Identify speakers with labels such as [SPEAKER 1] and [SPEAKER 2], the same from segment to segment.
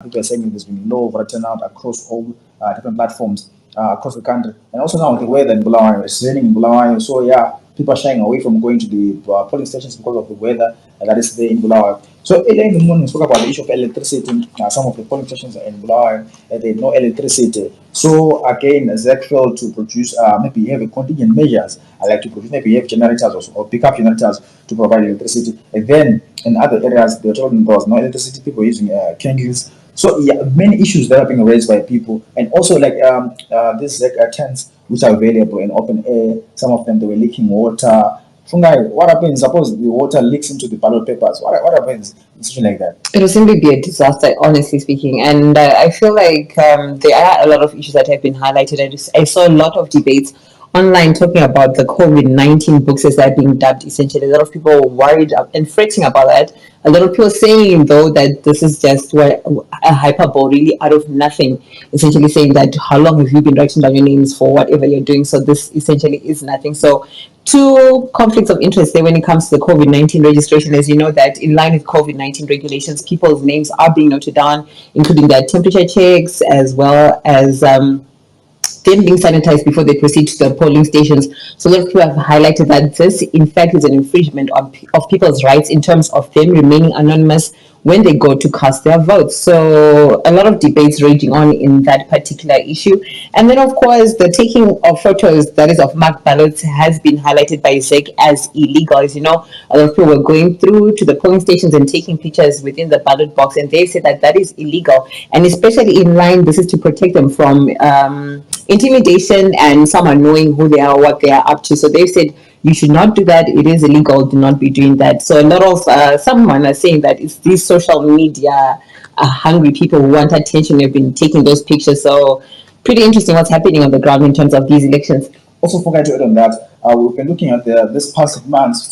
[SPEAKER 1] People are saying there's been low voter turnout across all different platforms across the country. And also now with the weather in Bulawayo, it's raining in Bulawayo. So yeah, people are shying away from going to the polling stations because of the weather that is there in Bulawayo. So earlier in the morning, we spoke about the issue of electricity. Some of the polling stations in Bulawayo, they had no electricity. So again, Zach failed to produce, maybe have a contingent measures, like to produce, maybe have generators or pick up generators to provide electricity. And then in other areas, they were told there was no electricity, people were using candles. So yeah, many issues that are being raised by people, and also like these like tents which are available in open air. Some of them they were leaking water. Fungai, what happens? Suppose the water leaks into the ballot papers. What happens in something like that?
[SPEAKER 2] It will simply be a disaster, honestly speaking. And I feel like there are a lot of issues that have been highlighted. I saw a lot of debates online talking about the COVID-19 boxes that are being dubbed essentially. A lot of people were worried and fretting about that. A lot of people saying, though, that this is just a hyperbole, really out of nothing, essentially saying that how long have you been writing down your names for whatever you're doing? So this essentially is nothing. So two conflicts of interest there when it comes to the COVID-19 registration. As you know, that in line with COVID-19 regulations, people's names are being noted down, including their temperature checks, as well as them being sanitized before they proceed to the polling stations. So a lot of people have highlighted that this, in fact, is an infringement of people's rights in terms of them remaining anonymous when they go to cast their votes. So a lot of debates raging on in that particular issue. And then, of course, the taking of photos, that is of marked ballots, has been highlighted by ZEC as illegal. As you know, a lot of people were going through to the polling stations and taking pictures within the ballot box, and they said that that is illegal. And especially in line, this is to protect them from intimidation and someone knowing who they are, what they are up to. So they've said you should not do that. It is illegal. Do not be doing that. So a lot of someone are saying that it's these social media hungry people who want attention have been taking those pictures. So pretty interesting what's happening on the ground in terms of these elections.
[SPEAKER 1] Also, forgot to add on that, we've been looking at this past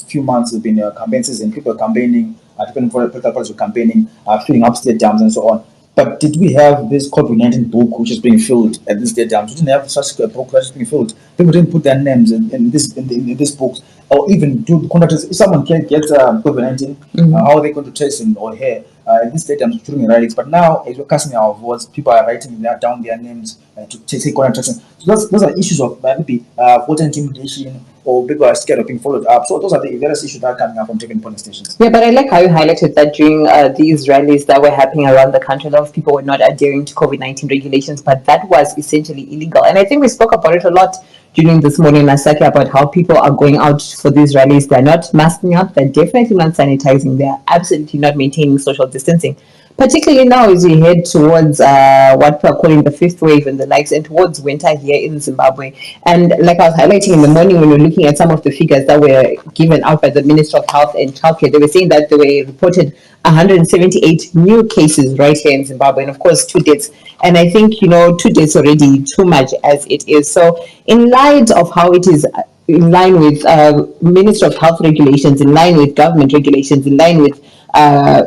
[SPEAKER 1] few months, have been campaign season, people are campaigning, different political parties are campaigning, filling up stadiums and so on. But did we have this COVID-19 book which is being filled at these stadiums? We didn't have such a book that's being filled. People didn't put their names in this book, or even do the contractors. If someone can't get COVID-19, how are they going to test him or her in these stadiums during rallies? But now, as we're casting our votes, people are writing down their names to take contact tracing. So those are issues of maybe voter intimidation, or people are scared of being followed up. So those are the various issues that are coming up from different polling stations.
[SPEAKER 2] Yeah, but I like how you highlighted that during these rallies that were happening around the country, a lot of people were not adhering to COVID-19 regulations, but that was essentially illegal. And I think we spoke about it a lot during this morning, Masaki, about how people are going out for these rallies. They're not masking up. They're definitely not sanitizing. They're absolutely not maintaining social distancing. Particularly now as we head towards what we're calling the fifth wave and the likes, and towards winter here in Zimbabwe. And like I was highlighting in the morning when we were looking at some of the figures that were given out by the Ministry of Health and Childcare, they were saying that they were reported 178 new cases right here in Zimbabwe, and of course 2 deaths. And I think, 2 deaths already too much as it is. So in light of how it is, in line with Ministry of Health regulations, in line with government regulations, in line with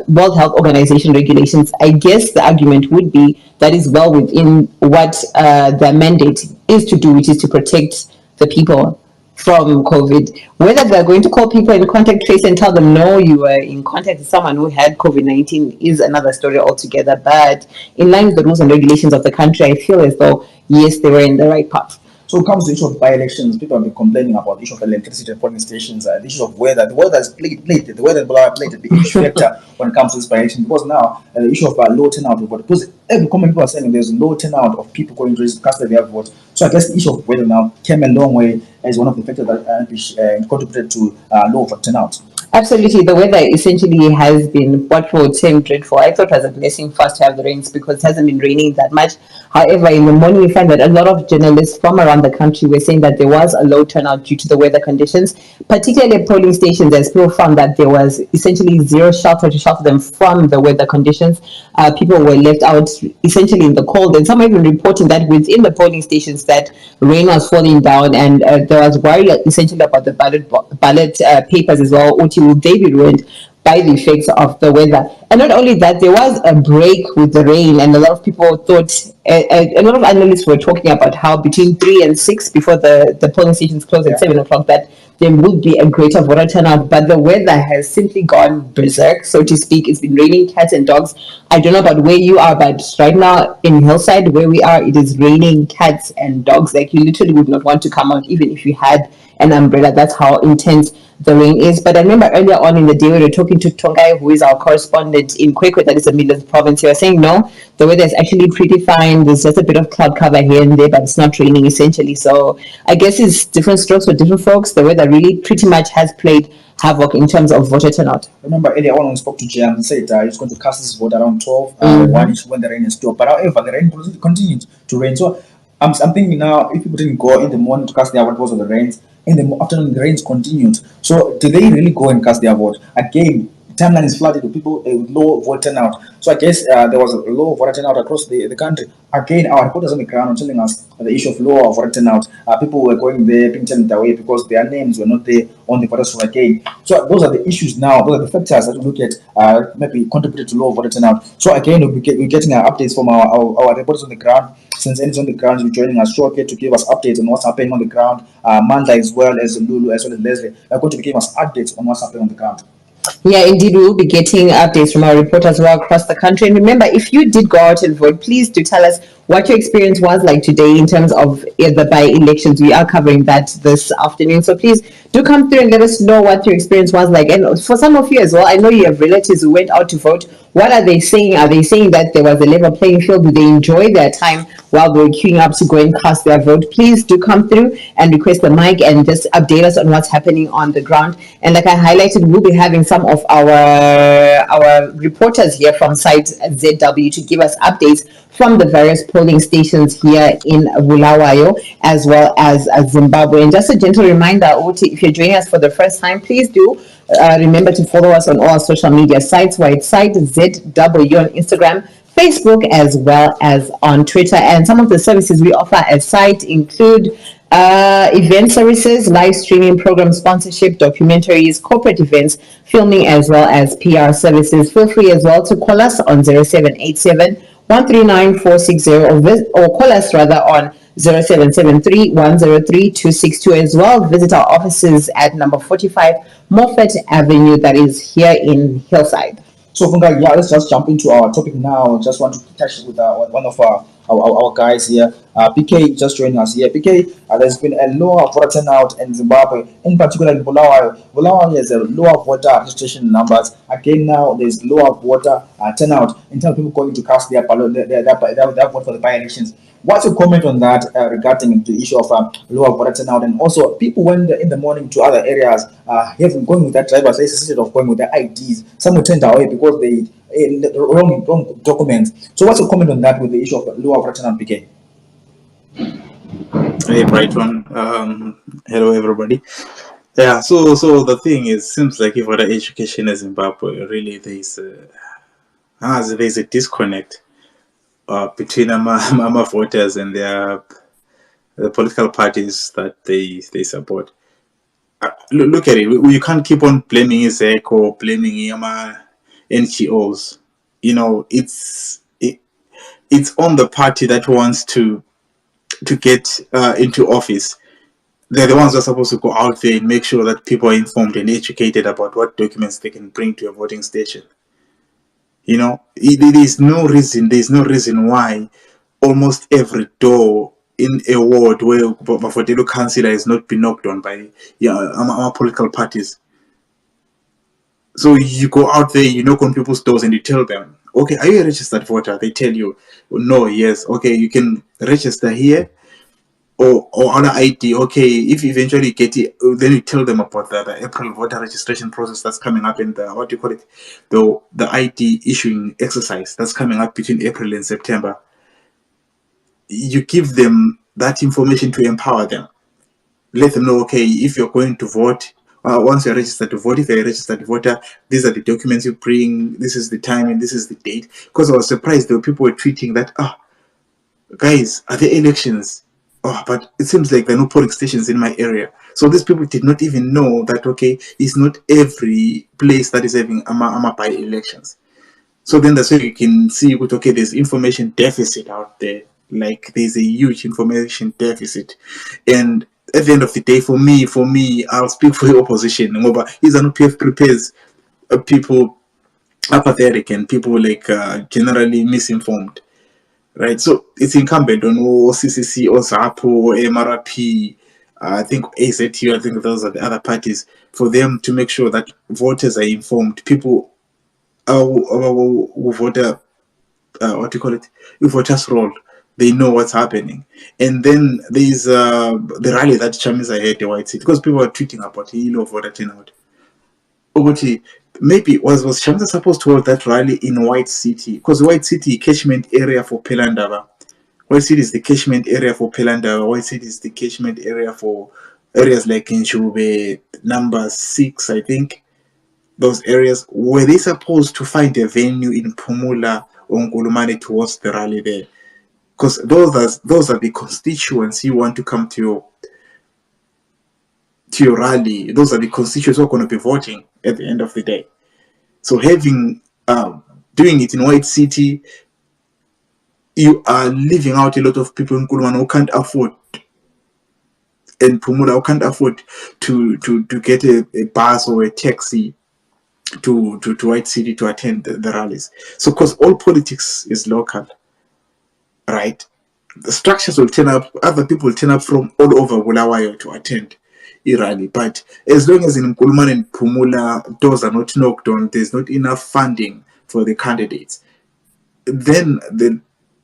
[SPEAKER 2] World Health Organization regulations, I guess the argument would be that is well within what their mandate is to do, which is to protect the people from COVID. Whether they're going to call people in contact trace and tell them, no, you were in contact with someone who had COVID-19 is another story altogether. But in line with the rules and regulations of the country, I feel as though, yes, they were in the right path.
[SPEAKER 1] So it comes to the issue of by-elections. People have been complaining about the issue of electricity at polling stations, the issue of weather. The weather is played. The weather played a big issue factor when it comes to this by-election. Because now the issue of low turnout of vote. Because every common people are saying there's low turnout of people going to cast their vote. So I guess the issue of weather now came a long way as one of the factors that contributed to low vote turnout.
[SPEAKER 2] Absolutely. The weather essentially has been what we would say dreadful. I thought it was a blessing for us to have the rains because it hasn't been raining that much. However, in the morning, we find that a lot of journalists from around the country were saying that there was a low turnout due to the weather conditions, particularly at polling stations, as people found that there was essentially zero shelter to shelter them from the weather conditions. People were left out essentially in the cold, and some are even reporting that within the polling stations that rain was falling down, and there was worry essentially about the ballot papers as well, which will they be ruined by the effects of the weather. And not only that, there was a break with the rain, and a lot of people thought, a lot of analysts were talking about how between 3 and 6 before the polling stations closed at 7 o'clock, that there would be a greater voter turnout, but the weather has simply gone berserk, so to speak. It's been raining cats and dogs. I don't know about where you are, but right now in Hillside, where we are, it is raining cats and dogs. Like, you literally would not want to come out even if you had an umbrella. That's how intense the rain is. But I remember earlier on in the day we were talking to Fungai, who is our correspondent in Kwekwe, that is the Midlands province. You were saying no, the weather is actually pretty fine. There's just a bit of cloud cover here and there, but it's not raining essentially. So I guess it's different strokes for different folks. The weather really pretty much has played havoc in terms of voter turnout.
[SPEAKER 1] Remember earlier on when we spoke to Jam, he said he's going to cast his vote around 12,
[SPEAKER 2] Mhm.
[SPEAKER 1] 1 inch when the rain is stopped. But however, the rain continued to rain. So I'm thinking now, if people didn't go in the morning to cast their vote because of the rains, in the afternoon the rains continued. So did they really go and cast their vote? Again, the timeline is flooded with people with low vote turnout. So I guess there was a low voter turnout across the country. Again, our reporters on the ground are telling us the issue of low voter turnout. People were going there, being turned away because their names were not there on the voters roll again. So those are the issues now. Those are the factors that we look at maybe contributed to low voter turnout. So again, we're getting updates from our reporters on the ground. Since Andy's on the ground, you're joining us shortly to give us updates on what's happening on the ground. Manda as well as Lulu as well as Leslie are going to give us updates on what's happening on the ground.
[SPEAKER 2] Yeah, indeed, we will be getting updates from our reporters well across the country. And remember, if you did go out and vote, please do tell us what your experience was like today in terms of the by-elections. We are covering that this afternoon. So please do come through and let us know what your experience was like. And for some of you as well, I know you have relatives who went out to vote. What are they saying? Are they saying that there was a level playing field? Do they enjoy their time while they were queuing up to go and cast their vote? Please do come through and request the mic and just update us on what's happening on the ground. And like I highlighted, we'll be having some of our reporters here from site ZW to give us updates from the various polling stations here in Bulawayo as well as Zimbabwe. And just a gentle reminder, Oti, if you're joining us for the first time, please do remember to follow us on all our social media sites, White Site ZW on Instagram, Facebook, as well as on Twitter. And some of the services we offer as site include event services, live streaming, program sponsorship, documentaries, corporate events, filming, as well as PR services. Feel free as well to call us on 0787 139 460 or call us rather on 0773 103 262 as well. Visit our offices at number 45 Moffat Avenue, that is here in Hillside.
[SPEAKER 1] So, Fungai, yeah, let's just jump into our topic now. Just want to touch with one of our guys here. PK just joining us here. PK, there's been a lower voter turnout in Zimbabwe, in particular in Bulawayo. Bulawayo has a lower voter registration numbers. Again, now there's lower voter turnout in terms of people going to cast their ballot, their vote for the by-elections. What's your comment on that regarding the issue of lower voter turnout, and also people went in the morning to other areas, having going with their driver's license instead of going with their IDs? Some were turned away because they wrong documents. So, what's your comment on that with the issue of lower voter turnout, PK?
[SPEAKER 3] Hey, Brighton. Hello, everybody. Yeah, so the thing is, seems like if for the education in Zimbabwe, really there's a disconnect between our voters and the political parties that they support. Look at it. You can't keep on blaming ISEC or blaming NGOs. You know, it's on the party that wants to get into office. They're the ones who are supposed to go out there and make sure that people are informed and educated about what documents they can bring to a voting station. You know, there's no reason why almost every door in a ward where Bafotelo councillor has not been knocked on by our political parties. So you go out there, you knock on people's doors and you tell them, okay, are you a registered voter? They tell you, no, yes, okay, you can register here. Or on an ID, okay, if you eventually get it, then you tell them about the April voter registration process that's coming up in the, what do you call it, the ID issuing exercise that's coming up between April and September. You give them that information to empower them. Let them know, okay, if you're going to vote, once you're registered to vote, if you're a registered voter, these are the documents you bring, this is the time and this is the date. Because I was surprised there were people were tweeting that, guys, are there elections? Oh, but it seems like there are no polling stations in my area. So these people did not even know that, okay, it's not every place that is having by-elections. So then that's where you can see, okay, there's information deficit out there. Like, there's a huge information deficit. And at the end of the day, for me, I'll speak for the opposition. Is an PF prepares people apathetic and people like generally misinformed, right? So it's incumbent on OCCC or ZAPO or MRP, I think AZU, I think those are the other parties, for them to make sure that voters are informed. People who vote, what do you call it? Who voters roll. They know what's happening. And then there's the rally that Chamisa had the White City, because people are tweeting about voter turnout. Oguchi, maybe was Shamsa supposed to hold that rally in White City? Because White City catchment area for Pelandaba. White City is the catchment area for Pelandaba. White City is the catchment area for areas like Ncube, number 6, I think. Those areas, were they supposed to find a venue in Pumula or Ngulumane to host the rally there? Because those are the constituents you want to come to your rally. Those are the constituents who are going to be voting at the end of the day. So having doing it in White City, you are leaving out a lot of people in Kulman who can't afford, and Pumula who can't afford to get a bus or a taxi to White City to attend the rallies. So because all politics is local, right? The structures will turn up, other people will turn up from all over Bulawayo to attend a rally. But as long as in Nkulman and Pumula doors are not knocked on, there's not enough funding for the candidates, then the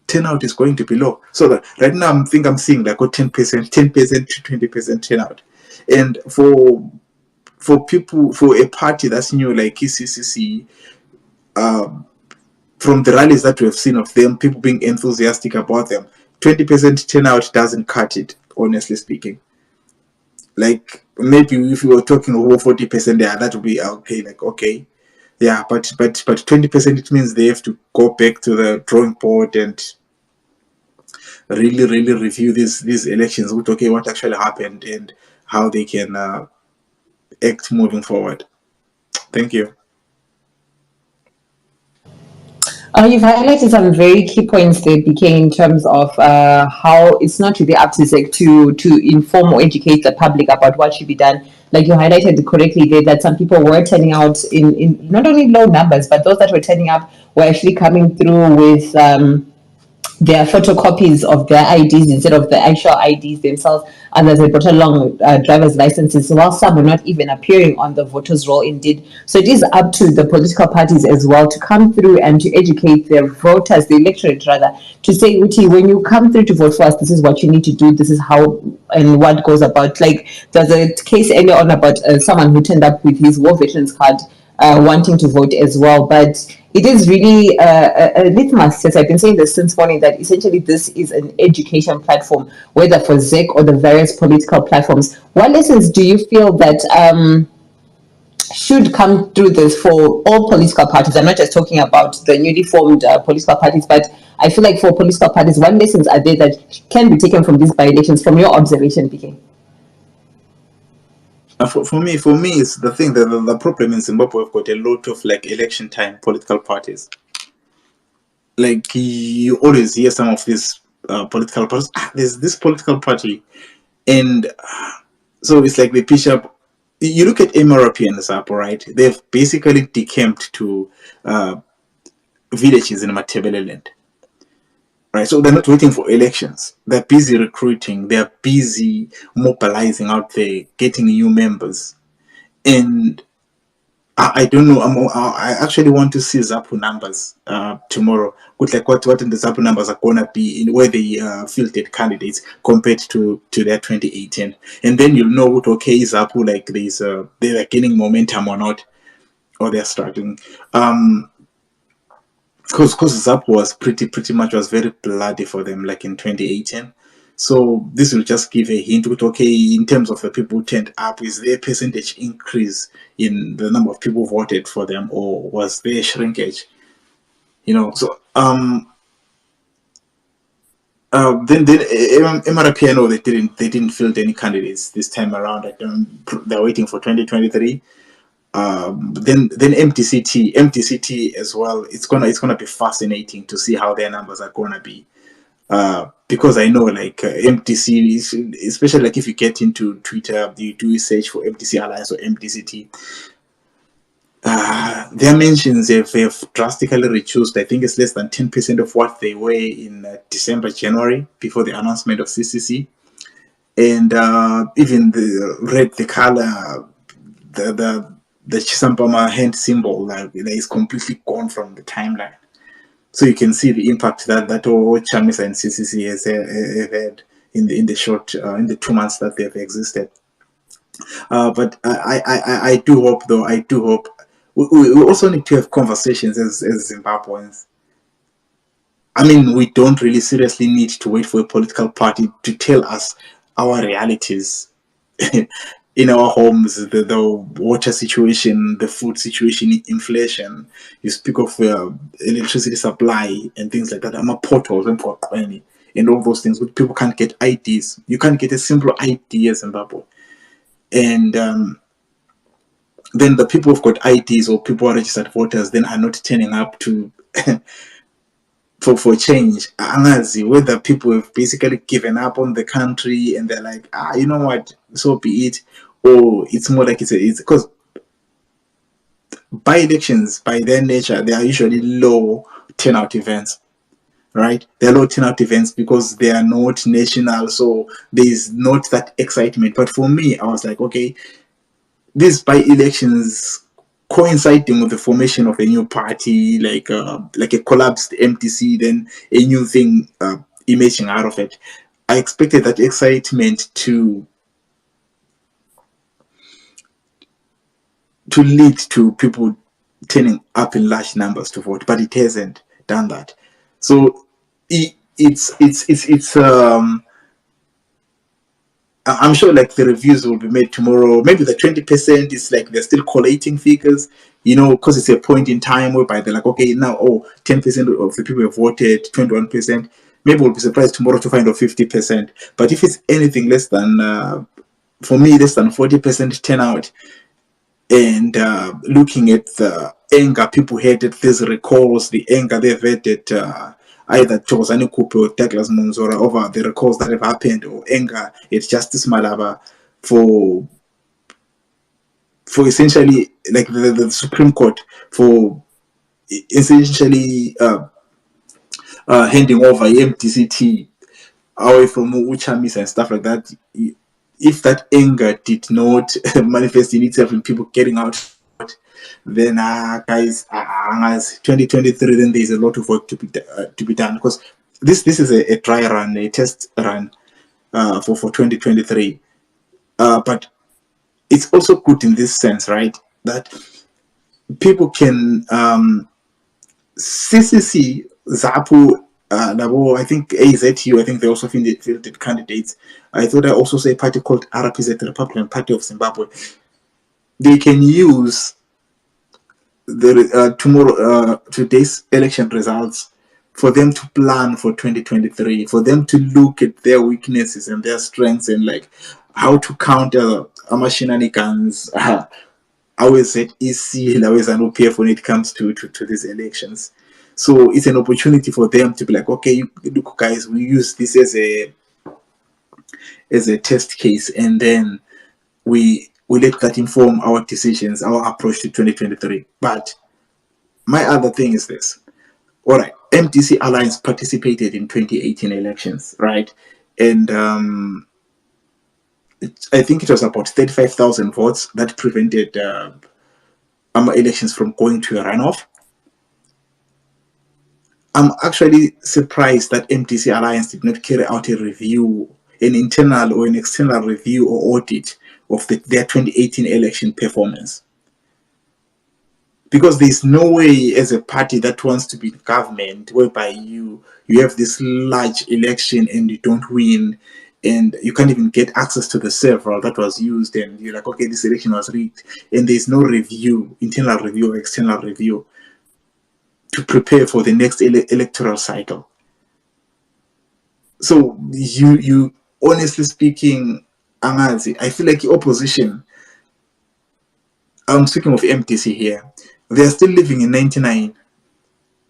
[SPEAKER 3] turnout is going to be low. So that right now I'm seeing like 10% to 20% turnout. And for people, for a party that's new like ECCC, from the rallies that we have seen of them, people being enthusiastic about them, 20% turnout doesn't cut it, honestly speaking. Like maybe if you were talking over 40%, yeah, that would be okay. Like okay, yeah, but 20%, it means they have to go back to the drawing board and really review these elections. With okay, what actually happened and how they can act moving forward. Thank you.
[SPEAKER 2] You've highlighted some very key points there, BK, in terms of how it's not really up to SEC to inform or educate the public about what should be done. Like you highlighted correctly there, that some people were turning out in not only low numbers, but those that were turning up were actually coming through with their photocopies of their IDs instead of the actual IDs themselves. Others had brought along driver's licenses, while some were not even appearing on the voters' roll indeed. So it is up to the political parties as well to come through and to educate their voters, the electorate rather, to say, Uti, when you come through to vote for us, this is what you need to do, this is how and what goes about. Like there's a case earlier on about someone who turned up with his war veterans card wanting to vote as well. But it is really a litmus test. I've been saying this since morning, that essentially this is an education platform, whether for ZEC or the various political platforms. What lessons do you feel that should come through this for all political parties? I'm not just talking about the newly formed political parties, but I feel like for political parties, what lessons are there that can be taken from these by-elections, from your observation, BK?
[SPEAKER 3] For me, it's the thing that the problem in Zimbabwe, we've got a lot of like election time political parties. Like you always hear some of these political parties. There's this political party, and so it's like they pitch up. You look at MRP and ZAPO, right? They've basically decamped to villages in Matebeleland. Right, so they're not waiting for elections. They're busy recruiting. They're busy mobilizing out there, getting new members. And I don't know. I actually want to see ZAPO numbers tomorrow. Good, like what the ZAPO numbers are gonna be in where they filtered candidates compared to their 2018, and then you'll know what okay ZAPO like they're gaining momentum or not, or they're struggling. Because ZAP was pretty much was very bloody for them, like in 2018. So this will just give a hint with okay, in terms of the people who turned up, is there a percentage increase in the number of people who voted for them, or was there a shrinkage? So then MRP, I know they didn't field any candidates this time around. They're waiting for 2023. Then MTCT as well. It's gonna be fascinating to see how their numbers are gonna be. Because I know like MTC, especially like if you get into Twitter, you do search for MTC Alliance or MTCT. Their mentions have drastically reduced. I think it's less than 10% of what they were in December, January, before the announcement of CCC. And even the color, the Chisampama hand symbol, like that is completely gone from the timeline. So you can see the impact that all Chamisa and CCC has had in the 2 months that they've existed. But I do hope, though. I do hope we also need to have conversations as Zimbabweans. I mean, we don't really seriously need to wait for a political party to tell us our realities in our homes, the water situation, the food situation, inflation. You speak of electricity supply and things like that. I'm a potholes and all those things. But people can't get IDs. You can't get a simple ID as Zimbabwe. And then the people who've got IDs or people who are registered voters then are not turning up to for change. Angazi, whether people have basically given up on the country and they're like, you know what, so be it, or it's more like it's because by-elections, by their nature, they are usually low turnout events, right? They're low turnout events because they are not national, so there's not that excitement. But for me, I was like, okay, these by-elections coinciding with the formation of a new party, like a collapsed MTC, then a new thing emerging out of it. I expected that excitement to lead to people turning up in large numbers to vote, but it hasn't done that. So it's I'm sure like the reviews will be made tomorrow. Maybe the 20% is like they're still collating figures, because it's a point in time whereby they're like, okay, now 10% of the people have voted, 21%. Maybe we'll be surprised tomorrow to find out 50%. But if it's anything less than, for me, less than 40% turnout, and looking at the anger people had at these recalls, the anger they've had at either Ncube or Douglas Monzora over the recalls that have happened, or anger at Justice Malaba for essentially like the Supreme Court for essentially handing over MTCT away from Uchamis and stuff like that. If that anger did not manifest in itself in people getting out, then guys, 2023, then there's a lot of work to be done, because this is a dry run, a test run for 2023. But it's also good in this sense, right? That people can CCC, ZAPU, I think AZU, I think they also fielded candidates. I thought I also say a party called RPZ, the Republican Party of Zimbabwe. They can use the today's election results for them to plan for 2023, for them to look at their weaknesses and their strengths and like how to counter shenanigans. I always said EC and always an OPF when it comes to these elections. So it's an opportunity for them to be like, okay, look, guys, we use this as a test case, and then we let that inform our decisions, our approach to 2023. But my other thing is this. All right, MTC Alliance participated in 2018 elections, right? And I think it was about 35,000 votes that prevented elections from going to a runoff. I'm actually surprised that MTC Alliance did not carry out a review, an internal or an external review or audit of their 2018 election performance. Because there's no way as a party that wants to be in government whereby you have this large election and you don't win, and you can't even get access to the server that was used, and you're like, okay, this election was rigged, and there's no review, internal review or external review to prepare for the next electoral cycle. So you honestly speaking, Angazi, I feel like the opposition, I'm speaking of MTC here, they are still living in 99.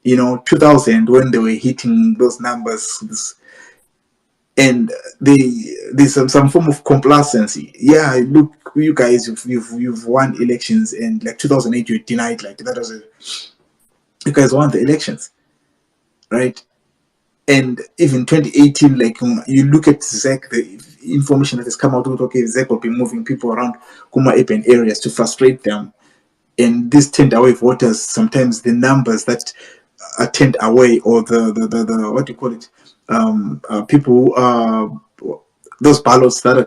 [SPEAKER 3] you know, 2000 when they were hitting those numbers, and there's some form of complacency. Yeah, look, you guys, you've won elections, and like 2008 you denied, like that was you guys won the elections, right? And even 2018, like you look at Zach, the information that has come out with, okay, Zach will be moving people around Kuma urban areas to frustrate them, and this turned away voters. Sometimes the numbers that are turned away, or the what do you call it, people those ballots that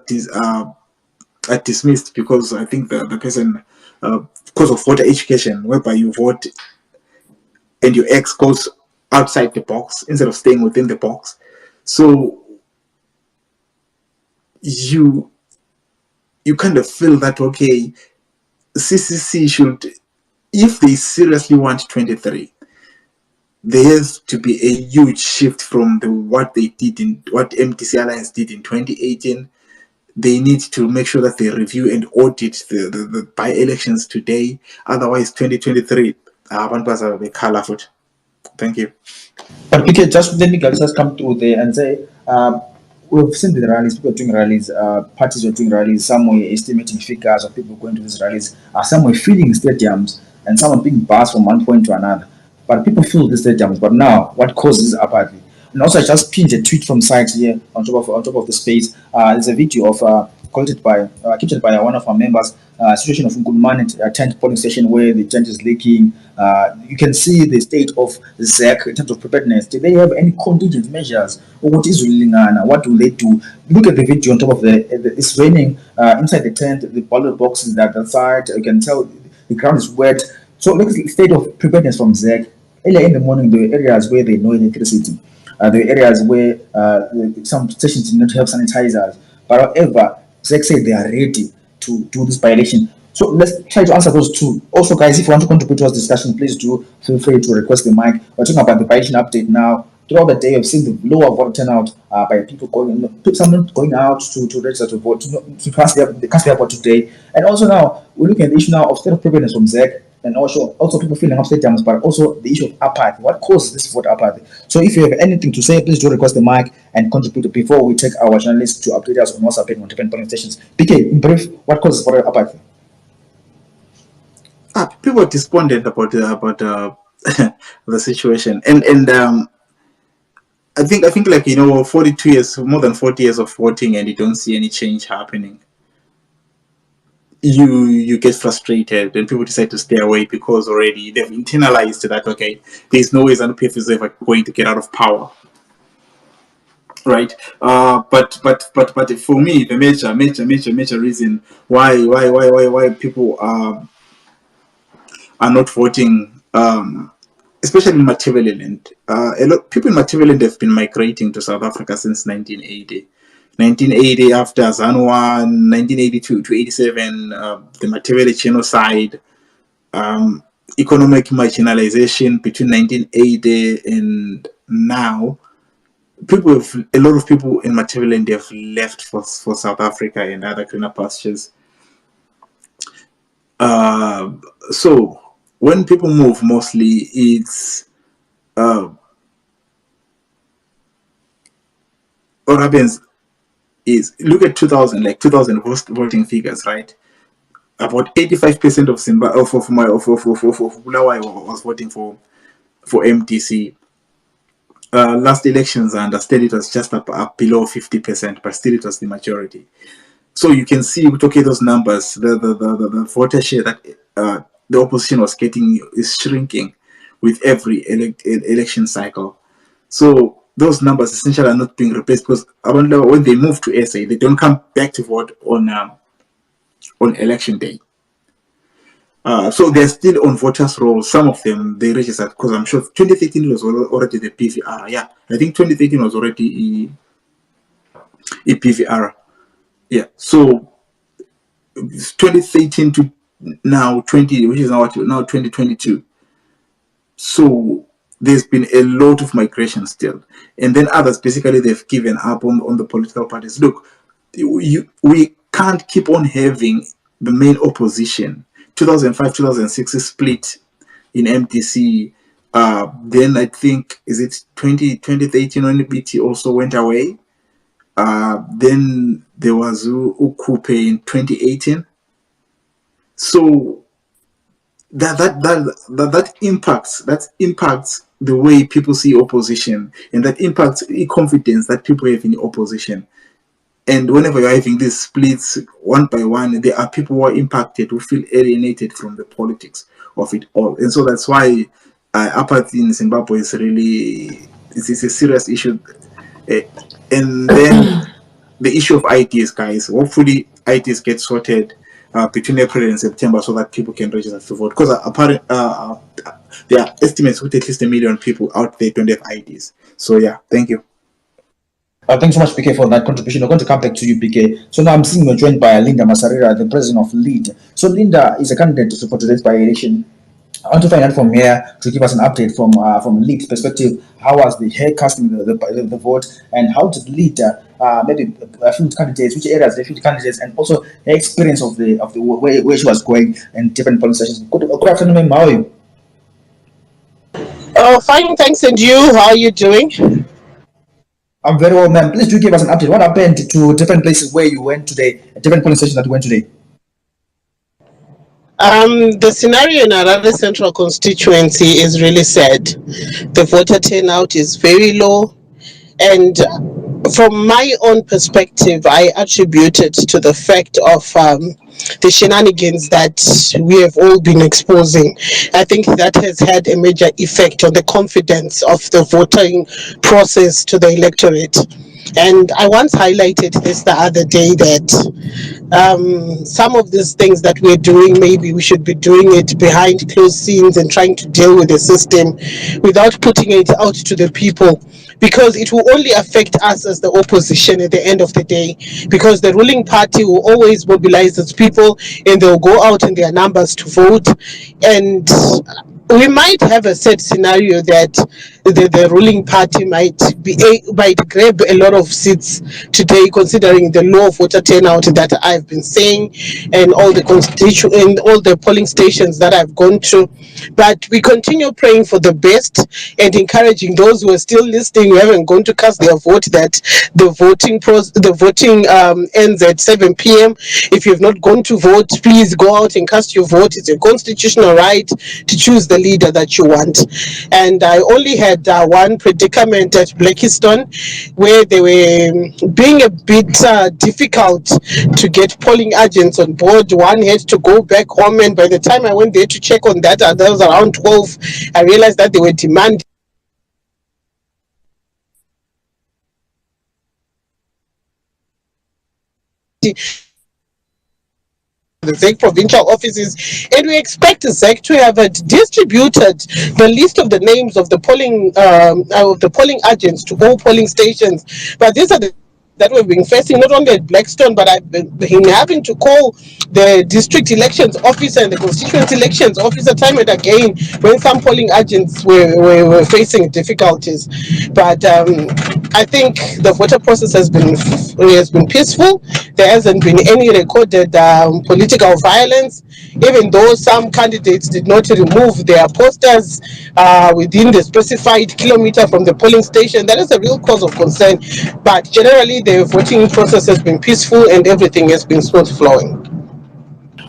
[SPEAKER 3] are dismissed because I think the person because of voter education, whereby you vote and your X goes outside the box instead of staying within the box. So you kind of feel that, okay, CCC should, if they seriously want 23, there has to be a huge shift from what MTC Alliance did in 2018. They need to make sure that they review and audit the by-elections today. Otherwise, 2023, abantu bazabe bekhala futhi. Thank you.
[SPEAKER 1] But we can just let me just come through there and say, we've seen the rallies, people are doing rallies, parties are doing rallies, some were estimating figures of people going to these rallies, some were filling stadiums, and some are being bussed from one point to another. But people fill the stadiums. But now, what causes apathy? And also, I just pinned a tweet from site here on top of the space. There's a video of captured by one of our members. Situation of Nkulumane tent polling station where the tent is leaking. You can see the state of ZEC in terms of preparedness. Did they have any contingent measures? Or what is Lingana? What do they do? Look at the video on top of it's raining inside the tent. The ballot boxes that outside. You can tell the ground is wet. So look at the state of preparedness from ZEC. Earlier in the morning, there were areas where they had no electricity. There were areas where some stations did not have sanitizers. But however, ZEC said they are ready to do this by-election. So let's try to answer those two. Also, guys, if you want to contribute to this discussion, please do feel free to request the mic. We're talking about the by-election update now. Throughout the day, I've seen the lower voter turnout by people someone going out to register to vote, to cast their vote today. And also now, we're looking at the issue now of state of preparedness from ZEC, and also people filling up stadiums, but also the issue of apathy. What causes this vote apathy? So if you have anything to say, please do request the mic and contribute before we take our journalists to update us on what's happening on different polling stations. PK, in brief, what causes voter apathy?
[SPEAKER 3] People are despondent about the situation, and I think like, you know, 42 years, more than 40 years of voting, and you don't see any change happening. You get frustrated, and people decide to stay away because already they've internalized that, okay, there's no way ZANU-PF is ever going to get out of power, right? But for me, the major reason why people are not voting, especially in Machiavelliland. A lot of people in Machiavelliland have been migrating to South Africa since 1980. 1980 after ZANU-1, 1982 to 87, the Machiavelli genocide, economic marginalization between 1980 and now. A lot of people in Machiavelliland have left for South Africa and other greener pastures. So when people move, mostly it's what happens is, look at 2000 voting figures, right? About 85% of Bulawayo was voting for MDC. Last elections, I understand it was just up below 50%, but still it was the majority. So you can see, okay, those numbers, the voter share that the opposition was getting is shrinking with every election cycle. So those numbers essentially are not being replaced because when they move to SA, they don't come back to vote on election day. So they're still on voters' rolls. Some of them they registered because I'm sure 2013 was already the PVR. Yeah, I think 2013 was already a PVR. Yeah, so 2013 to now 20, which is now 2022. So there's been a lot of migration still, and then others basically they've given up on the political parties. Look, we can't keep on having the main opposition. 2005, 2006 split in MTC. Then I think, is it 2013 when BT also went away? Then there was Ncube in 2018. So that impacts the way people see opposition, and that impacts the confidence that people have in opposition. And whenever you're having these splits one by one, there are people who are impacted, who feel alienated from the politics of it all. And so that's why apathy in Zimbabwe is really, it's a serious issue. And then the issue of IDs, guys. Hopefully IDs get sorted between April and September so that people can register to vote. Because there are estimates with at least 1 million people out there don't have IDs. So yeah, thank you.
[SPEAKER 1] Thanks so much, PK, for that contribution. I'm going to come back to you, PK. So now I'm seeing you're joined by Linda Masarira, the president of LEAD. So Linda is a candidate to support today's by-election. I want to find out from here to give us an update from LEAD's perspective. How was the hair casting the vote, and how did LEAD maybe field candidates, which areas they field candidates, and also the experience of the where she was going in different polling stations. Good afternoon, ma'am. How are you?
[SPEAKER 4] Oh, fine, thanks. And you? How are you doing?
[SPEAKER 1] I'm very well, ma'am. Please do give us an update. What happened to different places where you went today, different polling stations that you went today?
[SPEAKER 4] The scenario in Harare Central constituency is really sad. The voter turnout is very low, and from my own perspective, I attribute it to the fact of the shenanigans that we have all been exposing. I think that has had a major effect on the confidence of the voting process to the electorate. And I once highlighted this the other day that some of these things that we're doing, maybe we should be doing it behind closed scenes and trying to deal with the system without putting it out to the people, because it will only affect us as the opposition at the end of the day, because the ruling party will always mobilize its people and they'll go out in their numbers to vote. And we might have a set scenario that the ruling party might grab a lot of seats today, considering the low voter turnout that I've been saying, and all the polling stations that I've gone to. But we continue praying for the best and encouraging those who are still listening, who haven't gone to cast their vote, that the voting ends at 7 p.m. If you've not gone to vote, please go out and cast your vote. It's a constitutional right to choose the leader that you want. And I only had one predicament at Blackiston, where they were being a bit difficult to get polling agents on board. One had to go back home, and by the time I went there to check on that, that was around 12, I realized that they were demanding the ZEC provincial offices, and we expect ZEC to have distributed the list of the names of the polling agents to all polling stations. But these are the that we've been facing, not only at Blackstone, but I've been having to call the district elections officer and the constituency elections officer time and again when some polling agents were facing difficulties. But I think the voter process has been peaceful. There hasn't been any recorded political violence, even though some candidates did not remove their posters within the specified kilometer from the polling station. That is a real cause of concern. But generally, the voting process has been peaceful and everything has been smooth flowing.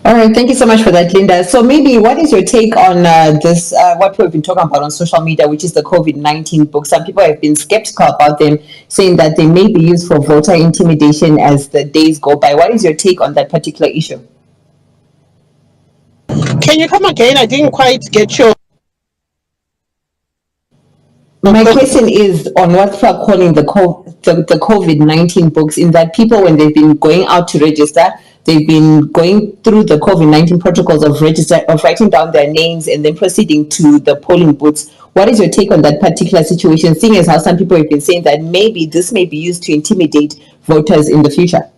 [SPEAKER 2] All right, thank you so much for that, Linda. So maybe what is your take on this, what we've been talking about on social media, which is the COVID-19 book? Some people have been skeptical about them, saying that they may be used for voter intimidation as the days go by. What is your take on that particular issue?
[SPEAKER 4] Can you come again? I didn't quite get your...
[SPEAKER 2] My question is on what we are calling the COVID-19 books, in that people, when they've been going out to register, they've been going through the COVID-19 protocols of writing down their names and then proceeding to the polling booths. What is your take on that particular situation, seeing as how some people have been saying that maybe this may be used to intimidate voters in the future?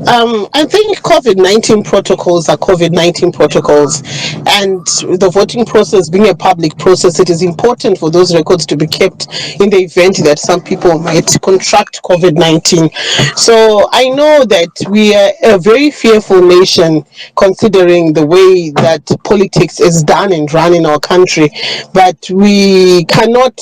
[SPEAKER 4] I think COVID-19 protocols are COVID-19 protocols, and the voting process being a public process, it is important for those records to be kept in the event that some people might contract COVID-19. So I know that we are a very fearful nation considering the way that politics is done and run in our country, but we cannot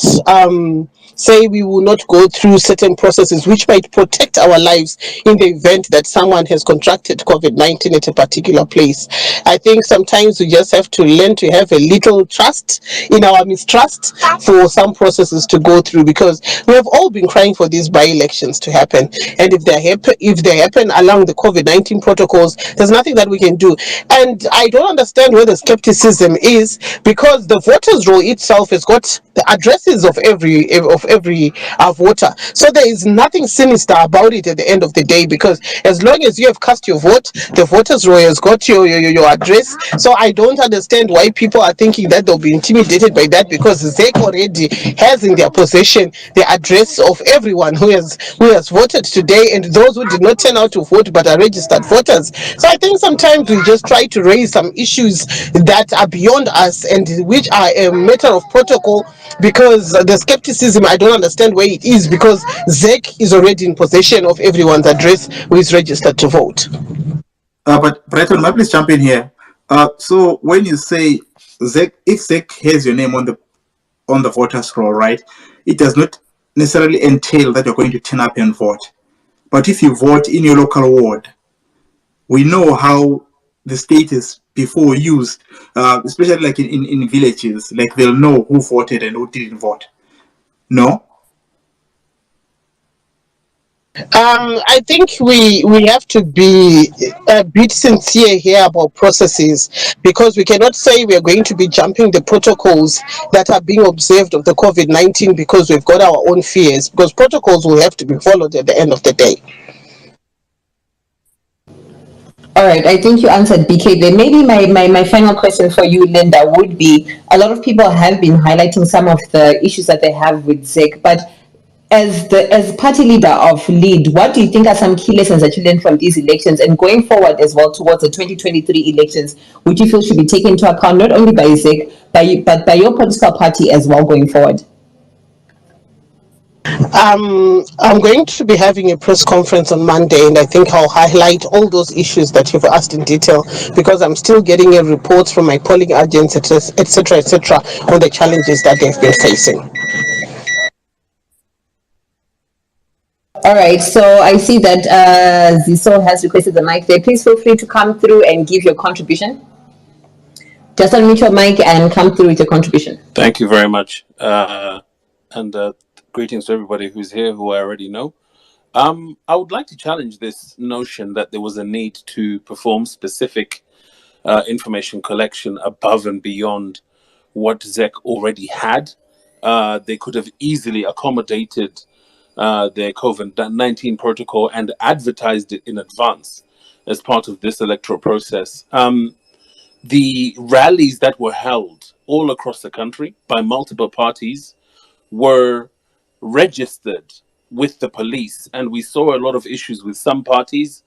[SPEAKER 4] say we will not go through certain processes which might protect our lives in the event that someone has contracted COVID-19 at a particular place. I think sometimes we just have to learn to have a little trust in our mistrust for some processes to go through, because we have all been crying for these by-elections to happen. And if they happen along the COVID-19 protocols, there's nothing that we can do. And I don't understand where the skepticism is, because the voters roll itself has got the addresses of every voter. So there is nothing sinister about it at the end of the day, because as long as you have cast your vote, the voters roll has got your address. So I don't understand why people are thinking that they'll be intimidated by that, because ZEC already has in their possession the address of everyone who has voted today, and those who did not turn out to vote but are registered voters. So I think sometimes we just try to raise some issues that are beyond us and which are a matter of protocol, because the skepticism, I don't understand where it is, because ZEC is already in possession of everyone's address who is registered to vote.
[SPEAKER 3] But Brighton, may I please jump in here? So when you say ZEC, if ZEC has your name on the voters roll, right, it does not necessarily entail that you're going to turn up and vote. But if you vote in your local ward, we know how the state is before used, especially like in villages, like they'll know who voted and who didn't vote. No?
[SPEAKER 4] I think we have to be a bit sincere here about processes, because we cannot say we are going to be jumping the protocols that are being observed of the COVID-19 because we've got our own fears, because protocols will have to be followed at the end of the day.
[SPEAKER 2] All right, I think you answered BK. Then maybe my final question for you, Linda, would be, a lot of people have been highlighting some of the issues that they have with ZEC, but as party leader of LEAD, what do you think are some key lessons that you learned from these elections, and going forward as well towards the 2023 elections, which you feel should be taken into account not only by ZEC, but by your political party as well going forward?
[SPEAKER 4] I'm going to be having a press conference on Monday, and I think I'll highlight all those issues that you've asked in detail, because I'm still getting a reports from my polling agents, etc., etc., on the challenges that they've been facing.
[SPEAKER 2] All right, so I see that Ziso has requested the mic there. Please feel free to come through and give your contribution. Just unmute your mic and come through with your contribution.
[SPEAKER 5] Thank you very much. And greetings to everybody who's here who I already know. I would like to challenge this notion that there was a need to perform specific information collection above and beyond what ZEC already had. They could have easily accommodated their COVID-19 protocol and advertised it in advance as part of this electoral process. The rallies that were held all across the country by multiple parties were registered with the police, and we saw a lot of issues with some parties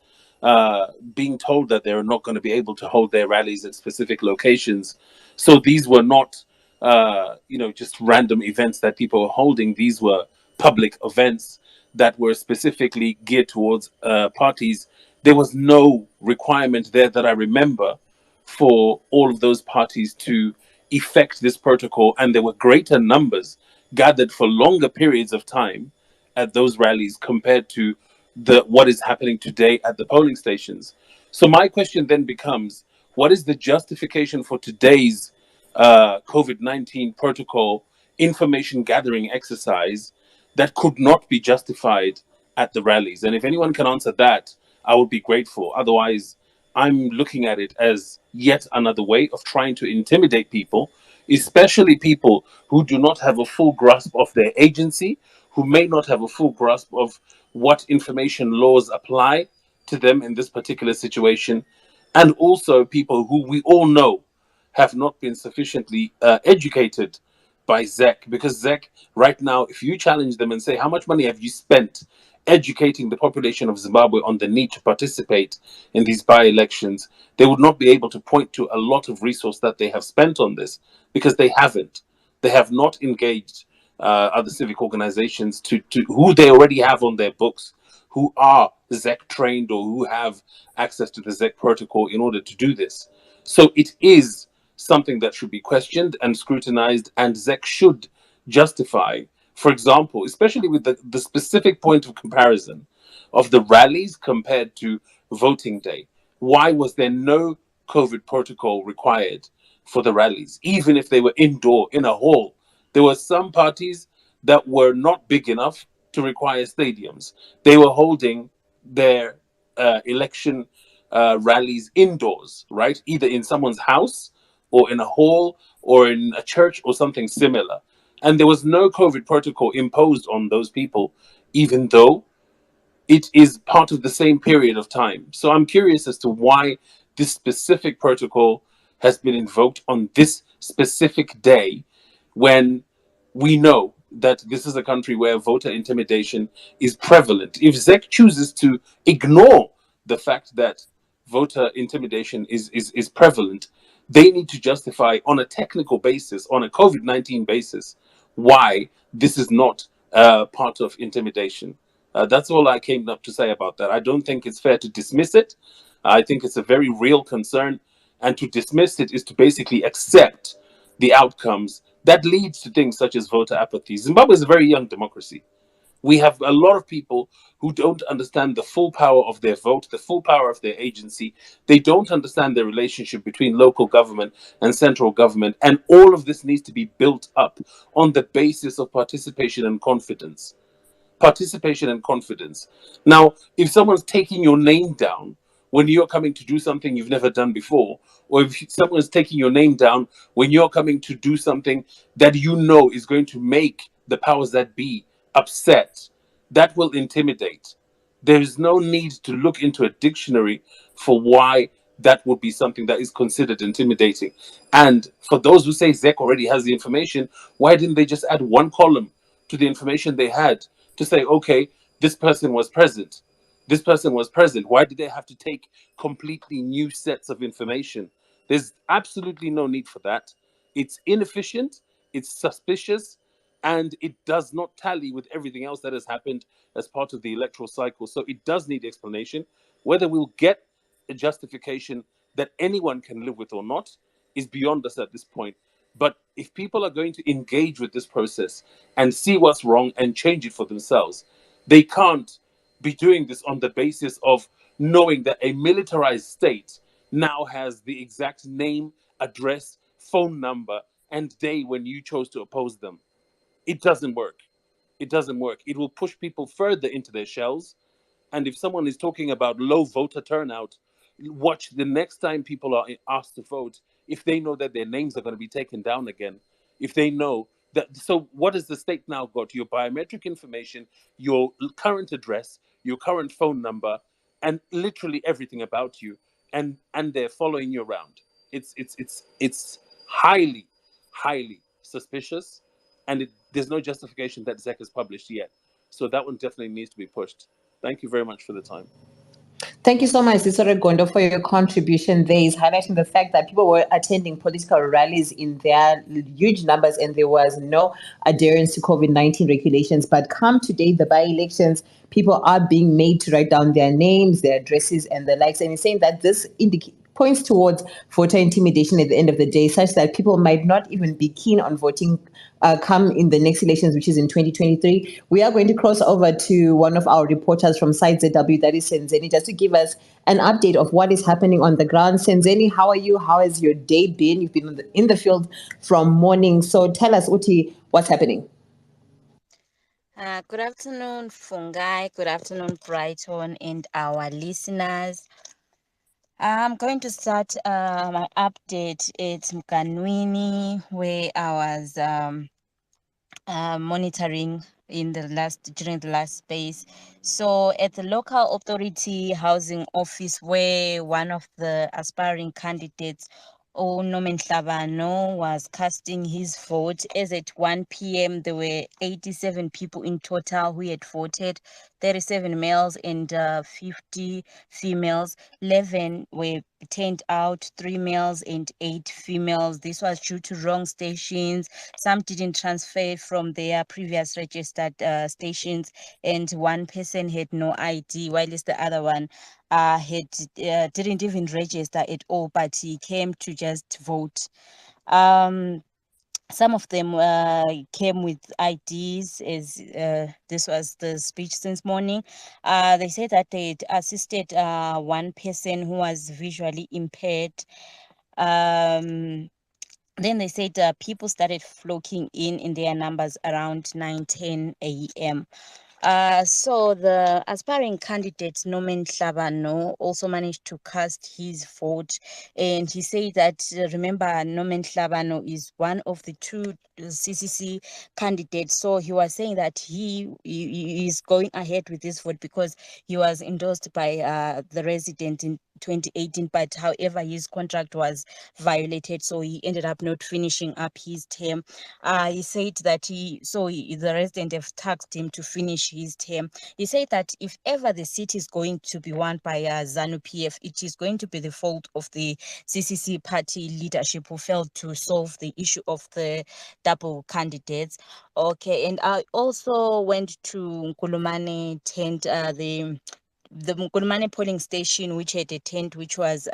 [SPEAKER 5] being told that they're not going to be able to hold their rallies at specific locations. So these were not, just random events that people were holding. These were public events that were specifically geared towards parties. There was no requirement there that I remember for all of those parties to effect this protocol, and there were greater numbers gathered for longer periods of time at those rallies compared to what is happening today at the polling stations. So my question then becomes, what is the justification for today's COVID-19 protocol information gathering exercise that could not be justified at the rallies? And if anyone can answer that, I would be grateful. Otherwise, I'm looking at it as yet another way of trying to intimidate people, especially people who do not have a full grasp of their agency, who may not have a full grasp of what information laws apply to them in this particular situation, and also people who we all know have not been sufficiently educated by ZEC. Because ZEC, right now, if you challenge them and say, how much money have you spent educating the population of Zimbabwe on the need to participate in these by-elections, they would not be able to point to a lot of resource that they have spent on this, because they haven't. They have not engaged other civic organizations to who they already have on their books, who are ZEC trained or who have access to the ZEC protocol in order to do this. So it is something that should be questioned and scrutinized, and ZEC should justify, for example, especially with the specific point of comparison of the rallies compared to voting day. Why was there no COVID protocol required for the rallies, even if they were indoor in a hall? There were some parties that were not big enough to require stadiums. They were holding their election rallies indoors, right? Either in someone's house or in a hall or in a church or something similar. And there was no COVID protocol imposed on those people, even though it is part of the same period of time. So I'm curious as to why this specific protocol has been invoked on this specific day, when we know that this is a country where voter intimidation is prevalent. If ZEC chooses to ignore the fact that voter intimidation is prevalent, they need to justify on a technical basis, on a COVID-19 basis, why this is not part of intimidation. That's all I came up to say about that. I don't think it's fair to dismiss it. I think it's a very real concern. And to dismiss it is to basically accept the outcomes that leads to things such as voter apathy. Zimbabwe is a very young democracy. We have a lot of people who don't understand the full power of their vote, the full power of their agency. They don't understand the relationship between local government and central government. And all of this needs to be built up on the basis of participation and confidence. Participation and confidence. Now, if someone's taking your name down when you're coming to do something you've never done before, or if someone's taking your name down when you're coming to do something that you know is going to make the powers that be upset, that will intimidate. There is no need to look into a dictionary for why that would be something that is considered intimidating. And for those who say ZEC already has the information, why didn't they just add one column to the information they had to say, okay, this person was present? This person was present. Why did they have to take completely new sets of information? There's absolutely no need for that. It's inefficient, it's suspicious, and it does not tally with everything else that has happened as part of the electoral cycle. So it does need explanation. Whether we'll get a justification that anyone can live with or not is beyond us at this point. But if people are going to engage with this process and see what's wrong and change it for themselves, they can't be doing this on the basis of knowing that a militarized state now has the exact name, address, phone number, and day when you chose to oppose them. It doesn't work. It doesn't work. It will push people further into their shells. And if someone is talking about low voter turnout, watch the next time people are asked to vote, if they know that their names are going to be taken down again, if they know that. So, what has the state now got? Your biometric information, your current address, your current phone number, and literally everything about you, and they're following you around. It's highly, highly suspicious, and there's no justification that ZEC has published yet. So that one definitely needs to be pushed. Thank you very much for the time.
[SPEAKER 2] Thank you so much, Sisore Gondo, for your contribution. There is highlighting the fact that people were attending political rallies in their huge numbers and there was no adherence to COVID-19 regulations. But come today, the by-elections, people are being made to write down their names, their addresses, and the likes. And he's saying that this points towards voter intimidation at the end of the day, such that people might not even be keen on voting come in the next elections, which is in 2023. We are going to cross over to one of our reporters from Site ZW, that is Senzeni, just to give us an update of what is happening on the ground. Senzeni, how are you? How has your day been? You've been in the field from morning. So tell us, Uti, what's happening?
[SPEAKER 6] Good afternoon, Fungai. Good afternoon, Brighton, and our listeners. I'm going to start my update at Mkanwini, where I was monitoring during the last space. So at the local authority housing office, where one of the aspiring candidates Norman Tlhabano was casting his vote. As at 1 p.m., there were 87 people in total who had voted, 37 males and 50 females. 11 were turned out, 3 males and 8 females. This was due to wrong stations. Some didn't transfer from their previous registered stations, and one person had no ID, while the other one didn't even register at all, but he came to just vote. Some of them came with IDs, as this was the speech since morning. They said that they'd assisted one person who was visually impaired. Then they said people started flocking in their numbers around 9:10 a.m. So the aspiring candidate Norman Tlhabano also managed to cast his vote, and he said that remember, Norman Tlhabano is one of the two CCC candidates. So he was saying that he is going ahead with this vote because he was endorsed by the resident in 2018, but however his contract was violated, so he ended up not finishing up his term. He said that the resident have tasked him to finish his term. He said that if ever the seat is going to be won by ZANU PF, it is going to be the fault of the CCC party leadership who failed to solve the issue of the double candidates. Okay, and I also went to Nkulumane tent, the Nkulumane polling station, which had a tent which was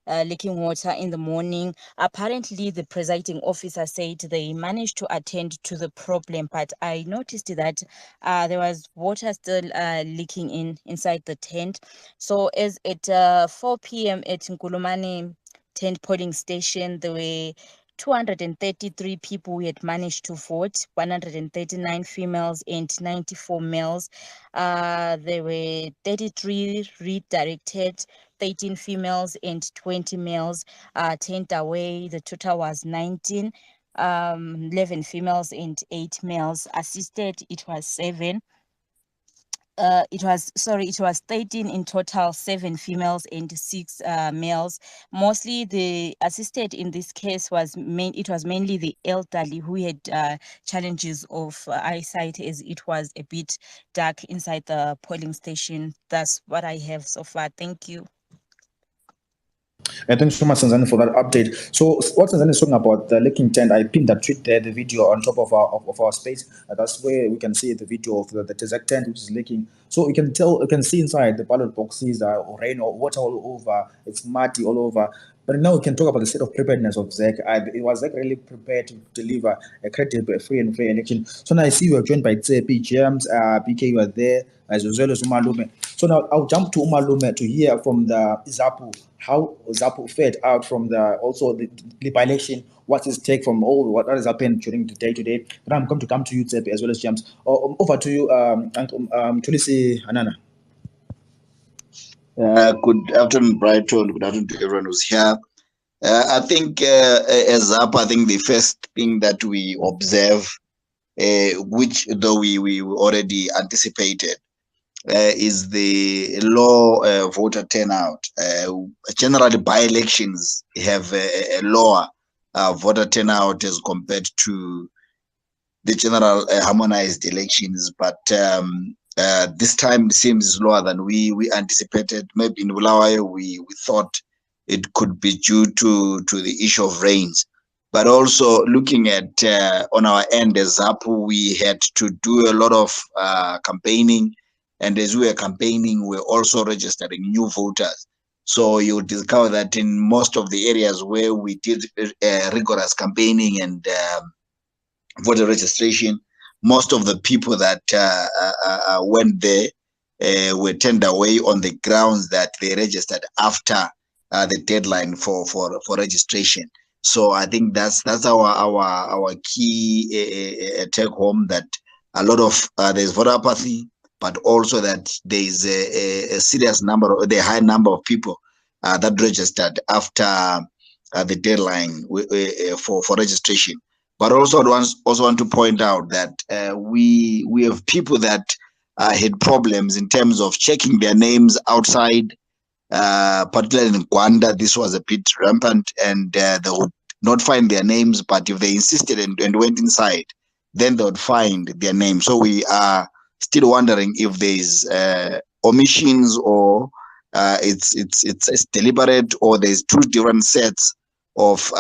[SPEAKER 6] leaking water in the morning. Apparently, the presiding officer said they managed to attend to the problem, but I noticed that there was water still leaking inside the tent. So as at 4 p.m. at Nkulumane tent polling station, there were 233 people who had managed to vote, 139 females and 94 males. There were 33 redirected, 13 females and 20 males turned away. The total was 19. 11 females and 8 males. Assisted, it was 7. It was 13 in total, 7 females and 6 males. Mostly the assisted in this case was mainly the elderly who had challenges of eyesight, as it was a bit dark inside the polling station. That's what I have so far. Thank you.
[SPEAKER 1] Thanks so much, Sanzani, for that update. So, what Sanzani is talking about, the leaking tent, I pinned that tweet there, the video on top of our space. That's where we can see the video of the exact tent which is leaking. So, you can see inside the ballot boxes are rain or water all over, it's muddy all over. But now we can talk about the state of preparedness of ZEC. Was ZEC really prepared to deliver a credible, free and fair election? So now I see we are joined by Tsepi, James, BK, you are there, as well as Umalume. So now I'll jump to Umalume to hear from the ZAPU, how ZAPU fared out from the by-election, what's his take from all what has happened during the day-to-day. Then I'm going to come to you, Tsepi, as well as James. Over to you, Tulisi Hanana.
[SPEAKER 7] Good afternoon, Brighton. Good afternoon to everyone who's here. I think as up, I think the first thing that we observe, which though we already anticipated, is the low voter turnout. Generally, by-elections have a lower voter turnout as compared to the general harmonized elections, but this time seems lower than we anticipated. Maybe in Bulawayo we thought it could be due to the issue of rains, but also looking at on our end as ZAPU, we had to do a lot of campaigning, and as we were campaigning, we're also registering new voters. So you discover that in most of the areas where we did rigorous campaigning and voter registration, most of the people that went there were turned away on the grounds that they registered after the deadline for registration. So I think that's our key take home, that a lot of there's voter apathy, but also that there is a serious number, the high number of people that registered after the deadline for registration. But also I also want to point out that we have people that had problems in terms of checking their names outside particularly in Gwanda, this was a bit rampant, and they would not find their names, but if they insisted and went inside, then they would find their name. So we are still wondering if there's omissions, or it's deliberate, or there's two different sets of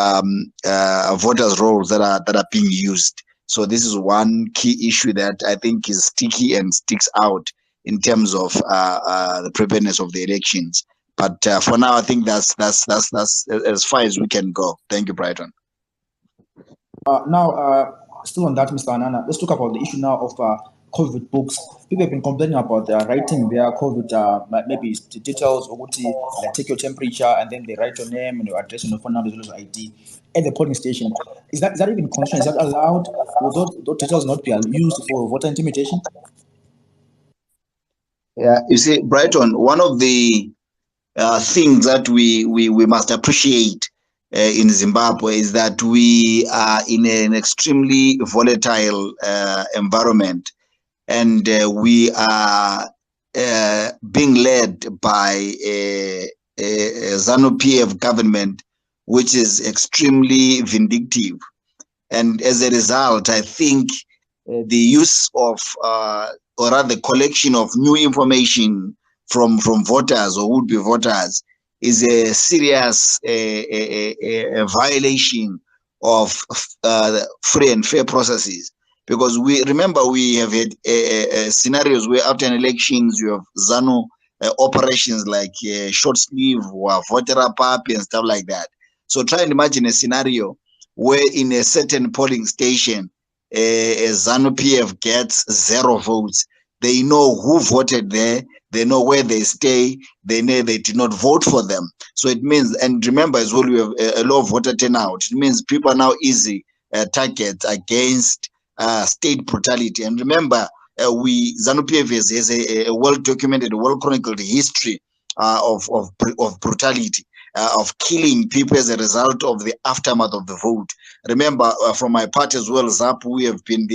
[SPEAKER 7] voters' rolls that are being used. So this is one key issue that I think is sticky and sticks out in terms of the preparedness of the elections. But for now, I think that's as far as we can go. Thank you, Brighton.
[SPEAKER 1] Now, still on that, Mr. Anana, let's talk about the issue now of COVID books. People have been complaining about writing their COVID, maybe details, or like take your temperature, and then they write your name and your address and your phone number as well as ID at the polling station. Is that even constitutional? Is that allowed? Will those details not be used for voter intimidation?
[SPEAKER 7] Yeah, you see, Brighton, one of the things that we must appreciate in Zimbabwe is that we are in an extremely volatile environment, and we are being led by a ZANU-PF government which is extremely vindictive. And as a result, I think the use of or rather collection of new information from voters or would-be voters is a serious violation of free and fair processes. Because we have had scenarios where after an elections you have ZANU operations like short sleeve or voter up and stuff like that. So try and imagine a scenario where in a certain polling station ZANU-PF gets 0 votes. They know who voted there, they know where they stay, they know they did not vote for them. So it means, and remember as well, we have a low voter turnout. It means people are now easy targets against state brutality. And remember, ZANU-PF has a well-documented, well-chronicled history of brutality. Of killing people as a result of the aftermath of the vote. Remember, from my part as well, ZAP, we have been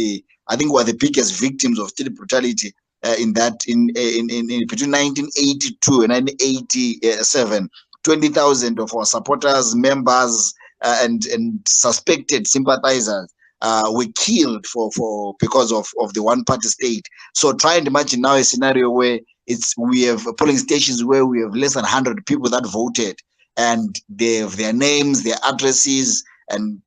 [SPEAKER 7] I think we're the biggest victims of state brutality in between 1982 and 1987. 20,000 of our supporters, members, and suspected sympathizers were killed because of the one-party state. So try and imagine now a scenario where we have polling stations where we have less than 100 people that voted, and they have their names, their addresses, and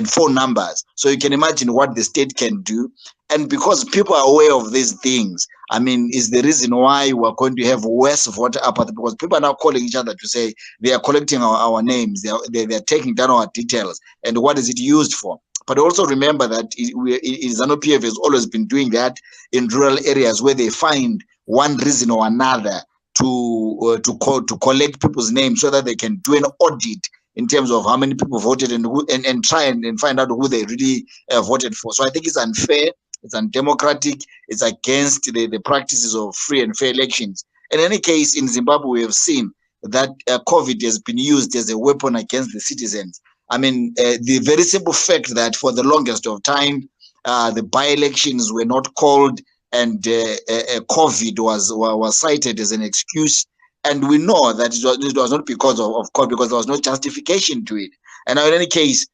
[SPEAKER 7] phone numbers. So you can imagine what the state can do. And because people are aware of these things, I mean, is the reason why we're going to have worse voter apathy, because people are now calling each other to say they are collecting our names, they're taking down our details, and what is it used for? But also remember that ZANU-PF has always been doing that in rural areas where they find one reason or another to collect people's names so that they can do an audit in terms of how many people voted and try and find out who they really voted for. So I think it's unfair, it's undemocratic, it's against the practices of free and fair elections. In any case, in Zimbabwe, we have seen that COVID has been used as a weapon against the citizens. I mean, the very simple fact that for the longest of time, the by-elections were not called, and COVID was cited as an excuse, and we know that it was not because of COVID, because there was no justification to it. And now in any case,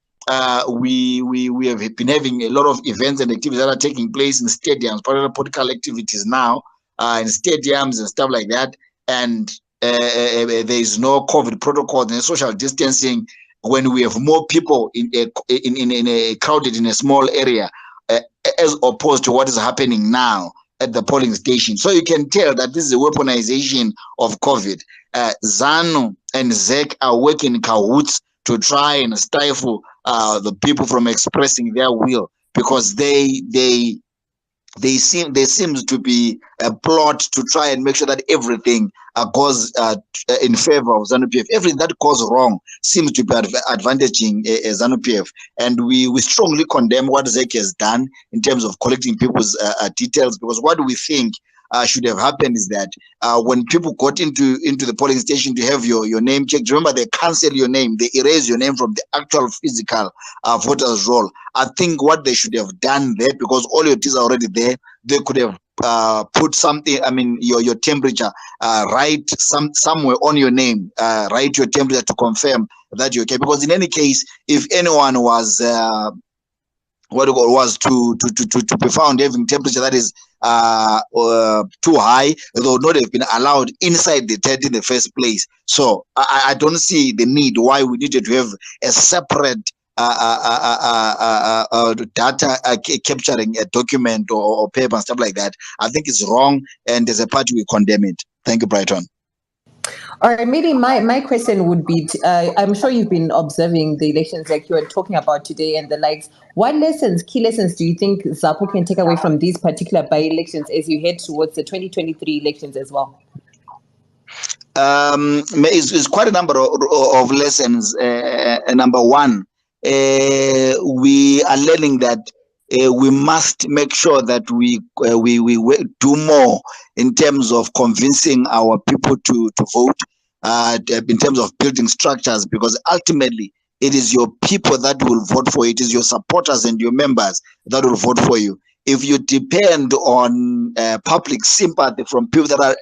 [SPEAKER 7] we have been having a lot of events and activities that are taking place in stadiums, political activities now in stadiums and stuff like that, and there is no COVID protocol and social distancing when we have more people in a crowded in a small area, as opposed to what is happening now at the polling station. So you can tell that this is a weaponization of COVID. ZANU and ZEC are working in cahoots to try and stifle the people from expressing their will, because there seems to be a plot to try and make sure that everything goes in favor of ZANU-PF. Everything that goes wrong seems to be advantaging ZANU-PF, and we strongly condemn what ZEC has done in terms of collecting people's details, because what we think should have happened is that when people got into the polling station to have your name checked, remember, they cancel your name, they erase your name from the actual physical voters roll. I think what they should have done there, because all your details are already there, they could have put something, I mean, your temperature, write somewhere on your name, write your temperature to confirm that you're okay. Because in any case, if anyone was to be found having temperature that is too high, they would not have been allowed inside the tent in the first place. So I don't see the need why we needed to have a separate data capturing a document or paper and stuff like that. I think it's wrong, and as a party we condemn it. Thank you, Brighton.
[SPEAKER 2] All right, maybe my question would be, I'm sure you've been observing the elections like you were talking about today and the likes. What key lessons do you think ZAPU can take away from these particular by-elections as you head towards the 2023 elections as well?
[SPEAKER 7] It's quite a number of lessons. Number one, we are learning that we must make sure that we do more in terms of convincing our people to vote, in terms of building structures, because ultimately it is your people that will vote for you. It is your supporters and your members that will vote for you. If you depend on public sympathy from people that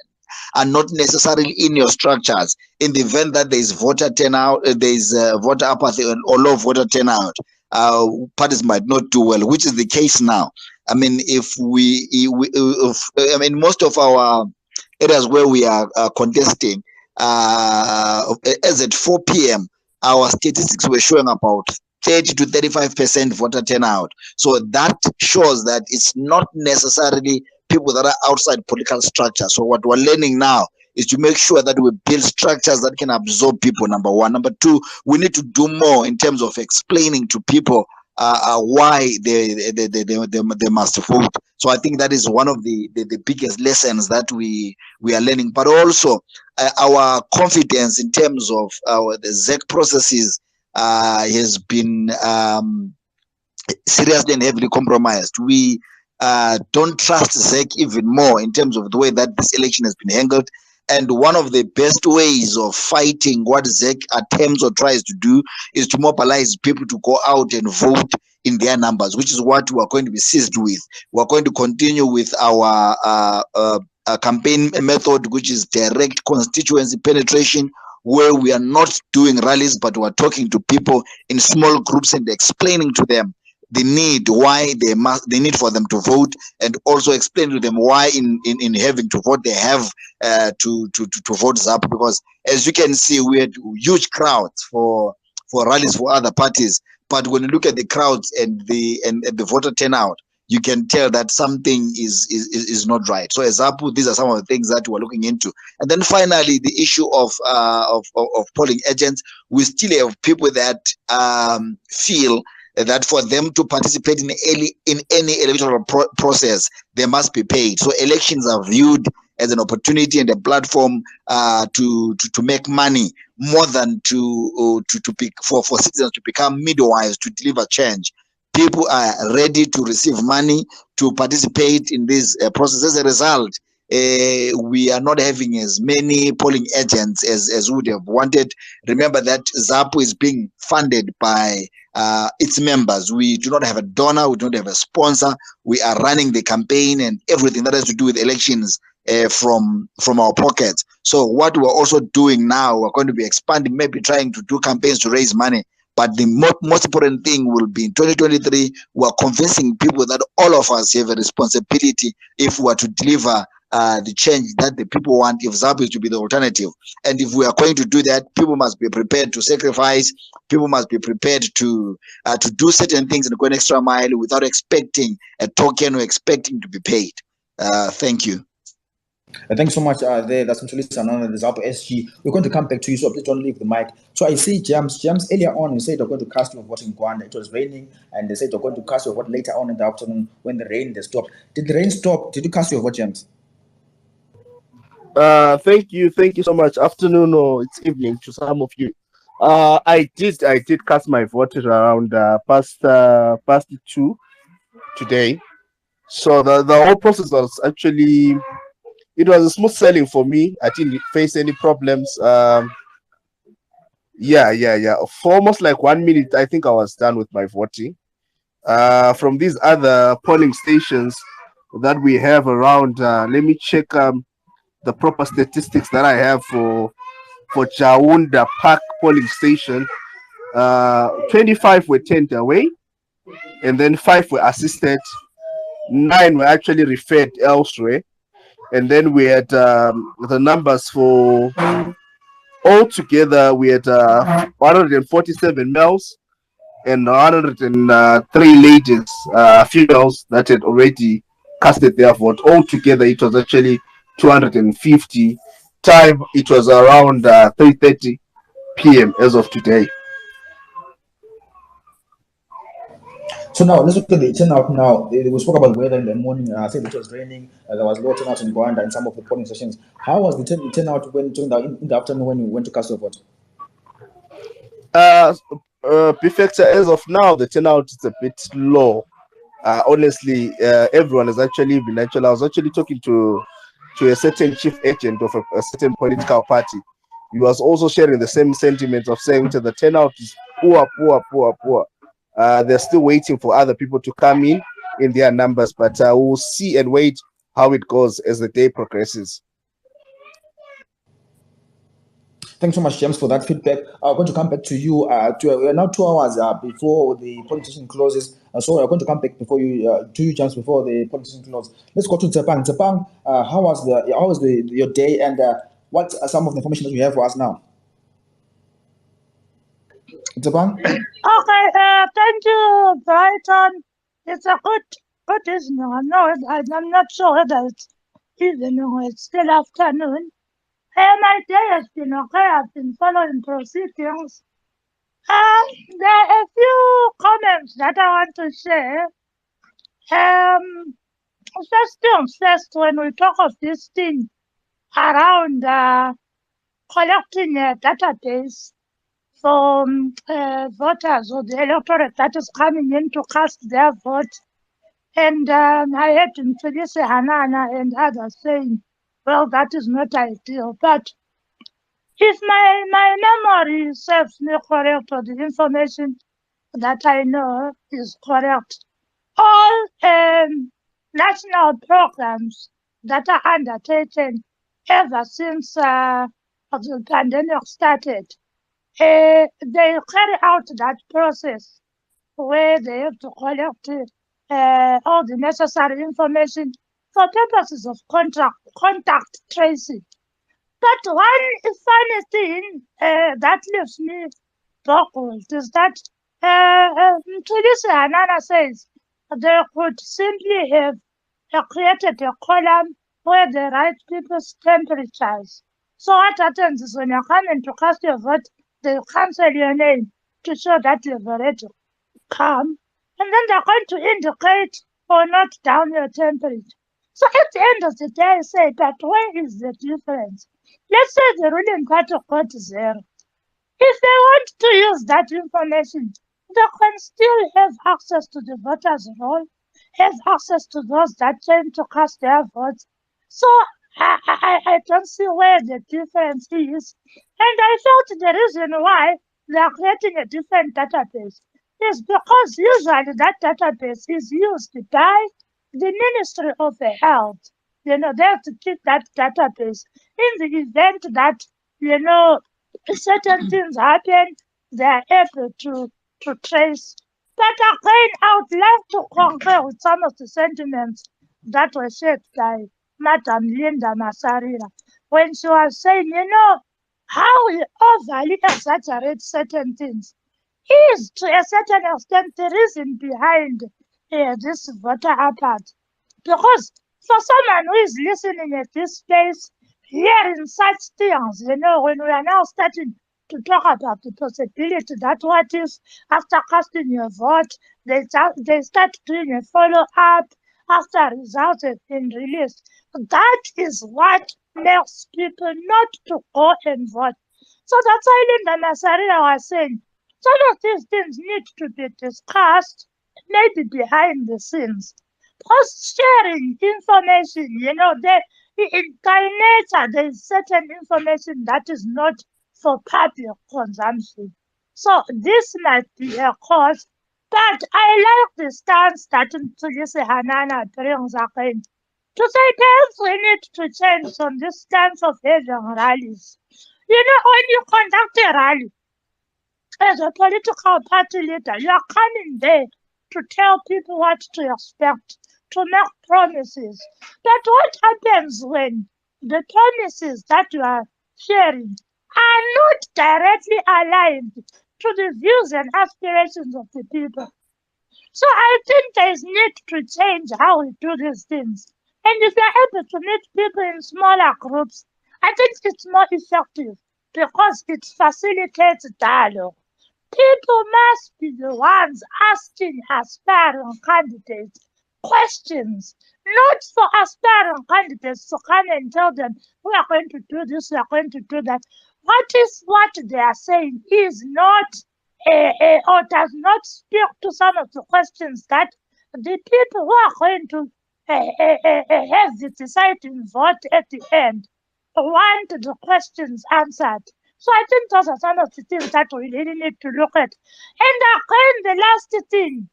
[SPEAKER 7] are not necessarily in your structures, in the event that there is voter turnout, there is voter apathy or low voter turnout, parties might not do well, which is the case now. I mean, I mean, most of our areas where we are contesting, as at 4 p.m., our statistics were showing about 30 to 35% voter turnout. So that shows that it's not necessarily people that are outside political structure. So what we're learning now is to make sure that we build structures that can absorb people, number one. Number two, we need to do more in terms of explaining to people why they must vote. So I think that is one of the biggest lessons that we are learning. But also our confidence in terms of the ZEC processes has been seriously and heavily compromised. We don't trust ZEC even more in terms of the way that this election has been handled. And one of the best ways of fighting what ZEC attempts or tries to do is to mobilize people to go out and vote in their numbers, which is what we are going to be seized with. We are going to continue with our campaign method, which is direct constituency penetration, where we are not doing rallies, but we are talking to people in small groups and explaining to them the need, why they need for them to vote, and also explain to them why in having to vote they have to vote ZAPU. Because as you can see, we had huge crowds for rallies for other parties, but when you look at the crowds and the voter turnout, you can tell that something is not right. So as ZAPU, these are some of the things that we're looking into. And then finally, the issue of polling agents. We still have people that feel that for them to participate in any electoral process, they must be paid. So elections are viewed as an opportunity and a platform to make money, more than for citizens to become midwives to deliver change. People are ready to receive money to participate in this process. As a result, we are not having as many polling agents as we would have wanted. Remember that ZAPU is being funded by its members. We do not have a donor, we don't have a sponsor. We are running the campaign and everything that has to do with elections from our pockets. So what we're also doing now, we're going to be expanding, maybe trying to do campaigns to raise money. But the most important thing will be in 2023, we're convincing people that all of us have a responsibility if we are to deliver the change that the people want, if ZAPU is to be the alternative. And if we are going to do that, people must be prepared to sacrifice. People must be prepared to do certain things and go an extra mile without expecting a token or expecting to be paid. Thank you.
[SPEAKER 1] Thanks so much. That's Mtulisa Nana, the ZAPU SG. We're going to come back to you, so please don't leave the mic. So I see James. James, earlier on, you said you're going to cast your vote in Gwanda. It was raining, and they said you're going to cast your vote later on in the afternoon when the rain stopped. Did the rain stop? Did you cast your vote, James?
[SPEAKER 8] Thank you so much. Afternoon or it's evening to some of you. I did cast my vote around past 2 today. So the whole process was actually, it was a smooth sailing for me. I didn't face any problems. Yeah. For almost like 1 minute, I think I was done with my voting. From these other polling stations, that we have around. Let me check the proper statistics that I have for Jaunda Park polling station. 25 were turned away, and then 5 were assisted. 9 were actually referred elsewhere, and then we had the numbers for altogether. We had 147 males and 103 ladies, females that had already casted their vote. Altogether, it was actually 250. Time it was around 3:30 p.m. as of today.
[SPEAKER 1] So now let's look at the turnout now. We spoke about weather in the morning. I said it was raining. There was low turnout in Rwanda in some of the polling stations. How was the turnout when during in the afternoon when you went to cast your vote?
[SPEAKER 8] Prefecture, as of now, the turnout is a bit low. Honestly, everyone has actually been I was actually talking to a certain chief agent of a certain political party. He was also sharing the same sentiments of saying that the turnout is poor. They're still waiting for other people to come in their numbers, but we'll see and wait how it goes as the day progresses.
[SPEAKER 1] Thanks so much, James, for that feedback. I'm going to come back to you. We are now 2 hours before the polling station closes. So I'm going to come back before you, to you, James, before the polling station closes. Let's go to Tsepang. Tsepang, how was your day, and what are some of the information that you have for us now? Tsepang?
[SPEAKER 9] Okay, thank you, Brighton. It's a good evening. I'm not sure whether it's evening or it's still afternoon. My day has been okay. I've been following proceedings. There are a few comments that I want to share. First things first, when we talk of this thing around collecting a database for voters or the electorate that is coming in to cast their vote. And I heard Mfilisi Hanana and others saying, well, that is not ideal. But if my memory serves me correct, or the information that I know is correct, all national programs that are undertaken ever since the pandemic started, they carry out that process where they have to collect all the necessary information for purposes of contact tracing. But one funny thing that leaves me baffled is that Mthulisi Hanana says they could simply have created a column where they write people's temperatures. So what happens is when you're coming to cast your vote, they cancel your name to show that you've already come, and then they're going to indicate or note down your temperature. So at the end of the day, I say that where is the difference? Let's say the ruling party got 0. If they want to use that information, they can still have access to the voters' roll, have access to those that came to cast their votes. So I don't see where the difference is. And I felt the reason why they are creating a different database is because usually that database is used by the Ministry of Health. They have to keep that database in the event that, certain things happen, they are able to trace. But again, I would like to concur with some of the sentiments that were shared by Madam Linda Masarira when she was saying, how we overly exaggerate certain things is to a certain extent the reason behind this voter apathy. Because for someone who is listening at this space, hearing such things, when we are now starting to talk about the possibility that what if after casting your vote, they start doing a follow-up after results have been released. That is what makes people not to go and vote. So that's why Linda Nasarina was saying, some of these things need to be discussed, maybe behind the scenes. Because sharing information, by nature, there is certain information that is not for public consumption. So this might be a cause. But I like the stance that Tulisi Hanana brings again. To say perhaps we need to change from this stance of having rallies. You know, when you conduct a rally as a political party leader, you are coming there to tell people what to expect, to make promises. But what happens when the promises that you are sharing are not directly aligned to the views and aspirations of the people? So I think there is need to change how we do these things. And if you're able to meet people in smaller groups, I think it's more effective because it facilitates dialogue. People must be the ones asking aspiring candidates questions, not for aspiring candidates to come and tell them, we are going to do this, we are going to do that. What they are saying is not or does not speak to some of the questions that the people who are going to have the deciding vote at the end want the questions answered. So I think those are some of the things that we really need to look at. And again, the last thing,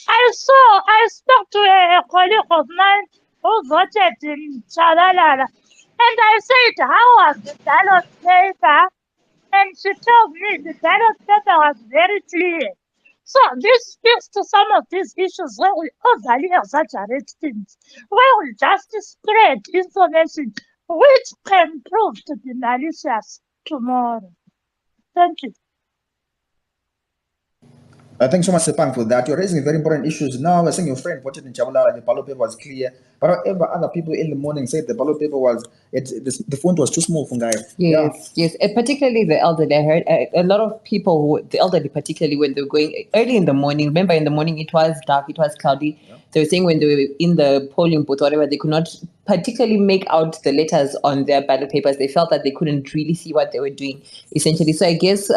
[SPEAKER 9] I spoke to a colleague of mine who voted in Chalalala, and I said, how was the ballot paper? And she told me the ballot paper was very clear. So this speaks to some of these issues where we overly exaggerate things, where we just spread information which can prove to be malicious tomorrow. Thank you.
[SPEAKER 1] Thanks so much, Sepang, for that. You're raising very important issues. Now, I think your friend voted in Chabula, the ballot paper was clear. But however, other people in the morning said the ballot paper was, the font was too small, Fungai.
[SPEAKER 2] Yes. Particularly the elderly. I heard a lot of people, the elderly particularly, when they were going early in the morning, remember in the morning it was dark, it was cloudy. Yeah. They were saying when they were in the polling booth, whatever, they could not particularly make out the letters on their ballot papers. They felt that they couldn't really see what they were doing, essentially. So I guess...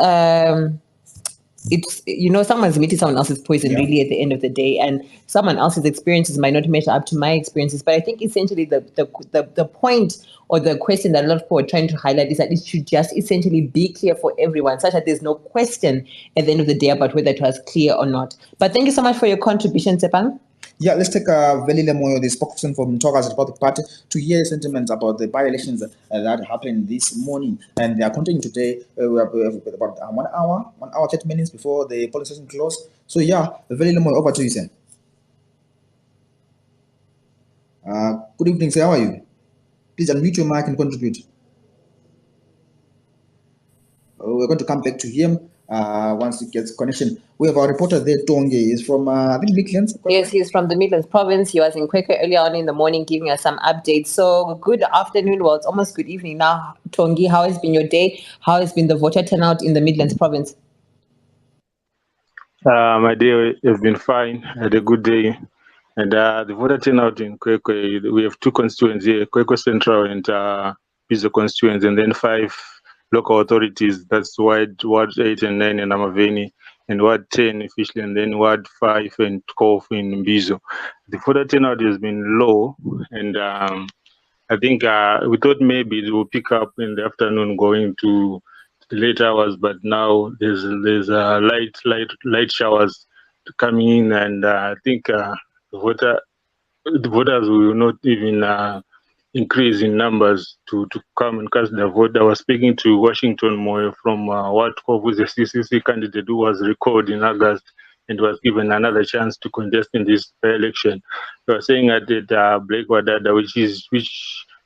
[SPEAKER 2] it's, someone's meeting someone else's poison really at the end of the day, and someone else's experiences might not measure up to my experiences. But I think essentially the point or the question that a lot of people are trying to highlight is that it should just essentially be clear for everyone, such that there's no question at the end of the day about whether it was clear or not. But thank you so much for your contribution, Sepang.
[SPEAKER 1] Yeah, let's take Velile Moyo, the spokesperson from Togas Republic Party, to hear sentiments about the by-elections that happened this morning. And they are continuing today. We have about 1 hour, 30 minutes before the polling station closed. So yeah, Velile Moyo, over to you, sir. Good evening, sir. How are you? Please unmute your mic and contribute. We're going to come back to him once he gets connection. We have our reporter there, Tonge. He's from, I think, Midlands.
[SPEAKER 2] Yes, he's from the Midlands province. He was in Kwekwe earlier on in the morning giving us some updates. So good afternoon. Well, it's almost good evening now. Tongi, how has been your day? How has been the voter turnout in the Midlands province?
[SPEAKER 10] My day has been fine. I had a good day. And the voter turnout in Kwekwe, we have two constituents here, Kwekwe Central and Bizo constituents, and then 5 local authorities. That's Ward 8 and 9 in Amaveni, and Ward 10 officially, and then Ward 5 and 12 in Bizo. The voter turnout has been low, and I think we thought maybe it will pick up in the afternoon going to the late hours, but now there's light showers coming in, and I think the voters will not even increase in numbers to come and cast their vote. I was speaking to Washington Moyo from Ward 12, who's a CCC candidate who was recalled in August and was given another chance to contest in this election. They were saying that Blackwadada, which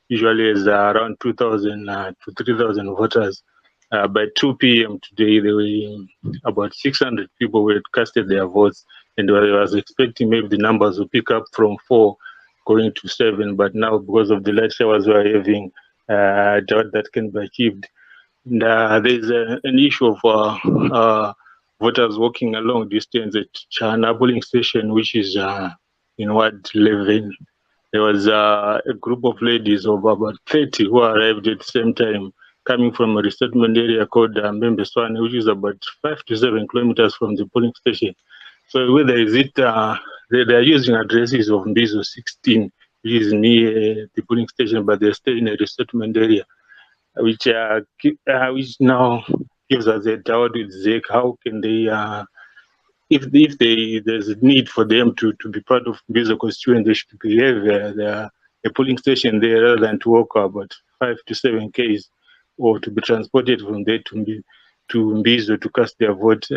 [SPEAKER 10] usually is around 2,000 to 3,000 voters. By 2 p.m. today, there were about 600 people who had casted their votes, and I was expecting maybe the numbers will pick up from 4 going to 7, but now because of the light showers we are having, I doubt that can be achieved. And there's an issue of voters walking a long distance at Chana polling station, which is in Ward 11. There was a group of ladies of about 30 who arrived at the same time, coming from a resettlement area called Mbembeswane, which is about 5 to 7 kilometers from the polling station. So whether is it, they are using addresses of Mbizo 16, which is near the polling station, but they're still in a resettlement area, which now gives us a doubt with ZEC. How can they if there's a need for them to be part of Mbizo constituent, they should have a polling station there rather than to walk about 5 to 7 k's or to be transported from there to Mbizo to cast their vote.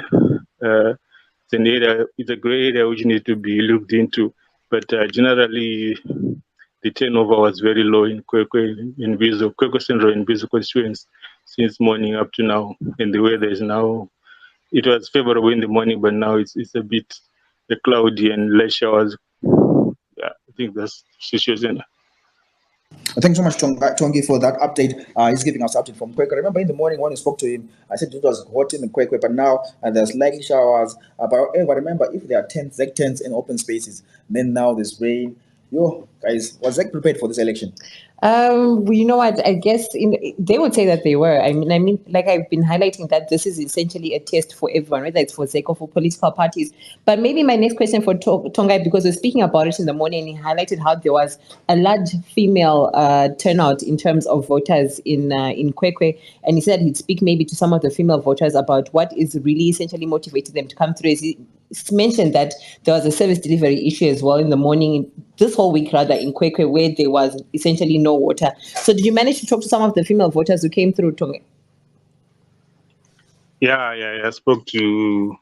[SPEAKER 10] It's a grey area which needs to be looked into, but generally the turnover was very low in Kwekwe Central and Mbizo constituents since morning up to now, and the weather is now. It was favorable in the morning, but now it's a bit cloudy and less showers. Yeah, I think that's the situation.
[SPEAKER 1] Thanks so much, Tongi, for that update. He's giving us update from Kwekwe. Remember in the morning when we spoke to him, I said it was hot in Kwekwe, but now there's likely showers. But remember, if there are tents in open spaces, then now there's rain. Yo, guys, was Zach prepared for this election?
[SPEAKER 2] You know what? I guess they would say that they were. I mean, like I've been highlighting that this is essentially a test for everyone, whether it's for ZEC or for political parties. But maybe my next question for Tongai, because we're speaking about it in the morning, and he highlighted how there was a large female turnout in terms of voters in Kwekwe, and he said he'd speak maybe to some of the female voters about what is really essentially motivating them to come through. He mentioned that there was a service delivery issue as well in the morning, this whole week rather, in Kwekwe, where there was essentially no water. So did you manage to talk to some of the female voters who came through, Tongi?
[SPEAKER 10] Yeah. I spoke to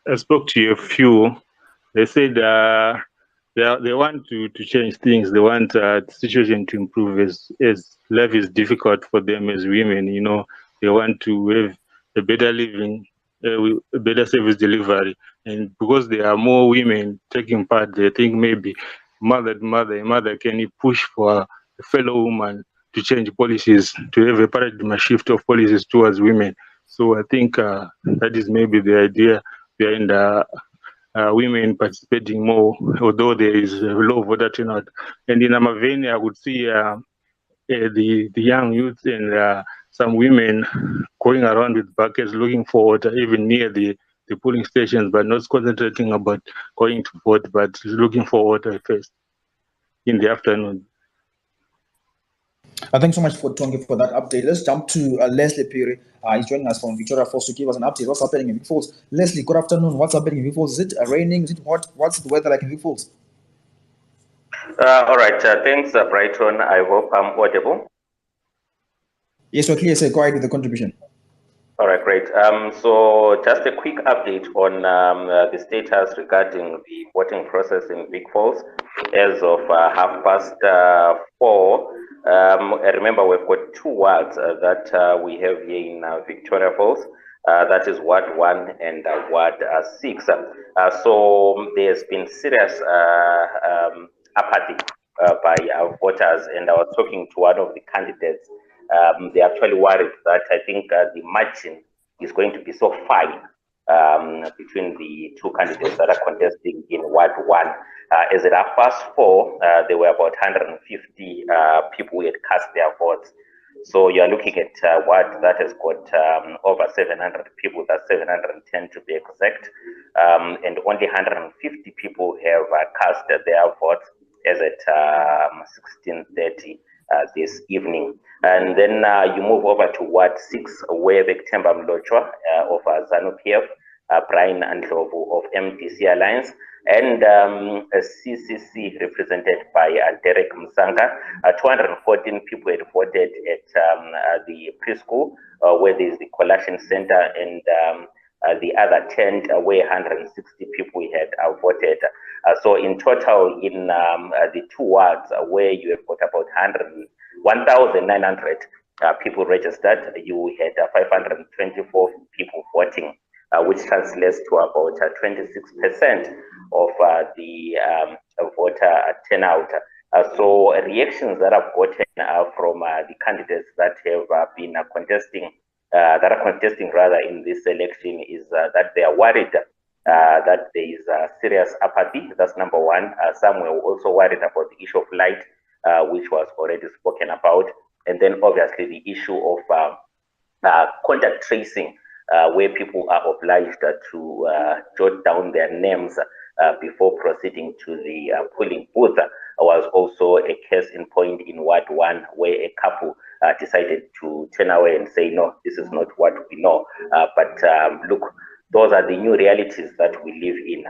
[SPEAKER 10] a few. They said they want to change things. They want the situation to improve as life is difficult for them as women. You know, they want to have a better living, a better service delivery. And because there are more women taking part, they think maybe mother can push for a fellow woman to change policies, to have a paradigm shift of policies towards women. So I think that is maybe the idea behind women participating more, although there is a low voter turnout. And in Amaveni, I would see the young youth and some women going around with buckets looking for water, even near the polling stations, but not concentrating about going to vote, but looking for water first in the afternoon.
[SPEAKER 1] Thanks so much for Tongi for that update. Let's jump to Leslie Piri. He's joining us from Victoria Falls to give us an update. What's happening in Vic Falls? Leslie, good afternoon. What's happening in Vic Falls? Is it raining? Is it hot? What's the weather like in Vic Falls?
[SPEAKER 11] All right. Thanks, Brighton. I hope I'm audible.
[SPEAKER 1] Yes, we're clear. Go ahead with the contribution.
[SPEAKER 11] All right, great. So just a quick update on the status regarding the voting process in Vic Falls as of 4:30. Remember, we've got 2 wards that we have here in Victoria Falls. That is Ward 1 and Ward 6. So there's been serious apathy by our voters, and I was talking to one of the candidates. They're actually worried that I think the margin is going to be so fine between the 2 candidates that are contesting in Ward 1. As at our first 4, there were about 150 people who had cast their votes. So you're looking at Ward that has got over 700 people, that's 710 to be exact, and only 150 people have cast their votes as at 16:30 this evening. And then you move over to Ward 6, where the Temba Mlochwa of ZANU-PF, Brian Andlovu of MDC Alliance, and CCC represented by Derek Msanga. 214 people had voted at the preschool, where there is the collection center, and the other tent where 160 people had voted. So in total, in the 2 wards where you have got about 1,900 people registered, you had 524 people voting, which translates to about 26% of the voter turnout. So reactions that I've gotten from the candidates that have been contesting, in this election, is that they are worried that there is serious apathy. That's number one. Some were also worried about the issue of light, which was already spoken about. And then obviously the issue of contact tracing, where people are obliged to jot down their names before proceeding to the polling booth, was also a case in point in Ward 1, where a couple decided to turn away and say, no, this is not what we know. But look, those are the new realities that we live in.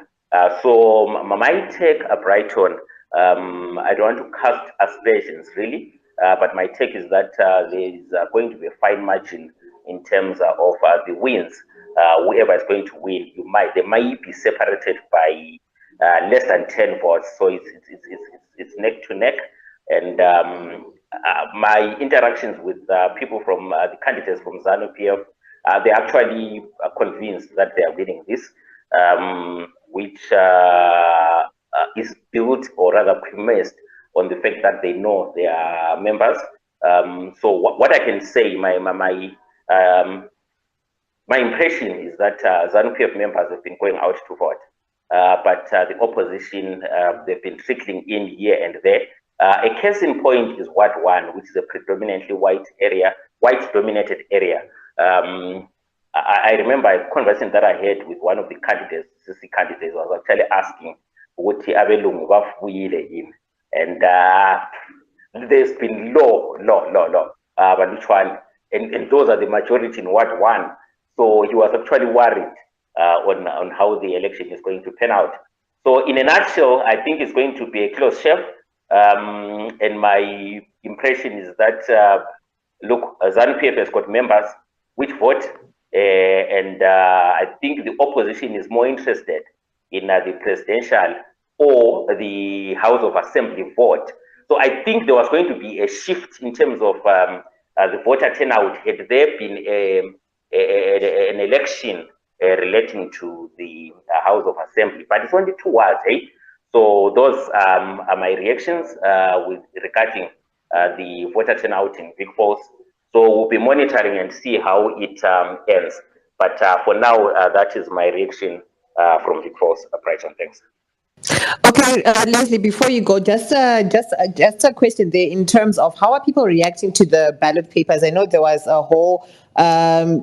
[SPEAKER 11] So my take, Brighton, I don't want to cast aspersions really, but my take is that there is going to be a fine margin in terms of the wins. Whoever is going to win, they might be separated by less than 10 votes, so it's neck to neck. And my interactions with people from the candidates from ZANU-PF, they're actually convinced that they are winning this, which is built or rather premised on the fact that they know their members. So what I can say, my impression is that ZANU-PF members have been going out to vote, but the opposition, they've been trickling in here and there. A case in point is Ward 1, which is a predominantly white-dominated area. I remember a conversation that I had with one of the candidates, CC candidates, was actually asking, and there's been low, but which one? And those are the majority in Ward 1. So he was actually worried on how the election is going to pan out. So in a nutshell, I think it's going to be a close shave. And my impression is that, look, ZANU-PF has got members which vote, and I think the opposition is more interested in the presidential or the House of Assembly vote. So I think there was going to be a shift in terms of the voter turnout had there been an election relating to the House of Assembly. But it's only 2 wards, eh? So those are my reactions regarding the voter turnout in Vic Falls. So we'll be monitoring and see how it ends. But for now, that is my reaction from Vic Falls. Brighton, thanks.
[SPEAKER 2] Okay, Leslie, before you go, just a question there in terms of how are people reacting to the ballot papers? I know there was a whole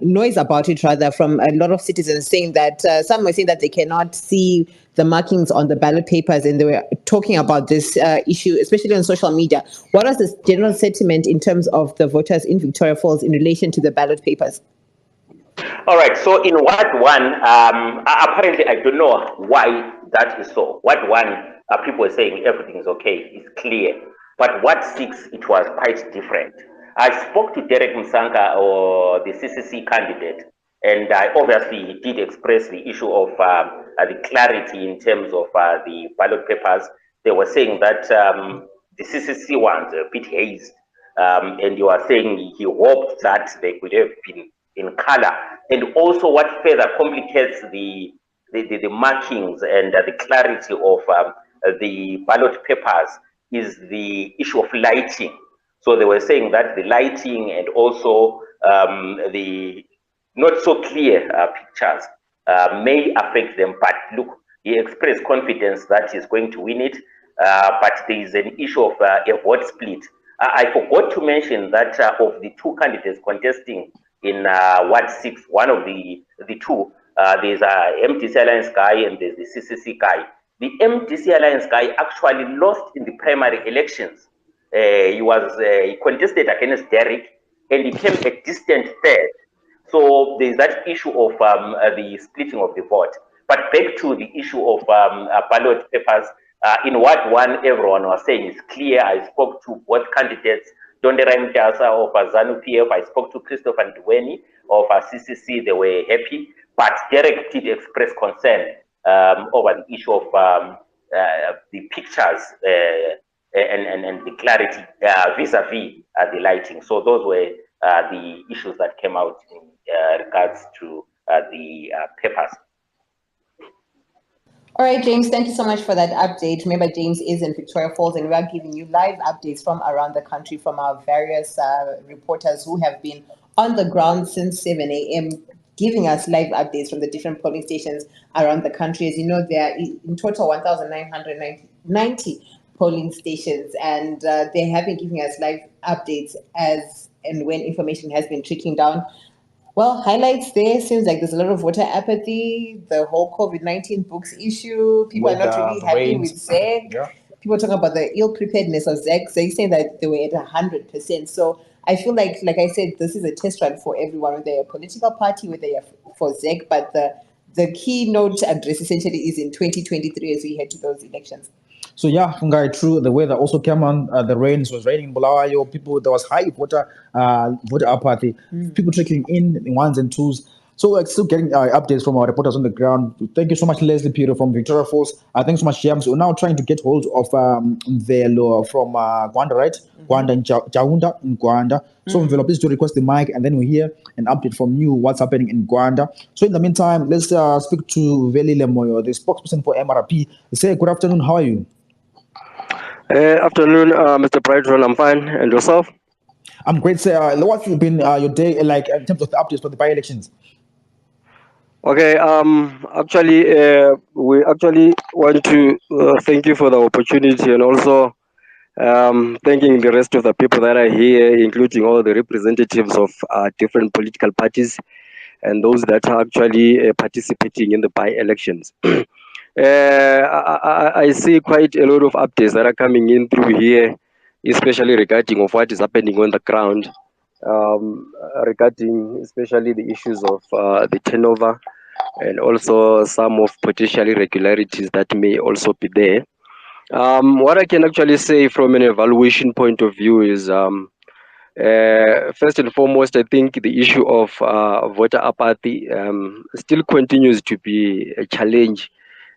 [SPEAKER 2] noise about it, rather, from a lot of citizens saying that some were saying that they cannot see the markings on the ballot papers, and they were talking about this issue, especially on social media. What was the general sentiment in terms of the voters in Victoria Falls in relation to the ballot papers?
[SPEAKER 11] All right, so in Ward 1, apparently I don't know why that is so. Ward 1, people were saying everything is okay, it's clear. But Ward 6, it was quite different. I spoke to Derek Msanka, or the CCC candidate, and I obviously did express the issue of the clarity in terms of the ballot papers. They were saying that the CCC ones are a bit hazed, and you are saying he hoped that they could have been in color. And also what further complicates the markings and the clarity of the ballot papers is the issue of lighting. So they were saying that the lighting and also the not so clear pictures may affect them. But look, he expressed confidence that he's going to win it. But there is an issue of a vote split. I forgot to mention that of the 2 candidates contesting in Ward 6, one of the 2, there's a MDC Alliance guy and there's the CCC guy. The MDC Alliance guy actually lost in the primary elections. He contested against Derek and he came a distant 3rd. So there's that issue of the splitting of the vote. But back to the issue of ballot papers, in Ward 1, everyone was saying it's clear. I spoke to both candidates, Donderai Mtasa of ZANU-PF. I spoke to Christopher Ndweni of CCC. They were happy. But Derek did express concern over the issue of the pictures and the clarity vis-a-vis the lighting. So those were the issues that came out in regards to the papers.
[SPEAKER 2] All right, James, thank you so much for that update. Remember, James is in Victoria Falls, and we are giving you live updates from around the country from our various reporters who have been on the ground since 7 a.m., giving us live updates from the different polling stations around the country. As you know, there are in total 1,990 polling stations, and they have been giving us live updates as and when information has been trickling down. Well, highlights there, seems like there's a lot of voter apathy, the whole COVID-19 books issue. People are not really happy with ZEG.
[SPEAKER 1] Yeah.
[SPEAKER 2] People talking about the ill preparedness of ZEG. So he's saying that they were at 100%. So I feel like I said, this is a test run for everyone, whether you're a political party, whether you're for ZEC, but the keynote address essentially is in 2023 as we head to those elections.
[SPEAKER 1] So yeah, Fungai, true. The weather also came on. The rains was raining in Bulawayo. People, there was high voter apathy. People trekking in ones and twos. So we're still getting updates from our reporters on the ground. Thank you so much, Leslie Peter from Victoria Falls. Thanks so much, James. We're now trying to get hold of Mvelo from Gwanda, right? Gwanda in Jaunda in Gwanda. So Mvelo, please do request the mic, and then we hear an update from you what's happening in Gwanda. So in the meantime, let's speak to Veli Lemoyo, the spokesperson for MRP. Say good afternoon. How are you?
[SPEAKER 12] Afternoon, Mr. Brighton. I'm fine. And yourself?
[SPEAKER 1] I'm great, sir. What's been your day like in terms of the updates for the by-elections?
[SPEAKER 12] Okay. Actually, we actually want to thank you for the opportunity, and also thanking the rest of the people that are here, including all the representatives of different political parties and those that are actually participating in the by-elections. I see quite a lot of updates that are coming in through here, especially regarding of what is happening on the ground, regarding especially the issues of the turnover and also some of potential irregularities that may also be there. What I can actually say from an evaluation point of view is first and foremost, I think the issue of voter apathy still continues to be a challenge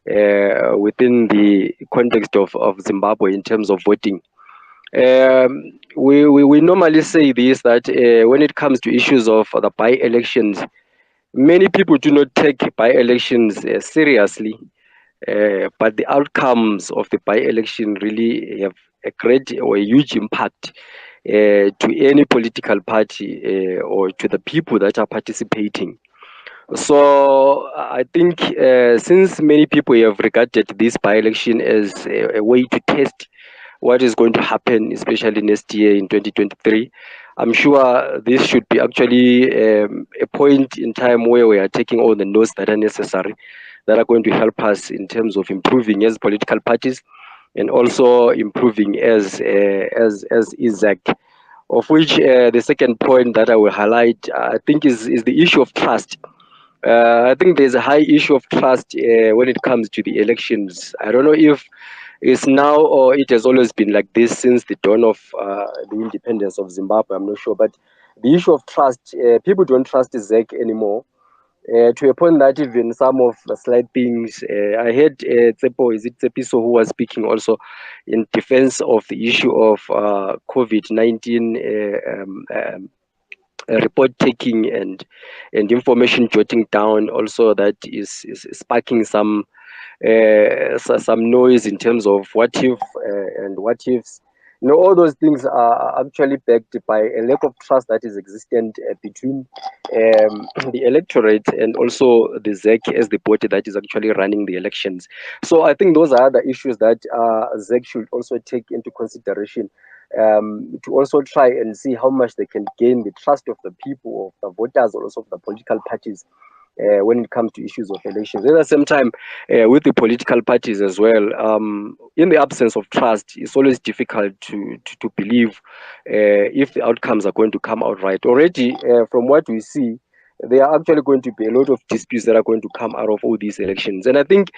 [SPEAKER 12] within the context of Zimbabwe in terms of voting. We normally say this, that when it comes to issues of the by-elections, many people do not take by-elections seriously, but the outcomes of the by-election really have a great or a huge impact to any political party or to the people that are participating. So I think since many people have regarded this by-election as a way to test what is going to happen, especially next year in 2023, I'm sure this should be actually a point in time where we are taking all the notes that are necessary, that are going to help us in terms of improving as political parties and also improving as ISAC. Of which the second point that I will highlight, I think, is the issue of trust. I think there's a high issue of trust when it comes to the elections. I don't know if it's now or it has always been like this since the dawn of the independence of Zimbabwe. I'm not sure, but the issue of trust, people don't trust ZEC anymore. To a point that even some of the slight things, I heard Tsepo, is it Tsepiso, who was speaking also in defense of the issue of COVID-19 report taking and information jotting down, also that is sparking some noise in terms of what if and what ifs. All those things are actually backed by a lack of trust that is existent between the electorate and also the ZEC as the body that is actually running the elections. So I think those are the issues that ZEC should also take into consideration, to also try and see how much they can gain the trust of the people, of the voters, or also of the political parties when it comes to issues of elections. At the same time, with the political parties as well, in the absence of trust, it's always difficult to believe if the outcomes are going to come out right. Already, from what we see, there are actually going to be a lot of disputes that are going to come out of all these elections. And I think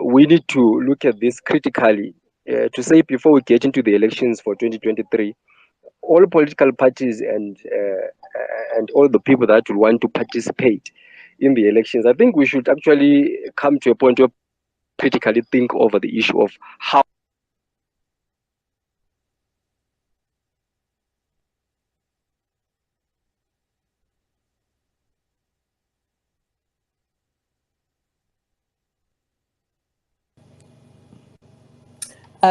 [SPEAKER 12] we need to look at this critically to say, before we get into the elections for 2023, all political parties and all the people that will want to participate in the elections, I think we should actually come to a point where critically think over the issue of how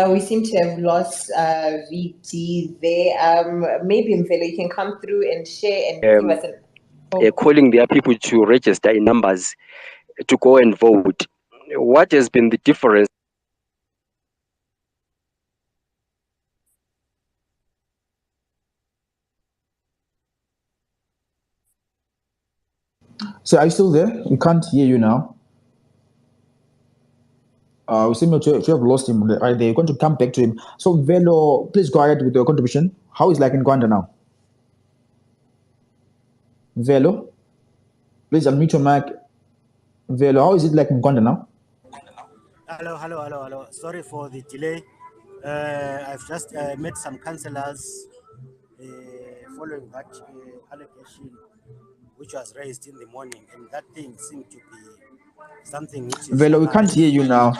[SPEAKER 2] we seem to have lost VG there. Maybe Mvelo, you can come through and share and give us
[SPEAKER 12] calling their people to register in numbers to go and vote. What has been the difference?
[SPEAKER 1] So are you still there? We can't hear you now. We seem to have lost him right there. You're going to come back to him. So Velo, please go ahead with your contribution. How is like in Gwanda now? Velo, please unmute your mic. Velo, how is it like in Uganda now?
[SPEAKER 13] Hello. Sorry for the delay. I've just met some councillors following that allegation which was raised in the morning, and that thing seemed to be something which is.
[SPEAKER 1] Velo, we can't hear you now.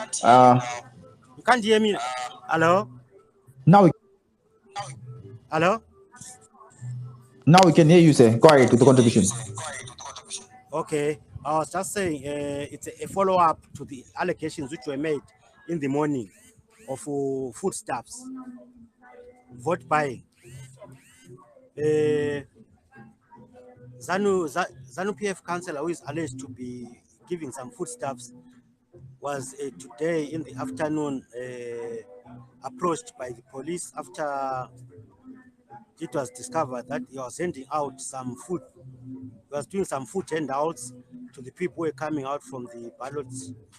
[SPEAKER 13] You can't hear me? Hello?
[SPEAKER 1] Now
[SPEAKER 13] Hello?
[SPEAKER 1] we can hear you, sir. Go ahead with the contribution.
[SPEAKER 13] Okay, I was just saying it's a follow-up to the allegations which were made in the morning of foodstuffs, vote buying. ZANU PF councillor who is alleged to be giving some foodstuffs was today in the afternoon approached by the police after it was discovered that he was handing out some food. He was doing some food handouts to the people who were coming out from the ballot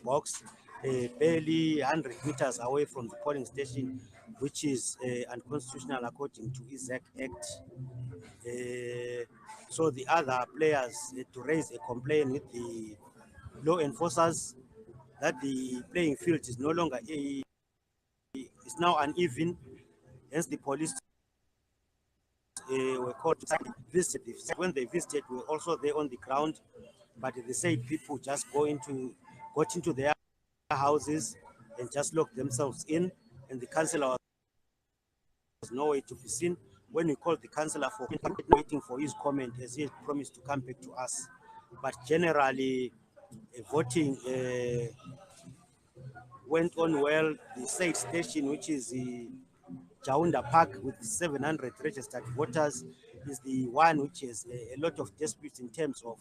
[SPEAKER 13] box, barely 100 meters away from the polling station, which is unconstitutional according to ISAC Act. So the other players had to raise a complaint with the law enforcers that the playing field is no longer is now uneven. Hence, the police were called to visit. When they visited, we were also there on the ground, but they said people just got into their houses and just locked themselves in, and the councillor was nowhere to be seen. When we called the councillor for waiting for his comment, as he had promised to come back to us, but generally voting went on well. The said station, which is the Jaunda Park with 700 registered voters, is the one which has a lot of disputes in terms of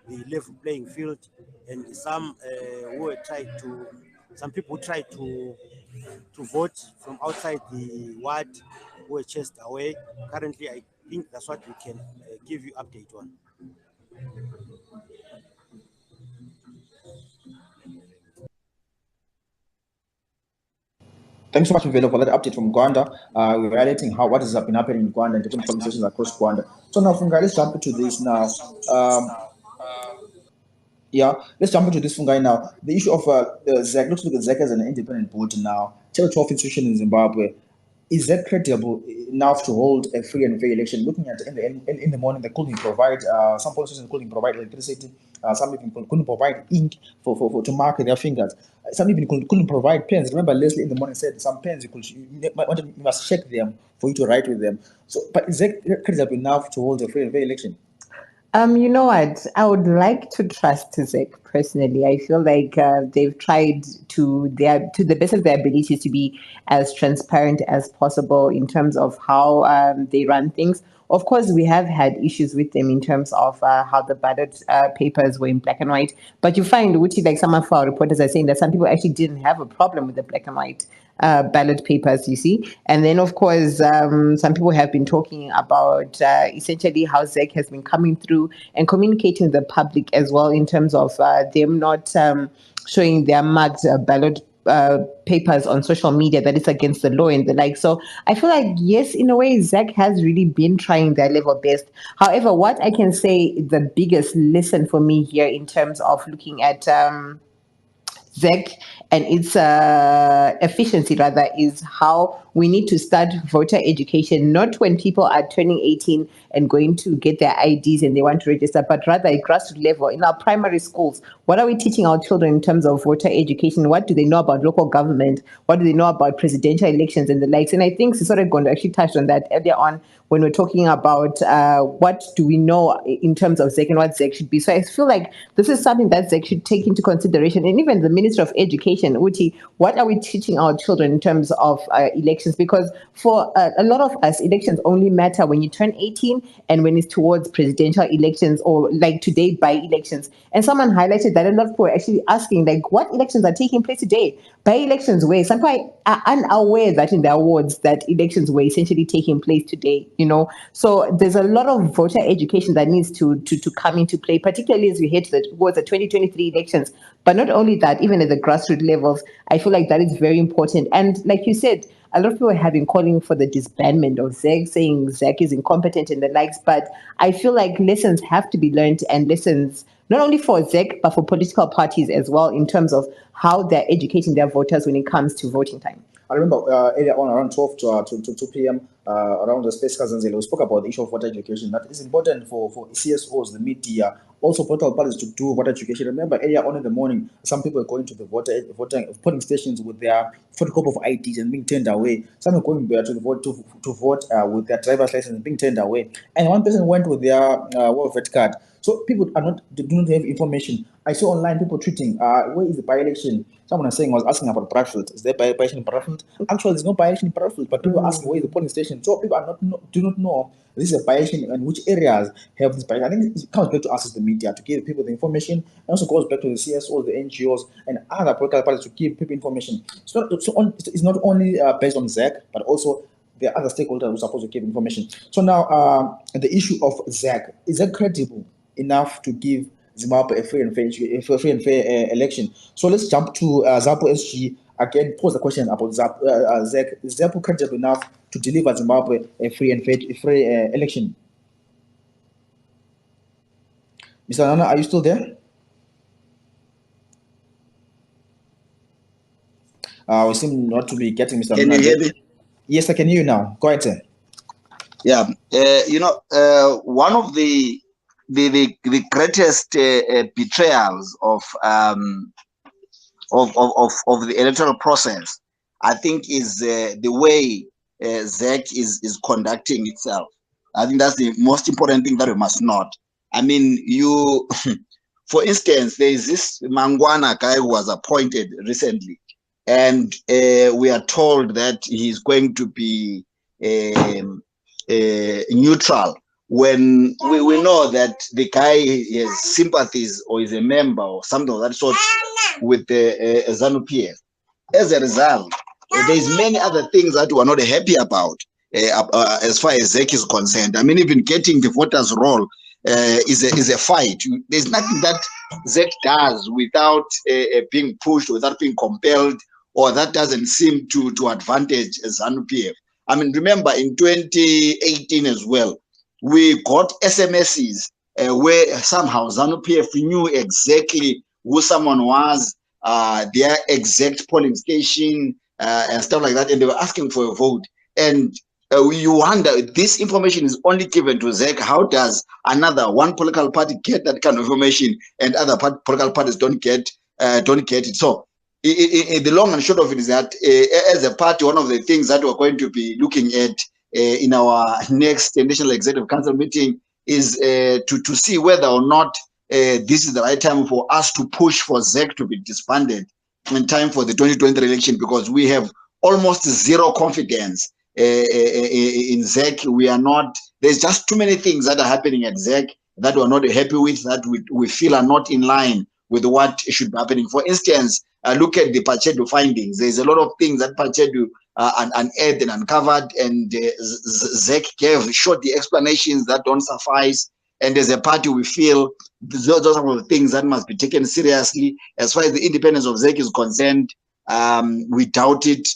[SPEAKER 13] the level playing field, and some some people tried to vote from outside the ward were chased away. Currently, I think that's what we can give you update on.
[SPEAKER 1] Thanks so much, Velo, for that update from Uganda. We're highlighting what has been happening in Uganda and different polling stations across Uganda. So now, Fungai, let's jump into this now. Let's jump into this, Fungai, now. The issue of ZEC, looks like ZEC as an independent board now. Tier 12 institution in Zimbabwe. Is that credible enough to hold a free and fair election? Looking at in the morning, they couldn't provide some politicians couldn't provide electricity. Some even couldn't provide ink for to mark their fingers. Some even couldn't provide pens. Remember, Leslie in the morning said some pens you must check them for you to write with them. So, but is that credible enough to hold a free and fair election?
[SPEAKER 2] You know what? I would like to trust ZEC personally. I feel like they've tried to the best of their abilities to be as transparent as possible in terms of how they run things. Of course, we have had issues with them in terms of how the ballot papers were in black and white. But you find, which is like some of our reporters are saying that some people actually didn't have a problem with the black and white ballot papers, you see. And then, of course, some people have been talking about essentially how ZEC has been coming through and communicating with the public as well in terms of them not showing their marked ballot papers on social media, that is against the law and the like. So I feel like, yes, in a way, ZEC has really been trying their level best. However, what I can say the biggest lesson for me here in terms of looking at ZEC and its efficiency rather is how we need to start voter education, not when people are turning 18 and going to get their IDs and they want to register, but rather at grassroots level in our primary schools. What are we teaching our children in terms of voter education? What do they know about local government? What do they know about presidential elections and the likes? And I think Sisore Gondo actually touched on that earlier on when we're talking about what do we know in terms of ZEC and what ZEC should be. So I feel like this is something that ZEC should take into consideration. And even the Minister of Education, Uti, what are we teaching our children in terms of elections? Because for a lot of us, elections only matter when you turn 18 and when it's towards presidential elections or like today by elections. And someone highlighted that a lot of people are actually asking, like, what elections are taking place today? By elections where some people are unaware that in their wards that elections were essentially taking place today, you know. So there's a lot of voter education that needs to come into play, particularly as we head towards the 2023 elections. But not only that, even at the grassroots levels, I feel like that is very important. And like you said, a lot of people have been calling for the disbandment of ZEC, saying ZEC is incompetent and the likes. But I feel like lessons have to be learned, and lessons not only for ZEC, but for political parties as well, in terms of how they're educating their voters when it comes to voting time.
[SPEAKER 1] I remember earlier on around 12 to 2 p.m. Around the Space Kazanzela, we spoke about the issue of voter education. That is important for CSOs, the media, also political parties to do voter education. Remember earlier on in the morning, some people are going to the voting stations with their photocopy of IDs and being turned away. Some are going to the vote to vote with their driver's license and being turned away. And one person went with their vet card. So people do not have information. I saw online people tweeting, where is the by-election? Someone was asking about Bradfield. Is there by-election in Bradfield? Actually, there's no by-election in Bradfield, but people are asking where is the polling station. So people do not know this is a by-election and which areas have this by-election. I think it comes back to us as the media to give people the information. It also goes back to the CSOs, the NGOs, and other political parties to give people information. So it's not only based on ZEC, but also there are other stakeholders who are supposed to give information. So now the issue of ZEC, is that credible enough to give Zimbabwe a free and fair election? So let's jump to ZAPU SG again. Pose the question about ZEC. Is ZAPU credible enough to deliver Zimbabwe a free and fair election? Mr. Nana, are you still there? We seem not to be getting Mr.
[SPEAKER 7] Can
[SPEAKER 1] Nana.
[SPEAKER 7] you hear me?
[SPEAKER 1] Yes, I can hear you now. Go ahead, sir.
[SPEAKER 7] Yeah, one of the greatest betrayals of the electoral process, I think, is the way ZEC is conducting itself. I think that's the most important thing that we must note. I mean, for instance, there is this Mangwana guy who was appointed recently, and we are told that he's going to be neutral, when we know that the guy has sympathies or is a member or something of that sort with the ZANU-PF. As a result, there's many other things that we are not happy about as far as ZEC is concerned. I mean, even getting the voters' roll is a fight. There's nothing that ZEC does without being pushed, without being compelled, or that doesn't seem to advantage ZANU-PF. I mean, remember in 2018 as well, we got SMSs where somehow ZANU-PF knew exactly who someone was, their exact polling station, and stuff like that, and they were asking for a vote. And you wonder, this information is only given to ZEC. How does one political party get that kind of information, and other political parties don't get it? So the long and short of it is that as a party, one of the things that we're going to be looking at in our next National Executive Council meeting is to see whether or not this is the right time for us to push for ZEC to be disbanded in time for the 2020 election, because we have almost zero confidence in ZEC. We are not, there's just too many things that are happening at ZEC that we're not happy with, that we feel are not in line with what should be happening. For instance, look at the Pachedu findings. There's a lot of things that Pachedu unearthed and uncovered, and ZEC gave short explanations that don't suffice. And as a party, we feel those are some of the things that must be taken seriously. As far as the independence of ZEC is concerned, we doubt it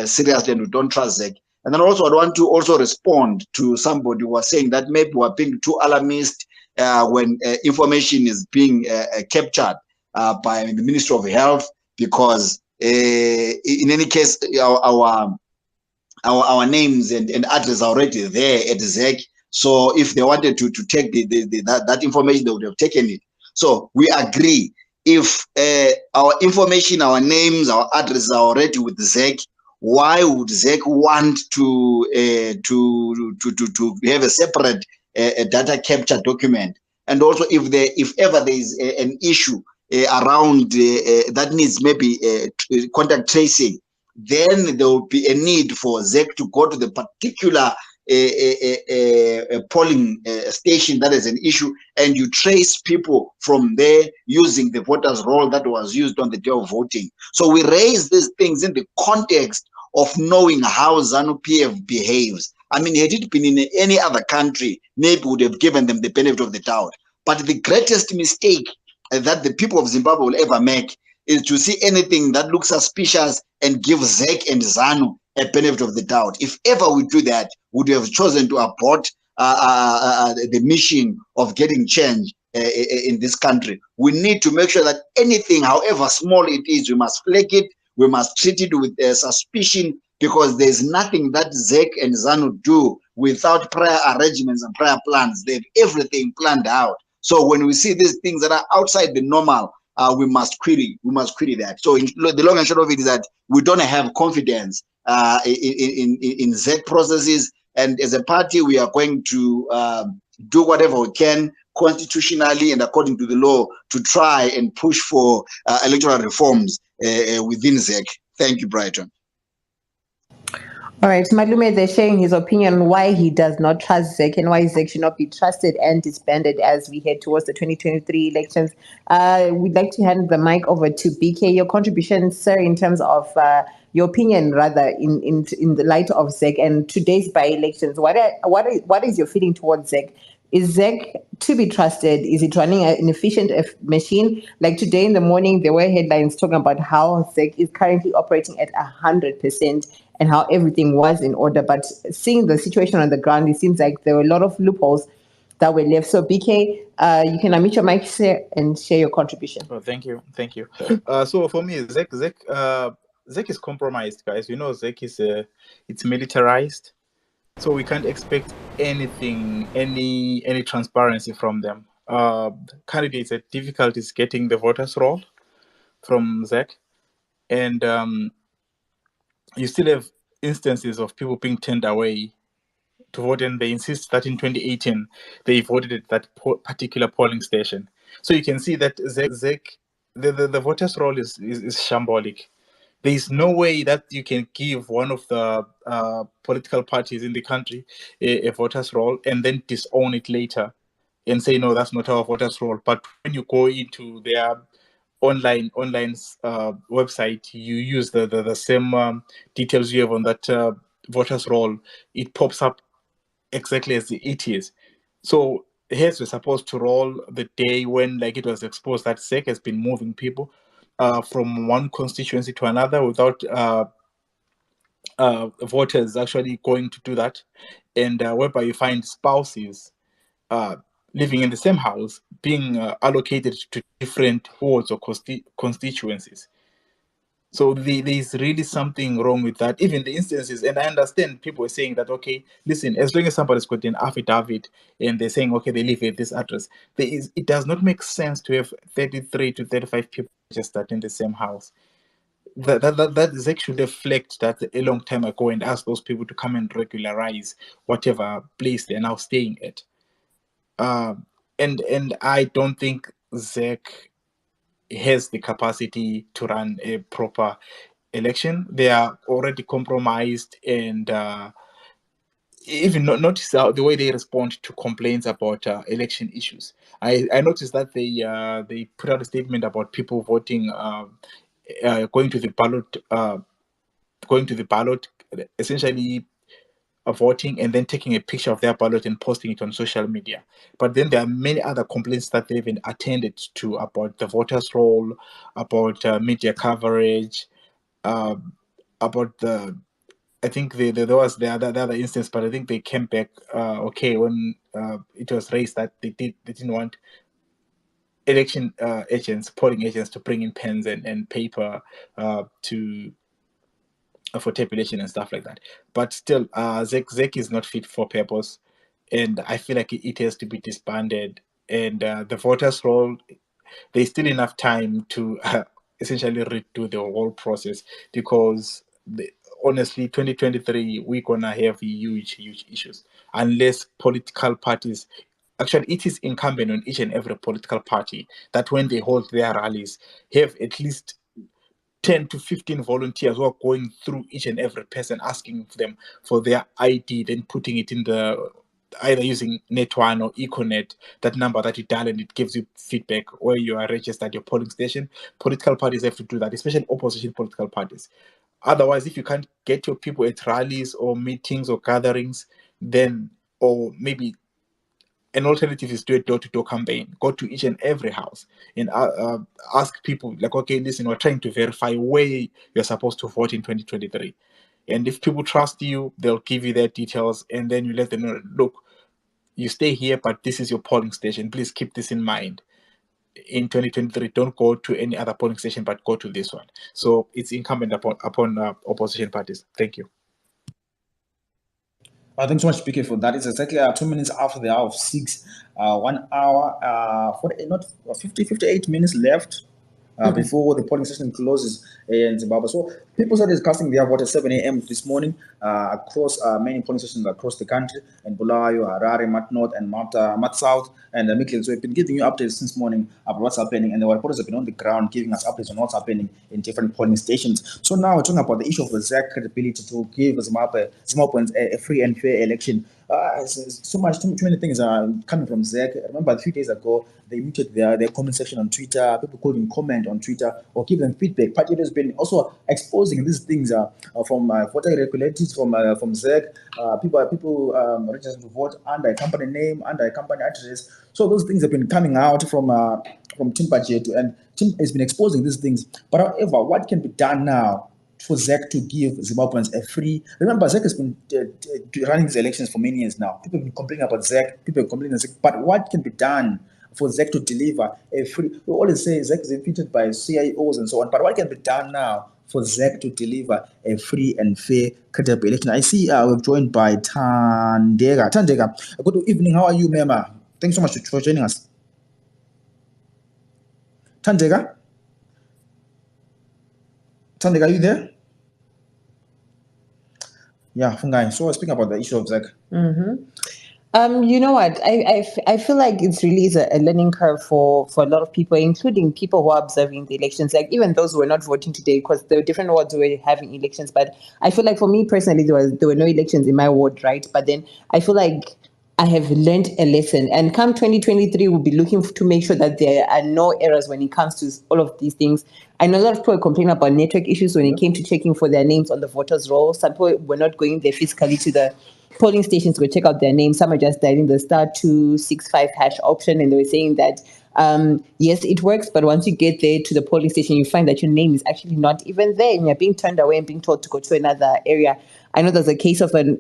[SPEAKER 7] seriously, and we don't trust ZEC. And then also, I want to also respond to somebody who was saying that maybe we're being too alarmist when information is being captured by the Ministry of Health, because in any case, our names and address are already there at ZEC. So if they wanted to take that information, they would have taken it. So we agree, if our information, our names, our addresses are already with ZEC, why would ZEC want to have a separate data capture document? And also, if ever there is an issue around that needs maybe contact tracing, then there will be a need for ZEC to go to the particular polling station that is an issue, and you trace people from there using the voters' roll that was used on the day of voting. So we raise these things in the context of knowing how ZANU-PF behaves. I mean, had it been in any other country, maybe we would have given them the benefit of the doubt. But the greatest mistake that the people of Zimbabwe will ever make is to see anything that looks suspicious and give ZEC and ZANU a benefit of the doubt. If ever we do that, would have chosen to abort the mission of getting change in this country. We need to make sure that anything, however small it is, we must flag it, we must treat it with suspicion, because there's nothing that ZEC and ZANU do without prior arrangements and prior plans. They have everything planned out. So when we see these things that are outside the normal, we must query that. So the long and short of it is that we don't have confidence in ZEC processes, and as a party we are going to do whatever we can constitutionally and according to the law to try and push for electoral reforms within ZEC. Thank you, Brighton.
[SPEAKER 2] All right, Malume, they're sharing his opinion on why he does not trust ZEC and why ZEC should not be trusted and disbanded as we head towards the 2023 elections. We'd like to hand the mic over to BK. Your contribution, sir, in terms of your opinion, rather, in the light of ZEC and today's by-elections. What is your feeling towards ZEC? Is ZEC to be trusted? Is it running an efficient machine? Like today in the morning, there were headlines talking about how ZEC is currently operating at 100% and how everything was in order. But seeing the situation on the ground, it seems like there were a lot of loopholes that were left. So BK, you can unmute your mic and share your contribution.
[SPEAKER 3] Oh, thank you. So for me, ZEC is compromised, guys. You know, ZEC is it's militarized. So we can't expect anything, any transparency from them. Candidates had difficulties getting the voters roll from ZEC, and you still have instances of people being turned away to vote, and they insist that in 2018 they voted at that particular polling station. So you can see that ZEC, the voters roll is shambolic. There is no way that you can give one of the political parties in the country a voters roll and then disown it later and say, no, that's not our voters roll. But when you go into their online website, you use the same details you have on that voters roll. It pops up exactly as it is. So heads were supposed to roll the day when, like, it was exposed that ZEC has been moving people from one constituency to another without voters actually going to do that, and whereby you find spouses living in the same house being allocated to different wards or constituencies. So there's really something wrong with that. Even the instances, and I understand people are saying that, okay, listen, as long as somebody's got an affidavit and they're saying, okay, they live at this address, it does not make sense to have 33 to 35 people registered in the same house. That is actually a flagged that a long time ago and asked those people to come and regularize whatever place they're now staying at. And I don't think ZEC has the capacity to run a proper election. They are already compromised, and even notice the way they respond to complaints about election issues. I noticed that they put out a statement about people voting, going to the ballot, essentially voting and then taking a picture of their ballot and posting it on social media. But then there are many other complaints that they've been attended to about the voters' roll, about media coverage, about I think there was the other instance, but I think they came back okay when it was raised that they didn't want election polling agents to bring in pens and paper to for tabulation and stuff like that. But still, ZEC is not fit for purpose, and I feel like it has to be disbanded. And the voters' roll, there's still enough time to essentially redo the whole process, because honestly, 2023, we're gonna have huge issues unless political parties. Actually, it is incumbent on each and every political party that when they hold their rallies, have at least 10 to 15 volunteers who are going through each and every person, asking them for their ID, then putting it in either using Net1 or Econet, that number that you dial, and it gives you feedback where you are registered, your polling station. Political parties have to do that, especially opposition political parties. Otherwise, if you can't get your people at rallies or meetings or gatherings, then, or maybe an alternative is do a door-to-door campaign. Go to each and every house and ask people, like, okay, listen, we're trying to verify where you're supposed to vote in 2023. And if people trust you, they'll give you their details, and then you let them know, look, you stay here, but this is your polling station. Please keep this in mind. In 2023, don't go to any other polling station, but go to this one. So it's incumbent upon opposition parties. Thank you.
[SPEAKER 1] Thanks so much, PK, for that. It's exactly 2 minutes after the hour of 6. 1 hour, 58 minutes left before the polling session closes in Zimbabwe. So people started casting their vote at 7 a.m. this morning across many polling stations across the country, in Bulawayo, Harare, Mat North, and Mat South, and Midlands. So we've been giving you updates since morning about what's happening, and the reporters have been on the ground giving us updates on what's happening in different polling stations. So now we're talking about the issue of the ZAC credibility to give Zimbabweans a free and fair election. Too many things are coming from ZAC. I remember a few days ago, they muted their comment section on Twitter. People couldn't comment on Twitter or give them feedback. Party has been also exposing these things from voter irregularities from ZAC. People registered to vote under a company name, under a company address. So those things have been coming out from Tim Budget, and Tim has been exposing these things. But however, what can be done now for ZAC to give Zimbabweans a free? Remember, ZAC has been running these elections for many years now. People have been complaining about ZAC. People are complaining about ZAC. But what can be done for ZAC to deliver a free? We always say ZAC is defeated by CIOs and so on. But what can be done now for ZAC to deliver a free and fair, credible election? I see we're joined by Thandeka. Thandeka, good evening. How are you, Mema? Thanks so much for joining us. Thandeka? Thandeka, are you there? Yeah, Fungai. So I was speaking about the issue of ZAC.
[SPEAKER 2] You know what? I feel like it's really a learning curve for a lot of people, including people who are observing the elections. Like even those who were not voting today, because there were different wards who were having elections. But I feel like for me personally, there were no elections in my ward, right? But then I feel like I have learned a lesson, and come 2023, we'll be looking to make sure that there are no errors when it comes to all of these things. I know a lot of people are complaining about network issues when it came to checking for their names on the voters' roll. Some people were not going there physically to the polling stations to go check out their names. Some are just dialing the *265# option, and they were saying that yes, it works, but once you get there to the polling station, you find that your name is actually not even there, and you're being turned away and being told to go to another area. I know there's a case of an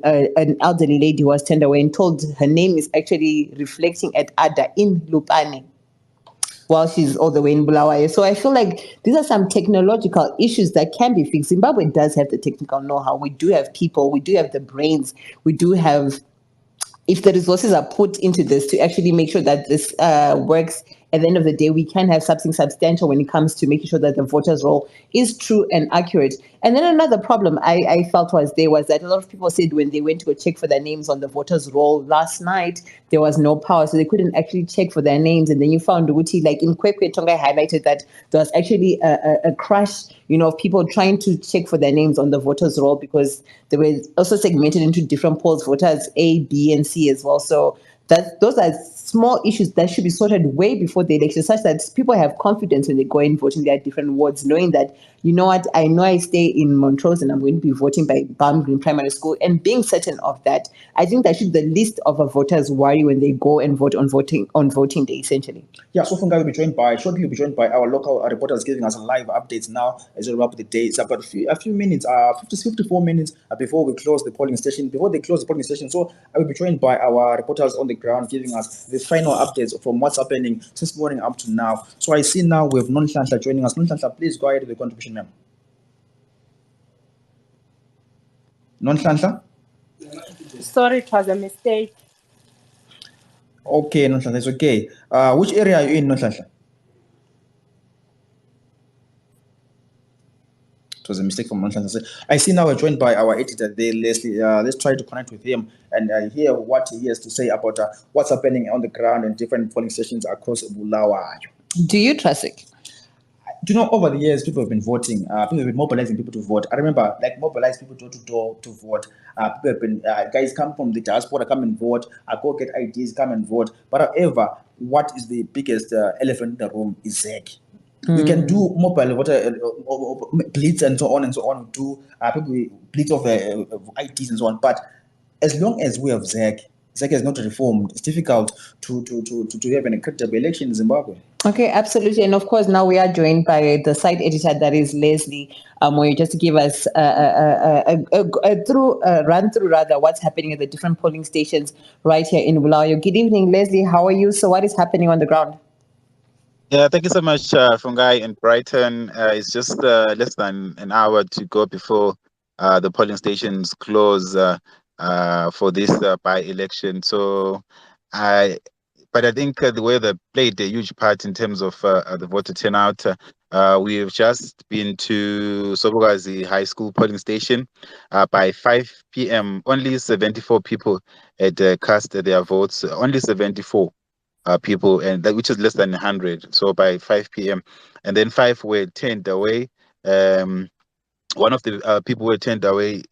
[SPEAKER 2] elderly lady who was turned away and told her name is actually reflecting at Ada in Lupane, while she's all the way in Bulawayo. So I feel like these are some technological issues that can be fixed. Zimbabwe does have the technical know-how. We do have people. We do have the brains. We do have, if the resources are put into this to actually make sure that this works, at the end of the day, we can have something substantial when it comes to making sure that the voters' roll is true and accurate. And then another problem I felt was that a lot of people said when they went to go check for their names on the voters' roll last night, there was no power, so they couldn't actually check for their names. And then you found Uti, like in Kwekwe, Tonga highlighted that there was actually a crush, of people trying to check for their names on the voters' roll because they were also segmented into different polls, voters A, B, and C as well. So those are small issues that should be sorted way before the election, such that people have confidence when they go in voting their different wards, knowing that, you know what, I know I stay in Montrose and I'm going to be voting by Balm Green Primary School, and being certain of that, I think that should be the least of a voter's worry when they go and vote on voting day, essentially.
[SPEAKER 1] Yeah, so Fungai will be joined by our local reporters giving us live updates now as we wrap up the day. It's about a few minutes, 54 minutes before we close the polling station. Before they close the polling station, so I will be joined by our reporters on the ground giving us the final updates from what's happening since morning up to now. So I see now we have Nonhlanhla joining us. Nonhlanhla, please go ahead with the contribution, ma'am. Nonhlanhla?
[SPEAKER 14] Sorry, it was a mistake.
[SPEAKER 1] Okay, Nonhlanhla, it's okay. Which area are you in, Nonhlanhla? It was a mistake from Nonhlanhla. I see now we're joined by our editor there, Leslie. Let's try to connect with him and hear what he has to say about what's happening on the ground in different polling stations across Bulawayo.
[SPEAKER 2] Do you trust it?
[SPEAKER 1] Do you know, over the years, people have been voting. People have been mobilizing people to vote. I remember, mobilize people door to door to vote. People have been, guys come from the diaspora, come and vote. Go get IDs, come and vote. But however, what is the biggest elephant in the room is ZAC. We can do mobile voter blitz and so on, do people blitz of IDs and so on. But as long as we have ZAC, ZEC is not reformed, it's difficult to have an credible election in Zimbabwe.
[SPEAKER 2] Okay, absolutely. And of course, now we are joined by the site editor, that is Leslie, where you just give us a run through what's happening at the different polling stations right here in Bulawayo. Good evening, Leslie. How are you? So what is happening on the ground?
[SPEAKER 15] Yeah, thank you so much, Fungai in Brighton. It's just less than an hour to go before the polling stations close for this by-election. So but I think the weather played a huge part in terms of the voter turnout. We've just been to Sobokazi High School polling station. By 5 p.m., only 74 people had cast their votes. Only 74 people, and that, which is less than 100. So by 5 p.m., and then 5 were turned away. One of the people who were turned away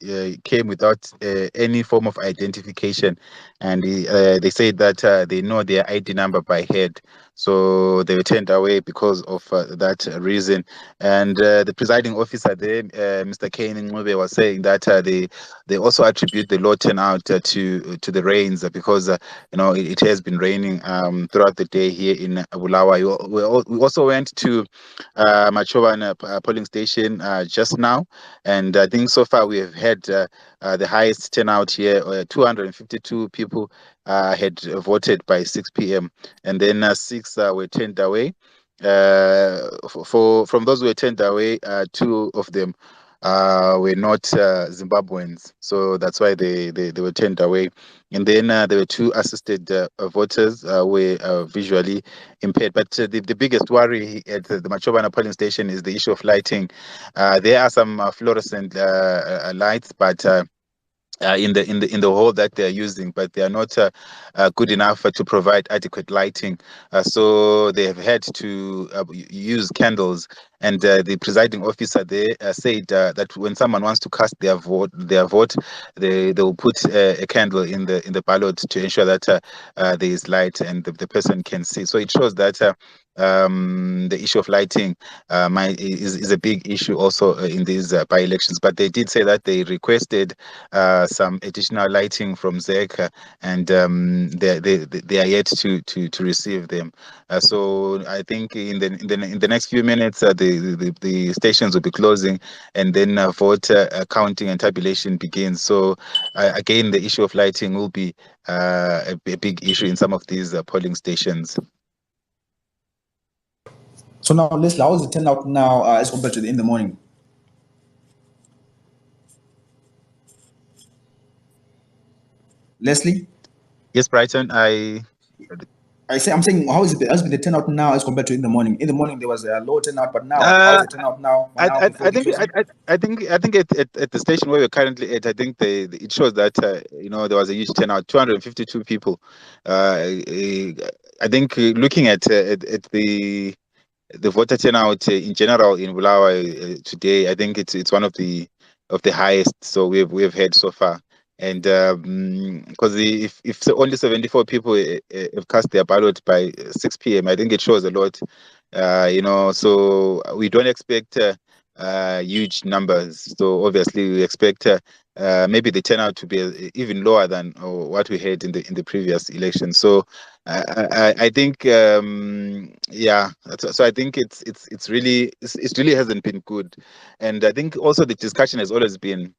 [SPEAKER 15] came without any form of identification, and they said that they know their ID number by head, so they were turned away because of that reason. And the presiding officer there, Mr. Kane Ncube, was saying that they also attribute the low turnout to the rains, because it has been raining throughout the day here in Bulawayo. We also went to Machobana polling station just now, and I think so far we have had the highest turnout here. 252 people had voted by 6 p.m. and then 6 were turned away. From those who were turned away, 2 of them were not Zimbabweans, so that's why they were turned away. And then there were 2 assisted voters who were visually impaired. But the biggest worry at the Machobana polling station is the issue of lighting. There are some fluorescent lights, but in the hall that they are using, but they are not good enough to provide adequate lighting. So they have had to use candles. And the presiding officer there said that when someone wants to cast their vote, they will put a candle in the ballot to ensure that there is light and the person can see. So it shows that the issue of lighting is a big issue also in these by-elections. But they did say that they requested some additional lighting from ZEC, and they are yet to receive them. So I think in the next few minutes the stations will be closing, and then vote counting and tabulation begins. So again, the issue of lighting will be a big issue in some of these polling stations.
[SPEAKER 1] So now, Leslie, how is the turnout now as compared to in the morning? Leslie?
[SPEAKER 15] Yes, Brighton.
[SPEAKER 1] I'm saying, how's been the turnout now as compared to in the morning? In the morning there was a low turnout, but now how's the turnout now?
[SPEAKER 15] I think at the station where we're currently at, I think it shows that there was a huge turnout, 252 people. I think looking at the voter turnout in general in Bulawayo today, I think it's one of the highest so we've had so far. And because if only 74 people have cast their ballot by 6 p.m., I think it shows a lot. So we don't expect huge numbers. So obviously we expect maybe the turnout to be even lower than what we had in the previous election. So I think yeah. So I think it really hasn't been good, and I think also the discussion has always been.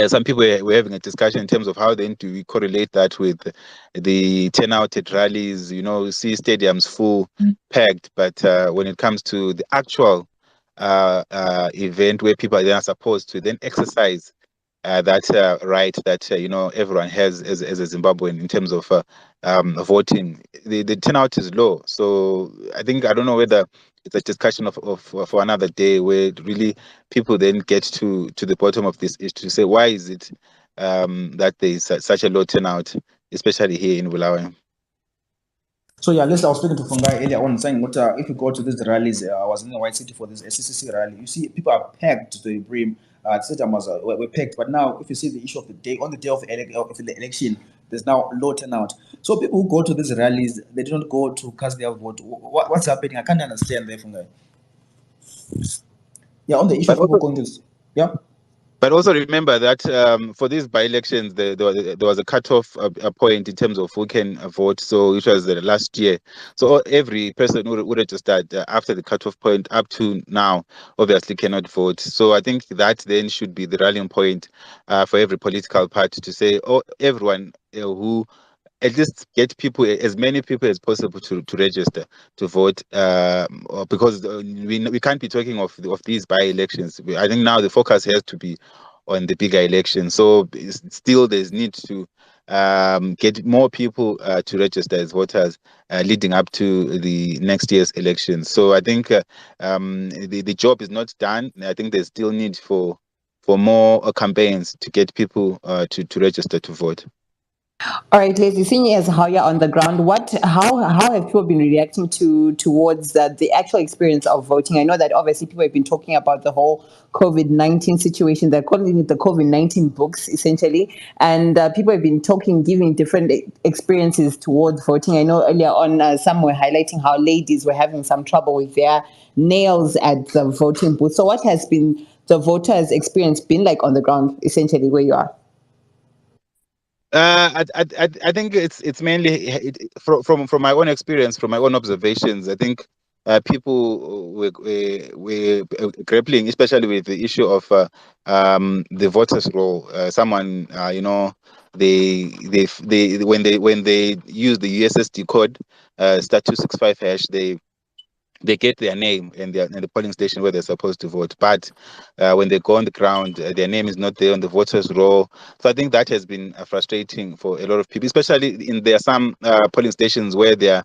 [SPEAKER 15] Some people were having a discussion in terms of how then do we correlate that with the turnout at rallies. See stadiums full, packed, but when it comes to the actual event where people are then supposed to then exercise that right that everyone has as a Zimbabwean in terms of voting, the turnout is low. So I don't know whether it's a discussion for another day where really people then get to the bottom of this issue to say why is it that there is such a low turnout, especially here in Bulawayo.
[SPEAKER 1] So yeah, Leslie, I was speaking to Fungai earlier on saying what if you go to these rallies, I was in the White City for this SCCC rally. You see, people are packed to the brim. The stadium were packed, but now if you see the issue of the day on the day of the election, there's now low turnout. So people who go to these rallies, they don't go to cast their vote. What's happening? I can't understand there, Fungai. Yeah, on the issue of people going to, yeah.
[SPEAKER 15] But also remember that for these by-elections, there was a cutoff a point in terms of who can vote. So which was last year. So every person who registered after the cutoff point up to now obviously cannot vote. So I think that then should be the rallying point for every political party to say, oh, everyone who at least get people, as many people as possible, to register to vote, because we can't be talking of these by-elections. I think now the focus has to be on the bigger election. So still there's need to get more people to register as voters leading up to the next year's elections. So I think the job is not done. I think there's still need for more campaigns to get people to register to vote.
[SPEAKER 2] All right, Leslie, seeing as how you're on the ground, how have people been reacting towards the actual experience of voting? I know that obviously people have been talking about the whole COVID-19 situation. They're calling it the COVID-19 books, essentially, and people have been giving different experiences towards voting. I know earlier on some were highlighting how ladies were having some trouble with their nails at the voting booth. So, what has been the voters' experience been like on the ground, essentially, where you are?
[SPEAKER 15] I think it's mainly from my own experience, from my own observations. I think people were grappling, especially with the issue of the voters' role. Someone, they when they use the USSD code, *265#, they get their name and the polling station where they're supposed to vote. But when they go on the ground, their name is not there on the voters' roll. So I think that has been frustrating for a lot of people, especially there are some polling stations where there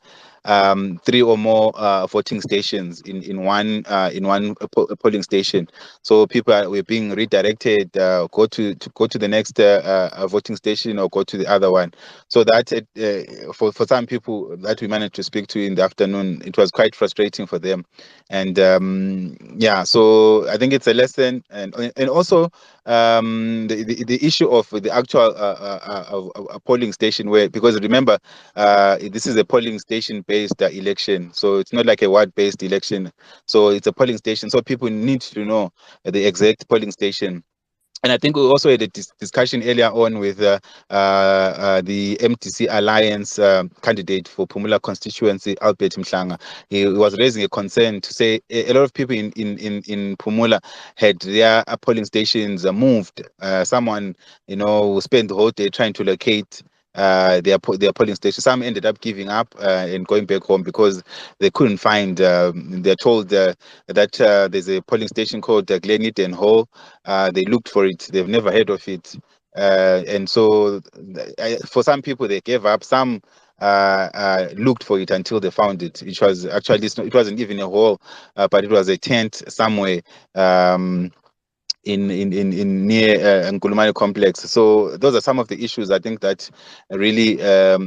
[SPEAKER 15] are 3 or more voting stations in one polling station. So people were being redirected, go to the next voting station or go to the other one. So that for some people that we managed to speak to in the afternoon, it was quite frustrating for them. And so I think it's a lesson, and also the issue of the actual polling station, where, because remember this is a polling station based election, so it's not like a ward based election. So it's a polling station, so people need to know the exact polling station. And I think we also had a discussion earlier on with the MTC Alliance candidate for Pumula constituency, Albert Mhlanga. He was raising a concern to say a lot of people in Pumula had their polling stations moved. Someone, who spent the whole day trying to locate their polling station. Some ended up giving up and going back home because they couldn't find. They're told that there's a polling station called Gleneden Hall. They looked for it. They've never heard of it. And so for some people, they gave up. Some looked for it until they found it. It was actually, it wasn't even a hall, but it was a tent somewhere. In near Nkulumane complex. So those are some of the issues I think that really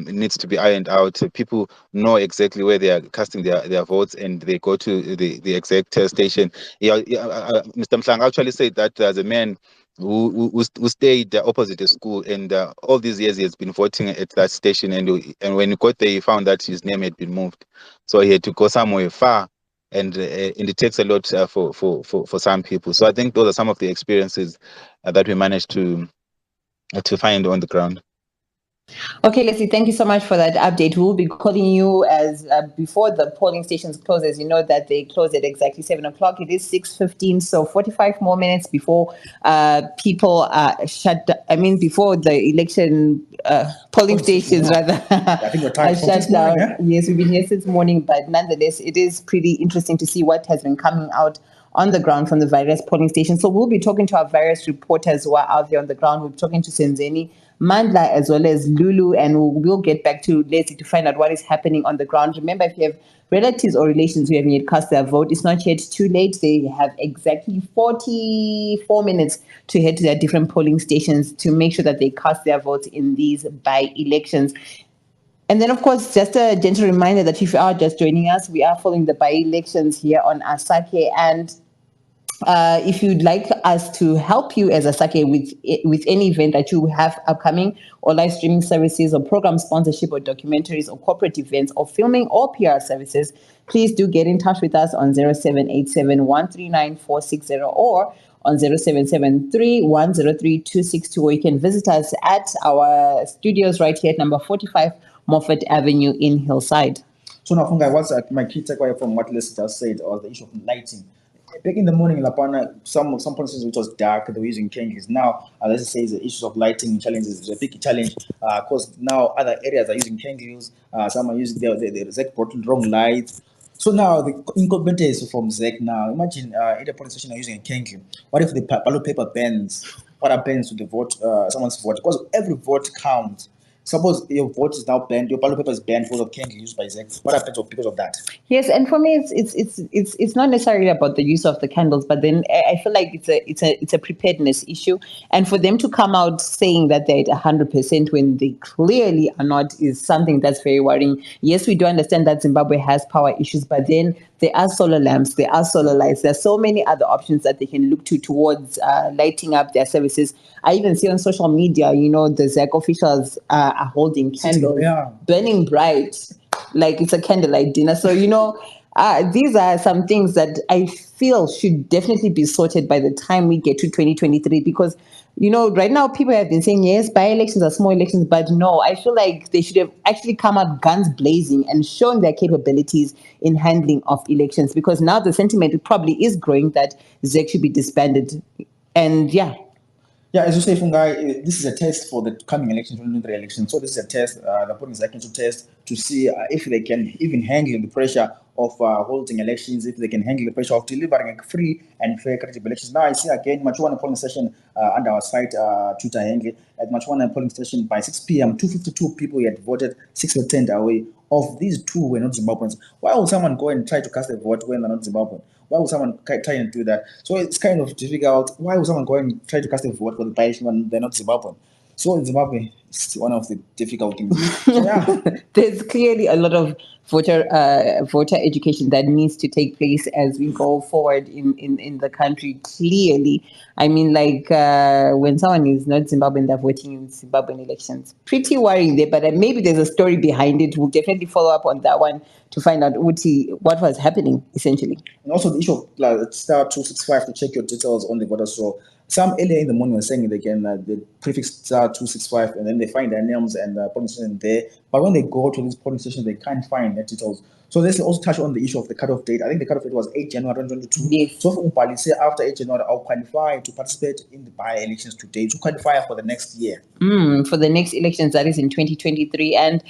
[SPEAKER 15] needs to be ironed out. People know exactly where they are casting their votes, and they go to the exact station. Mr. Mhlanga actually said that there's a man who stayed opposite a school, and all these years he has been voting at that station, and when he got there, he found that his name had been moved, so he had to go somewhere far. And it takes a lot for some people. So I think those are some of the experiences that we managed to find on the ground.
[SPEAKER 2] Okay, Leslie, thank you so much for that update. We'll be calling you as before the polling stations close. As you know that they close at exactly 7 o'clock. It is 6:15, so 45 more minutes before people before the election polling stations rather.
[SPEAKER 1] I think we're tired from
[SPEAKER 2] shut
[SPEAKER 1] this morning,
[SPEAKER 2] down.
[SPEAKER 1] yeah?
[SPEAKER 2] Yes, we've been here since morning, but nonetheless, it is pretty interesting to see what has been coming out on the ground from the various polling stations. So we'll be talking to our various reporters who are out there on the ground. We'll be talking to Senzeni, Mandla, as well as Lulu, and we'll get back to Leslie to find out what is happening on the ground. Remember, if you have relatives or relations who haven't yet cast their vote, it's not yet too late. They have exactly 44 minutes to head to their different polling stations to make sure that they cast their votes in these by-elections. And then, of course, just a gentle reminder that if you are just joining us, we are following the by-elections here on Asake, and if you'd like us to help you as Asake with any event that you have upcoming, or live streaming services, or program sponsorship, or documentaries, or corporate events, or filming, or PR services, please do get in touch with us on 0787 139 460 or on 0773-103-262, or you can visit us at our studios right here at number 45 Moffat Avenue in Hillside.
[SPEAKER 1] So now, Fungai, what's my key takeaway from what Les just said, or the issue of lighting? Back in the morning, Lapana, some places which was dark, they were using candles. Now, let's say the issues of lighting challenges is a big challenge, because now other areas are using candles. Some are using the ZEC brought wrong lights. So now the incompetence from ZEC now. Imagine in the police station are using a candle. What if the ballot paper bans? What happens to the vote? Someone's vote, because every vote counts. Suppose your vote is now banned, your ballot paper is banned because of candle used by ZEC. What happens because of that?
[SPEAKER 2] Yes, and for me, it's not necessarily about the use of the candles, but then I feel like it's a preparedness issue, and for them to come out saying that they're at 100% when they clearly are not is something that's very worrying. Yes, we do understand that Zimbabwe has power issues, but then there are solar lamps, there are solar lights, there are so many other options that they can look to towards lighting up their services. I even see on social media, the ZEC officials are holding candles, burning bright, like it's a candlelight dinner. So, these are some things that I feel should definitely be sorted by the time we get to 2023, because, right now people have been saying, yes, by-elections are small elections, but no, I feel like they should have actually come out guns blazing and shown their capabilities in handling of elections, because now the sentiment probably is growing that ZEC should be disbanded. And
[SPEAKER 1] yeah, as you say, Fungai, this is a test for the coming elections, 2023 elections. So this is a test, the putting ZEC into test to see if they can even handle the pressure of holding elections, if they can handle the pressure of delivering a free and fair, credible elections. Now I see again Machuana polling station under our site, Twitter handle, at Machuana polling station by 6 p.m. 252 people had voted, 6% away. Of these 2 were not Zimbabweans. Why would someone go and try to cast a vote when they're not Zimbabwean? Why would someone try and do that? So it's kind of difficult. Why would someone go and try to cast a vote for the by-election when they're not Zimbabwean? So in Zimbabwe, it's one of the difficult things. So yeah,
[SPEAKER 2] there's clearly a lot of voter education that needs to take place as we go forward in the country. Clearly, I mean, like when someone is not Zimbabwean, they're voting in Zimbabwean elections. Pretty worrying there, but maybe there's a story behind it. We'll definitely follow up on that one to find out what was happening essentially.
[SPEAKER 1] And also the issue of star 265 to check your details on the voter. So some earlier in the morning were saying they can the prefix star 265 and then they find their names and polling station there. But when they go to these polling stations, they can't find their details. So let's also touch on the issue of the cutoff date. I think the cutoff date was 8 January 2022.
[SPEAKER 2] Yes.
[SPEAKER 1] So for Umpali, say after 8 January, I'll qualify to participate in the by-elections today, to qualify for the next year.
[SPEAKER 2] For the next elections, that is in 2023. And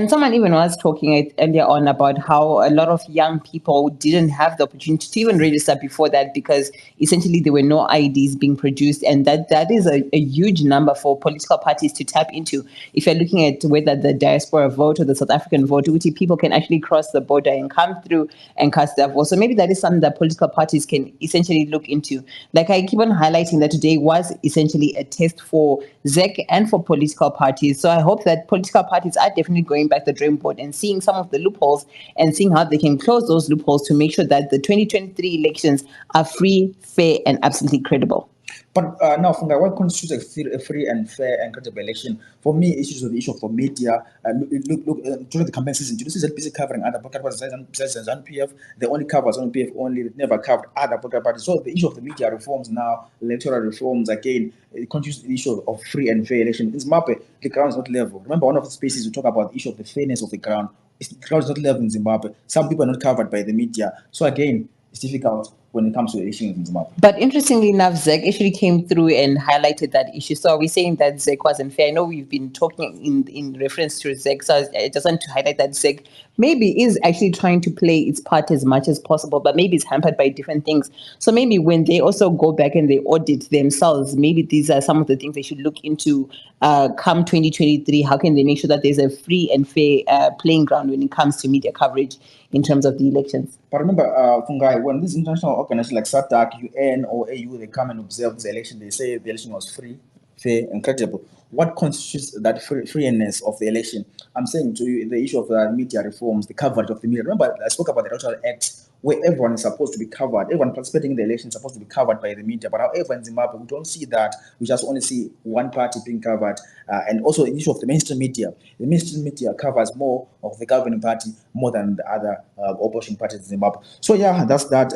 [SPEAKER 2] someone even was talking earlier on about how a lot of young people didn't have the opportunity to even register before that, because essentially there were no IDs being produced. And that is a huge number for political parties to tap into. If you're looking at whether the diaspora vote or the South African vote, which people can actually cross the border and come through and cast their vote. So maybe that is something that political parties can essentially look into. Like I keep on highlighting that today was essentially a test for ZEC and for political parties. So I hope that political parties are definitely going back to the drawing board and seeing some of the loopholes and seeing how they can close those loopholes to make sure that the 2023 elections are free, fair, and absolutely credible.
[SPEAKER 1] But now, Fungai, what constitutes a free and fair and credible election? For me, issues with the issue of the media. Look, during the campaign season, this is busy covering other political parties besides ZANU-PF. They only cover ZANU-PF only. They never covered other political parties. So the issue of the media reforms now, electoral reforms, again, it constitutes the issue of free and fair election. In Zimbabwe, the ground is not level. Remember, one of the spaces we talk about the issue of the fairness of the ground. The ground is not level in Zimbabwe. Some people are not covered by the media. So again, it's difficult when it comes to elections in Zimbabwe.
[SPEAKER 2] But interestingly enough, ZEC actually came through and highlighted that issue. So are we saying that ZEC wasn't fair? I know we've been talking in reference to ZEC, so I just want to highlight that ZEC maybe is actually trying to play its part as much as possible, but maybe it's hampered by different things. So maybe when they also go back and they audit themselves, maybe these are some of the things they should look into come 2023. How can they make sure that there's a free and fair playing ground when it comes to media coverage in terms of the elections?
[SPEAKER 1] But remember, Fungai, when these international organizations like SADC, UN, or AU, they come and observe this election, they say the election was free, fair, and credible. What constitutes that freeness of the election? I'm saying to you, the issue of media reforms, the coverage of the media. Remember, I spoke about the Electoral Act where everyone is supposed to be covered. Everyone participating in the election is supposed to be covered by the media. But however, in Zimbabwe, we don't see that. We just only see one party being covered. And also the issue of the mainstream media. The mainstream media covers more of the governing party more than the other opposition parties in Zimbabwe. So yeah, that's that.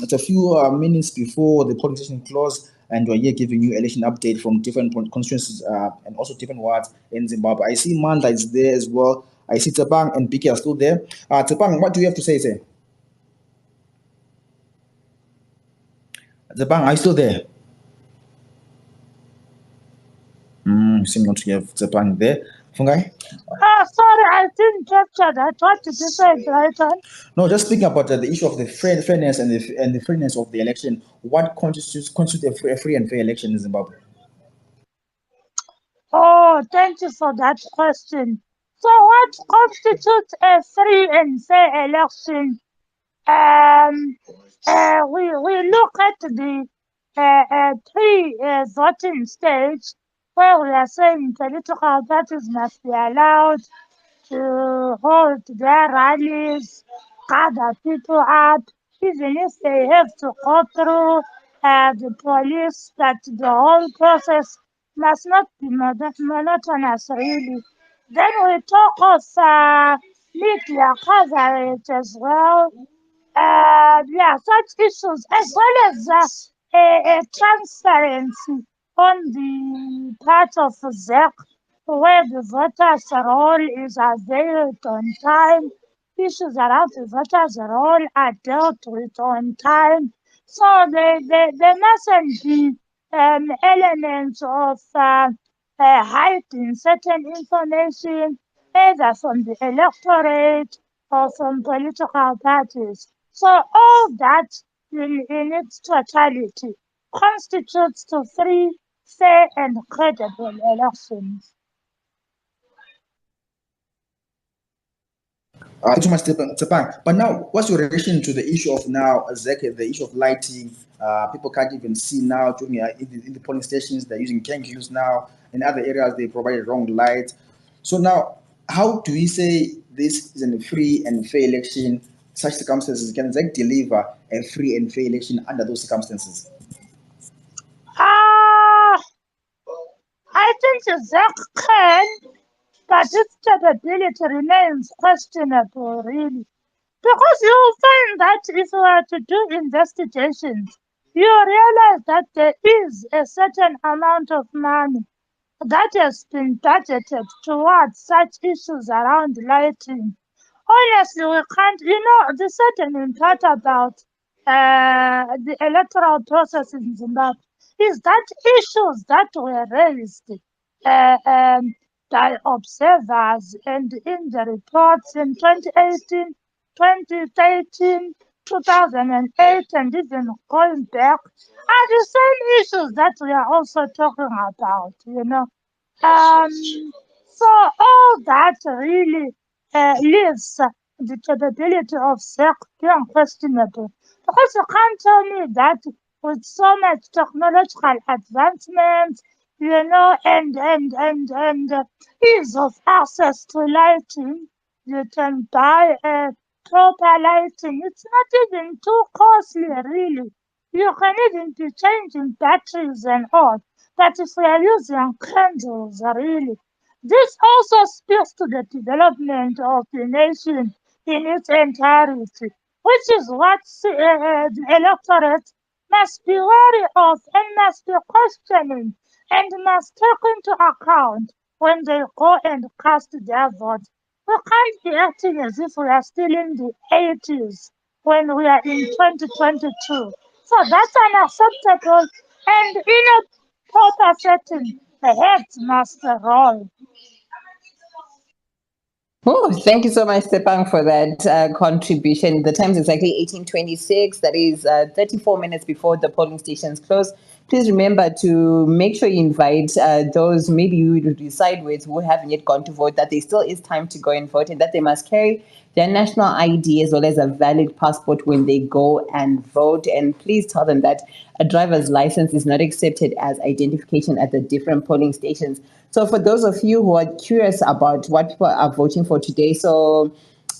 [SPEAKER 1] It's a few minutes before the polling station close, and we're here giving you election update from different constituencies and also different wards in Zimbabwe. I see Manda is there as well. I see Tsepang and Biki are still there. Tsepang, what do you have to say, sir? Tsepang, are you still there? Seem not to have Tsepang there. Fungai?
[SPEAKER 9] Sorry, I didn't capture that. What did you say, Brighton?
[SPEAKER 1] No, just speaking about the issue of the fairness and the fairness of the election. What constitutes a free and fair election in Zimbabwe?
[SPEAKER 9] Oh, thank you for that question. So, what constitutes a free and fair election? We look at the pre-voting stage, where we are saying political parties must be allowed to hold their rallies, gather people up, even if they have to go through the police, that the whole process must not be monotonous, really. Then we talk of media coverage as well. Such issues, as well as transparency on the part of ZEC, where the voters' role is availed on time, issues around the voters' role are dealt with on time. So there mustn't be elements of hiding certain information, either from the electorate or from political parties. So all that in its totality constitutes to free, fair and credible elections.
[SPEAKER 1] Too much, Tsepang. But now, what's your reaction to the issue of now, ZEC, the issue of lighting? People can't even see now during, in the polling stations. They're using candles now. In other areas, they provide wrong light. So now, how do we say this is a free and fair election? Such circumstances, can ZEC deliver a free and fair election under those circumstances?
[SPEAKER 9] I think ZEC can, but its capability remains questionable, really. Because you'll find that if you are to do investigations, you realize that there is a certain amount of money that has been budgeted towards such issues around lighting. Honestly, we can't, the certain part about the electoral process in Zimbabwe is that issues that were raised by observers and in the reports in 2018, 2013, 2008, and even going back are the same issues that we are also talking about, So all that really leaves the capability of SEC being questionable. Because you can't tell me that with so much technological advancement, and ease of access to lighting, you can buy a proper lighting. It's not even too costly, really. You can even be changing batteries and all. But if we are using candles, really, this also speaks to the development of the nation in its entirety, which is what the electorate must be wary of and must be questioning and must take into account when they go and cast their vote. We can't be acting as if we are still in the 80s when we are in 2022. So that's unacceptable, and in a proper setting, the heads must roll.
[SPEAKER 2] Oh, thank you so much, Sepang, for that contribution. The time is exactly 18:26. That is 34 minutes before the polling stations close. Please remember to make sure you invite those maybe you would decide with who haven't yet gone to vote, that there still is time to go and vote, and that they must carry their national ID as well as a valid passport when they go and vote. And please tell them that a driver's license is not accepted as identification at the different polling stations. So for those of you who are curious about what people are voting for today, so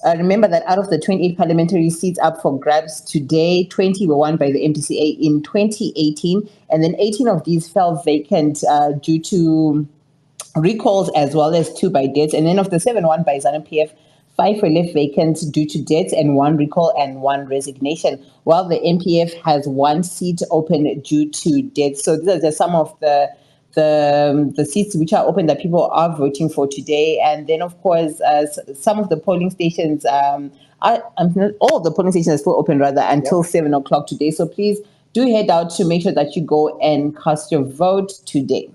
[SPEAKER 2] Remember that out of the 28 parliamentary seats up for grabs today, 20 were won by the MDCA in 2018, and then 18 of these fell vacant due to recalls as well as 2 by deaths. And then of the 7 won by ZANU-PF, 5 were left vacant due to deaths and 1 recall and 1 resignation, while the MPF has 1 seat open due to deaths. So these are just some of the seats which are open that people are voting for today. And then, of course, some of the polling stations all the polling stations are still open rather until 7 o'clock today. So please do head out to make sure that you go and cast your vote today.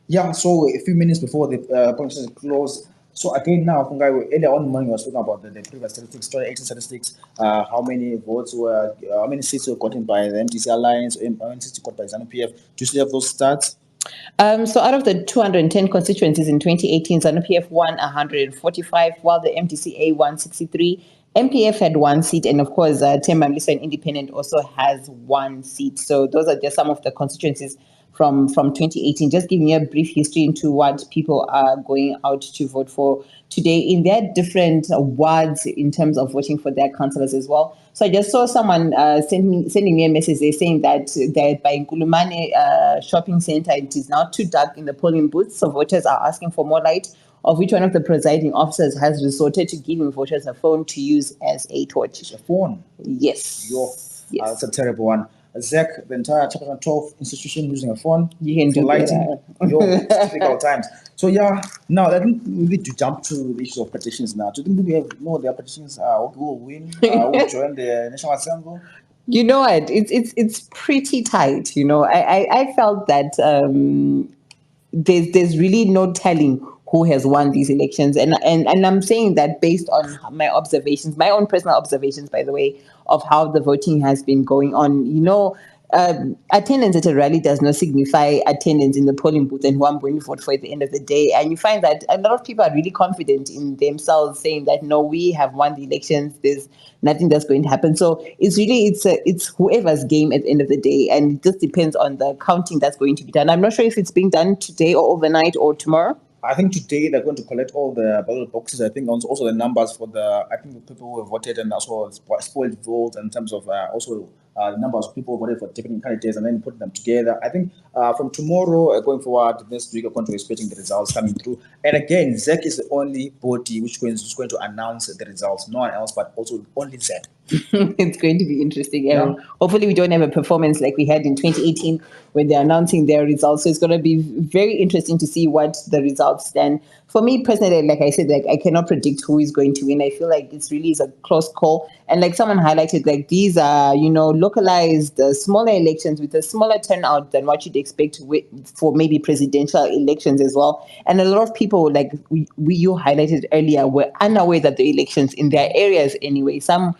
[SPEAKER 1] Yeah, so a few minutes before the polling station close. So again, now, Fungai, earlier on morning, we were speaking about the previous statistics, 2018 statistics, how many votes were, how many seats were gotten by the MDC Alliance, how many seats were got by ZANU-PF. Do you still have those stats?
[SPEAKER 2] So out of the 210 constituencies in 2018, ZANU-PF won 145, while the MDCA won 63. MPF had 1 seat, and of course, Themba Mliso, an independent, also has 1 seat. So those are just some of the constituencies from 2018. Just giving you a brief history into what people are going out to vote for today in their different wards in terms of voting for their councillors as well. So I just saw someone sending me a message. They're saying that by Nkulumane shopping center, it is now too dark in the polling booths, so voters are asking for more light, of which one of the presiding officers has resorted to giving voters a phone to use as a torch.
[SPEAKER 1] A phone?
[SPEAKER 2] Yes.
[SPEAKER 1] Yes. That's a terrible one. Zach, the entire Chapter 12 institution using a phone
[SPEAKER 2] you can
[SPEAKER 1] for
[SPEAKER 2] do
[SPEAKER 1] lighting. It's difficult times. So yeah, now I think we need to jump to the issue of petitions now. Do you think we have there are petitions who will win, who will join the National Assembly?
[SPEAKER 2] You know what? It's pretty tight. You know, I felt that there's really no telling who has won these elections, and I'm saying that based on my observations, my own personal observations, by the way, of how the voting has been going on. You know, attendance at a rally does not signify attendance in the polling booth and who I'm going to vote for at the end of the day. And you find that a lot of people are really confident in themselves, saying that no, we have won the elections. There's nothing that's going to happen. So it's whoever's game at the end of the day, and it just depends on the counting that's going to be done. I'm not sure if it's being done today or overnight or tomorrow.
[SPEAKER 1] I think today they're going to collect all the ballot boxes. I think also the numbers for the people who have voted, and also spoiled votes in terms of also the numbers of people who voted for different candidates, and then put them together. I think from tomorrow going forward, next week, we're going to be expecting the results coming through. And again, ZEC is the only body which is going to announce the results. No one else, but also only ZEC.
[SPEAKER 2] It's going to be interesting. Hopefully we don't have a performance like we had in 2018 when they're announcing their results. So it's going to be very interesting to see what the results stand. For me personally, like I said, like I cannot predict who is going to win. I feel like it's really a close call. And like someone highlighted, like these are, localized smaller elections with a smaller turnout than what you'd expect for maybe presidential elections as well. And a lot of people, like you highlighted earlier, were unaware that the elections in their areas anyway. Some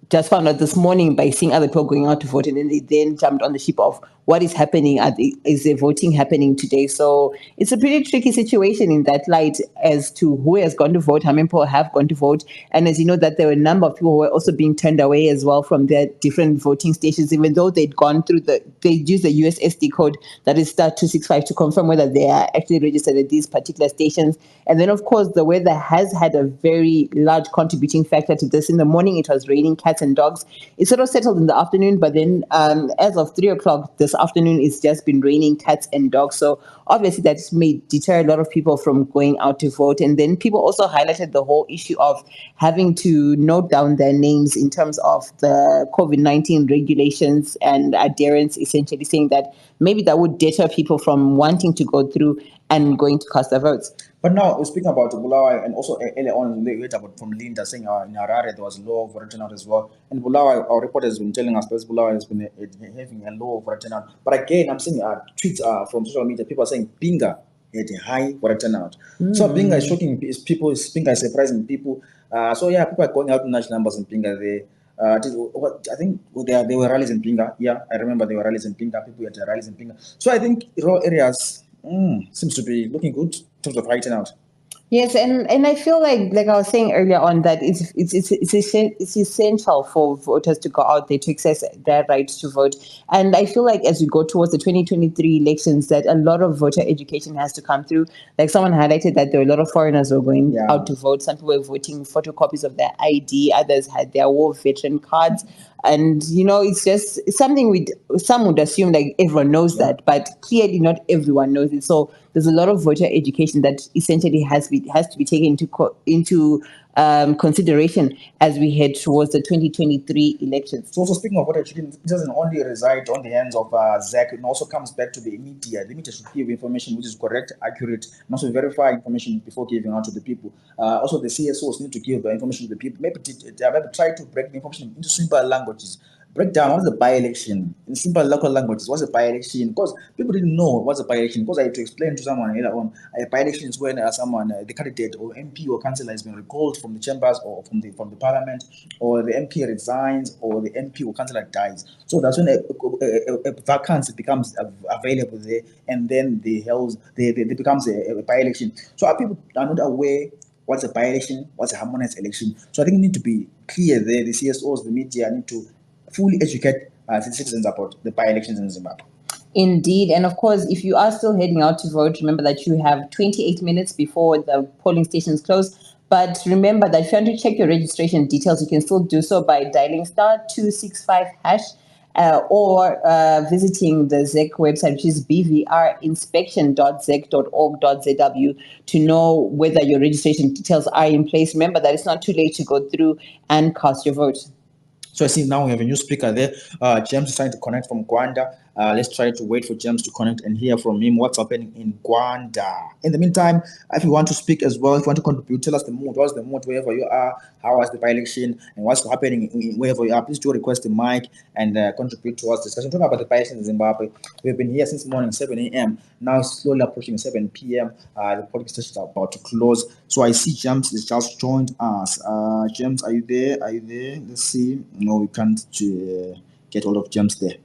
[SPEAKER 2] just found out this morning by seeing other people going out to vote, and then they then jumped on the ship of what is happening. Is the voting happening today? So it's a pretty tricky situation in that light as to who has gone to vote, how many people have gone to vote, and as you know that there were a number of people who were also being turned away as well from their different voting stations, even though they'd gone through they used the USSD code that is *265 to confirm whether they are actually registered at these particular stations. And then of course the weather has had a very large contributing factor to this. In the morning it was raining cats and dogs. It sort of settled in the afternoon, but then as of 3 o'clock this afternoon, it's just been raining cats and dogs. So obviously that may deter a lot of people from going out to vote. And then people also highlighted the whole issue of having to note down their names in terms of the COVID-19 regulations and adherence, essentially saying that maybe that would deter people from wanting to go through and going to cast their votes.
[SPEAKER 1] But now, we're speaking about Bulawayo, and also earlier on, we heard about from Linda saying in Harare there was low voter turnout as well. And Bulawayo, our reporter has been telling us that Bulawayo has been having a low voter turnout. But again, I'm seeing tweets from social media, people are saying Pinga had a high voter turnout. So Pinga is shocking people, Pinga is surprising people. So yeah, people are going out in large numbers in Pinga. I think there were rallies in Pinga. Yeah, I remember there were rallies in Pinga. People had rallies in Pinga. So I think rural areas seems to be looking good in terms of high turnout.
[SPEAKER 2] Yes, and I feel like I was saying earlier on that it's essential for voters to go out there to exercise their right to vote. And I feel like as we go towards the 2023 elections, that a lot of voter education has to come through. Like someone highlighted that there were a lot of foreigners who were going out to vote. Some people were voting photocopies of their ID. Others had their war veteran cards. And it's just something some would assume like everyone knows that, but clearly not everyone knows it. So there's a lot of voter education that essentially has to be taken into consideration as we head towards the 2023 elections.
[SPEAKER 1] So also speaking of voter education, it doesn't only reside on the hands of ZAC, it also comes back to the media. The media should give information which is correct, accurate, and also verify information before giving out to the people. Also, the CSOs need to give information to the people. Maybe try to break the information into simple languages. Break down what's the by-election in simple local languages. What's a by-election? Because people didn't know what's a by-election. Because I had to explain to someone later on, a by-election is when someone, the candidate or MP or councillor has been recalled from the chambers or from the parliament, or the MP resigns, or the MP or councillor dies. So that's when a vacancy becomes available there, and then there becomes a by-election. So our people are not aware what's a by-election, what's a harmonized election. So I think we need to be clear there. The CSOs, the media need to fully educate citizens about the by-elections in Zimbabwe.
[SPEAKER 2] Indeed. And of course, if you are still heading out to vote, remember that you have 28 minutes before the polling stations close. But remember that if you want to check your registration details, you can still do so by dialing *265# or visiting the ZEC website, which is bvrinspection.zec.org.zw, to know whether your registration details are in place. Remember that it's not too late to go through and cast your vote.
[SPEAKER 1] So I see now we have a new speaker there. James is trying to connect from Gwanda. Let's try to wait for James to connect and hear from him what's happening in Gwanda. In the meantime, if you want to speak as well, if you want to contribute, tell us the mood. What's the mood wherever you are? How was the by-election? And what's happening wherever you are? Please do request the mic and contribute to us discussion. Talking about the by-election in Zimbabwe. We've been here since morning, 7 a.m. Now it's slowly approaching 7 p.m. The polling stations are about to close. So I see James has just joined us. James, are you there? Let's see. No, we can't get hold of James there.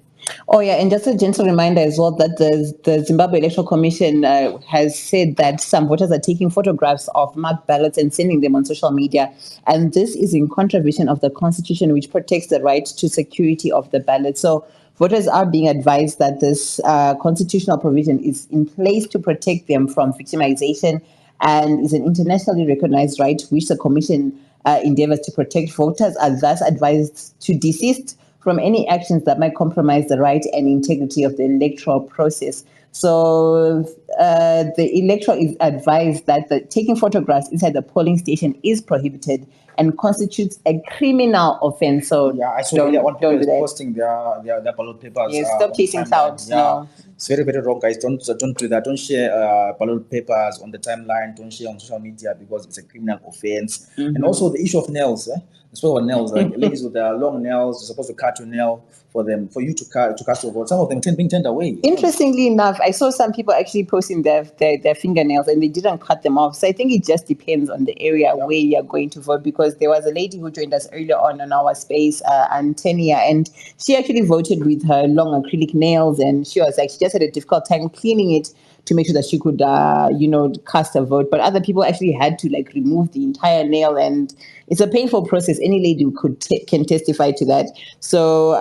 [SPEAKER 2] Oh, yeah, and just a gentle reminder as well that the Zimbabwe Electoral Commission has said that some voters are taking photographs of marked ballots and sending them on social media. And this is in contravention of the Constitution, which protects the right to security of the ballot. So voters are being advised that this constitutional provision is in place to protect them from victimization and is an internationally recognized right which the Commission endeavors to protect. Voters are thus advised to desist from any actions that might compromise the right and integrity of the electoral process. So the electoral is advised that taking photographs inside the polling station is prohibited and constitutes a criminal offense. So
[SPEAKER 1] yeah, I saw earlier on people posting their ballot papers.
[SPEAKER 2] Yes, stop chasing clouds.
[SPEAKER 1] Yeah,
[SPEAKER 2] no.
[SPEAKER 1] It's very, very wrong, guys. Don't do that. Don't share ballot papers on the timeline. Don't share on social media because it's a criminal offense.
[SPEAKER 2] Mm-hmm.
[SPEAKER 1] And also the issue of nails. Especially with nails, like ladies with their long nails, you're supposed to cut your nail for you to cast your vote. Some of them being turned away.
[SPEAKER 2] Interestingly enough, I saw some people actually posting their fingernails and they didn't cut them off. So I think it just depends on the area where you're going to vote, because there was a lady who joined us earlier on our space, Antenia, and she actually voted with her long acrylic nails, and she was like, she just had a difficult time cleaning it to make sure that she could, cast a vote. But other people actually had to remove the entire nail, and it's a painful process. Any lady can testify to that. So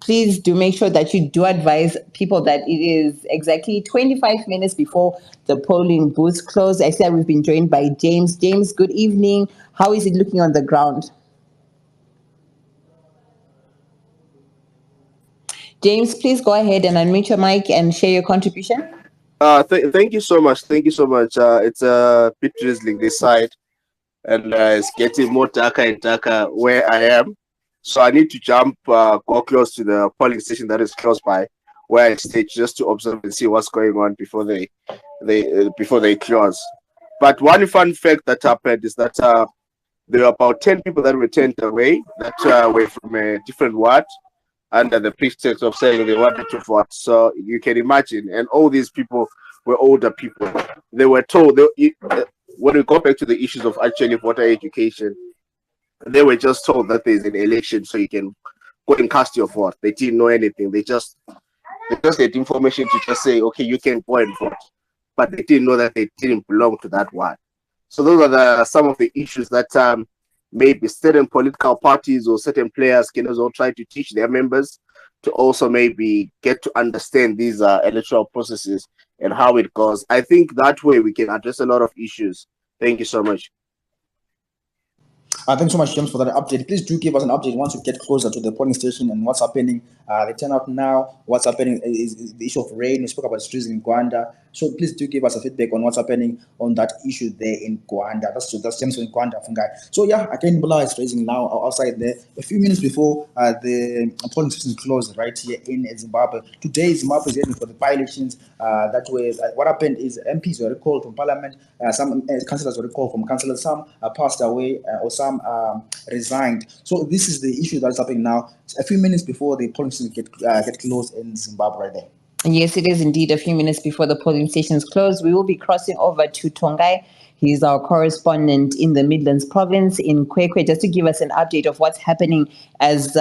[SPEAKER 2] please do make sure that you do advise people that it is exactly 25 minutes before the polling booths close. I see that we've been joined by James. James, good evening. How is it looking on the ground? James, please go ahead and unmute your mic and share your contribution.
[SPEAKER 8] Thank you so much. It's a bit drizzling this side, and it's getting more darker and darker where I am. So I need to go close to the polling station that is close by where I stay, just to observe and see what's going on before they close. But one fun fact that happened is that there were about 10 people that were turned away that were from a different ward, under the pretext of saying they wanted to vote. So you can imagine, and all these people were older people. They were told, when we go back to the issues of actually voter education, they were just told that there's an election so you can go and cast your vote. They didn't know anything. They just had information to just say, okay, you can go and vote. but they didn't know that they didn't belong to that one. So those are some of the issues that maybe certain political parties or certain players can also try to teach their members to also maybe get to understand these electoral processes and how it goes. I think that way we can address a lot of issues. Thank you so much.
[SPEAKER 1] Thanks so much, James, for that update. Please do give us an update once you get closer to the polling station and what's happening. The turnout now, what's happening is the issue of rain. We spoke about streets in Gwanda. So please do give us a feedback on what's happening on that issue there in Gwanda. That's James in Gwanda, Fungai. So yeah, again, Ballot is raising now outside there. A few minutes before the polling station closed right here in Zimbabwe. Today, Zimbabwe is heading for the by-elections. That way, what happened is MPs were recalled from parliament. Some councillors were recalled from councillors. Some passed away or some resigned. So this is the issue that's happening now. A few minutes before the polling station get closed in Zimbabwe right there.
[SPEAKER 2] Yes, it is indeed a few minutes before the polling stations close. We will be crossing over to Fungai. He's our correspondent in the Midlands province in Kwekwe, just to give us an update of what's happening as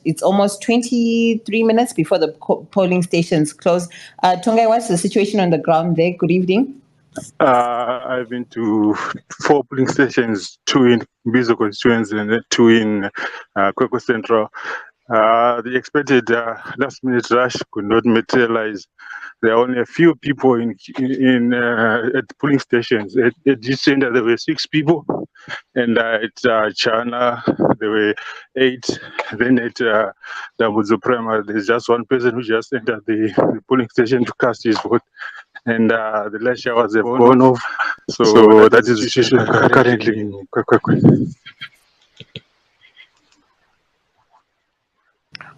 [SPEAKER 2] it's almost 23 minutes before the polling stations close. Fungai, what's the situation on the ground there? Good evening.
[SPEAKER 10] I've been to 4 polling stations, 2 in Bizo constituency and 2 in Kwekwe Central. The expected last-minute rush could not materialize. There are only a few people at the polling stations. At this center, there were 6 people, and at Chana, there were 8. Then at Dambudzo Primary, there's just 1 person who just entered the polling station to cast his vote, and the last showers have gone off. So that is the situation currently in Kwekwe.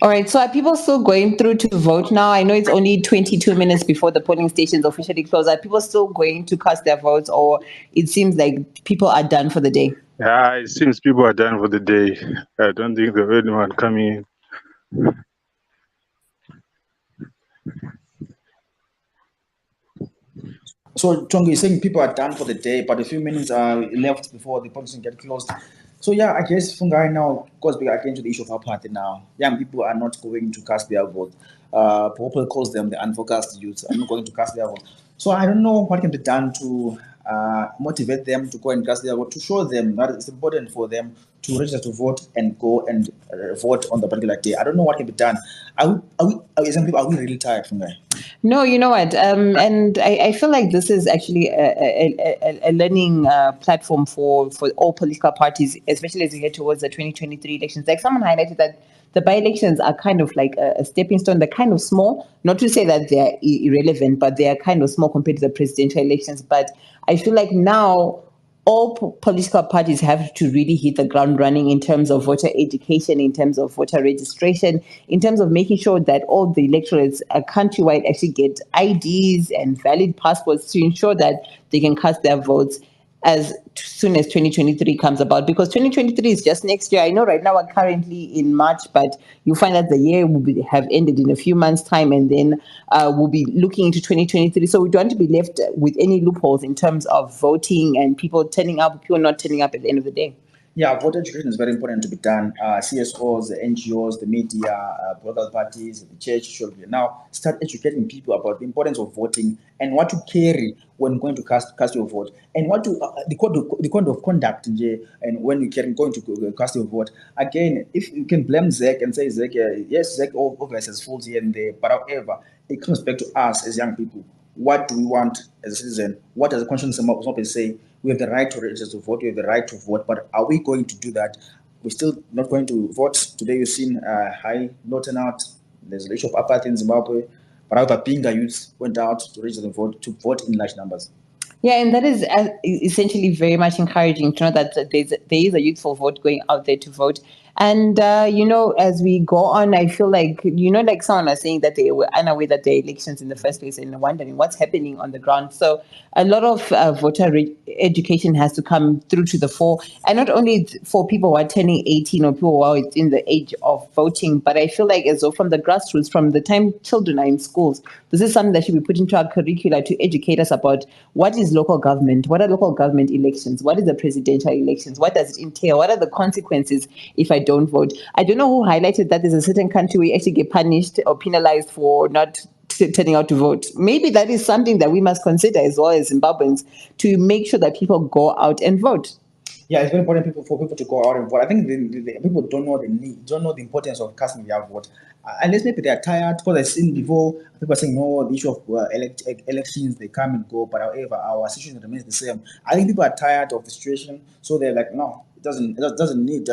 [SPEAKER 2] All right, so are people still going through to vote now? I know it's only 22 minutes before the polling stations officially close. Are people still going to cast their votes, or it seems like people are done for the day?
[SPEAKER 10] Yeah, it seems people are done for the day. I don't think there's anyone coming in.
[SPEAKER 1] So, Chongo, you're saying people are done for the day, but a few minutes are left before the polling station get closed. So, yeah, I guess Fungai now goes back again to the issue of apathy now. Young people are not going to cast their vote. People calls them the unfocused youth. Are not going to cast their vote. So, I don't know what can be done to motivate them to go and cast their vote, to show them that it's important for them to register to vote and go and vote on the particular day. I don't know what can be done. Are we really tired, Fungai?
[SPEAKER 2] No, you know what? And I feel like this is actually a learning platform for all political parties, especially as we head towards the 2023 elections. Like someone highlighted that the by-elections are kind of like a stepping stone. They're kind of small, not to say that they're irrelevant, but they are kind of small compared to the presidential elections. But I feel like now all political parties have to really hit the ground running in terms of voter education, in terms of voter registration, in terms of making sure that all the electorates countrywide actually get IDs and valid passports to ensure that they can cast their votes as soon as 2023 comes about, because 2023 is just next year. I know right now we're currently in March, but you find that the year will have ended in a few months' time, and then we'll be looking into 2023. So we don't want to be left with any loopholes in terms of voting and people turning up, people not turning up at the end of the day.
[SPEAKER 1] Yeah, voter education is very important to be done. CSOs, the NGOs, the media, political parties, the church should now start educating people about the importance of voting and what to carry when going to cast your vote, and what to the code of conduct and when you can going to cast your vote. Again, if you can blame Zach and say Zach, yes, Zach obviously has faults here and there, but however, it comes back to us as young people. What do we want as a citizen? What does the Constitution of Zimbabwe say? We have the right to register to vote. We have the right to vote. But are we going to do that? We're still not going to vote. Today you've seen high low turnout. There's the issue of apathy in Zimbabwe. But however, Pinga youth went out to register to vote in large numbers.
[SPEAKER 2] Yeah, and that is essentially very much encouraging to know that there is a youthful vote going out there to vote. And, as we go on, I feel like, like someone was saying that they were unaware that there are elections in the first place and wondering what's happening on the ground. So a lot of voter education has to come through to the fore. And not only for people who are turning 18 or people who are in the age of voting, but I feel like as though from the grassroots, from the time children are in schools, this is something that should be put into our curricula to educate us about what is local government, what are local government elections, what is the presidential elections, what does it entail, what are the consequences if I don't vote. I don't know who highlighted that there's a certain country where you actually get punished or penalized for not turning out to vote. Maybe that is something that we must consider as well as Zimbabweans, to make sure that people go out and vote.
[SPEAKER 1] Yeah, it's very important for people to go out and vote. I think the people don't know the importance of casting their vote. Unless maybe they are tired, because I've seen before people saying, no, the issue of elections, they come and go, but however, our situation remains the same. I think people are tired of the situation, so they're like, no, it doesn't need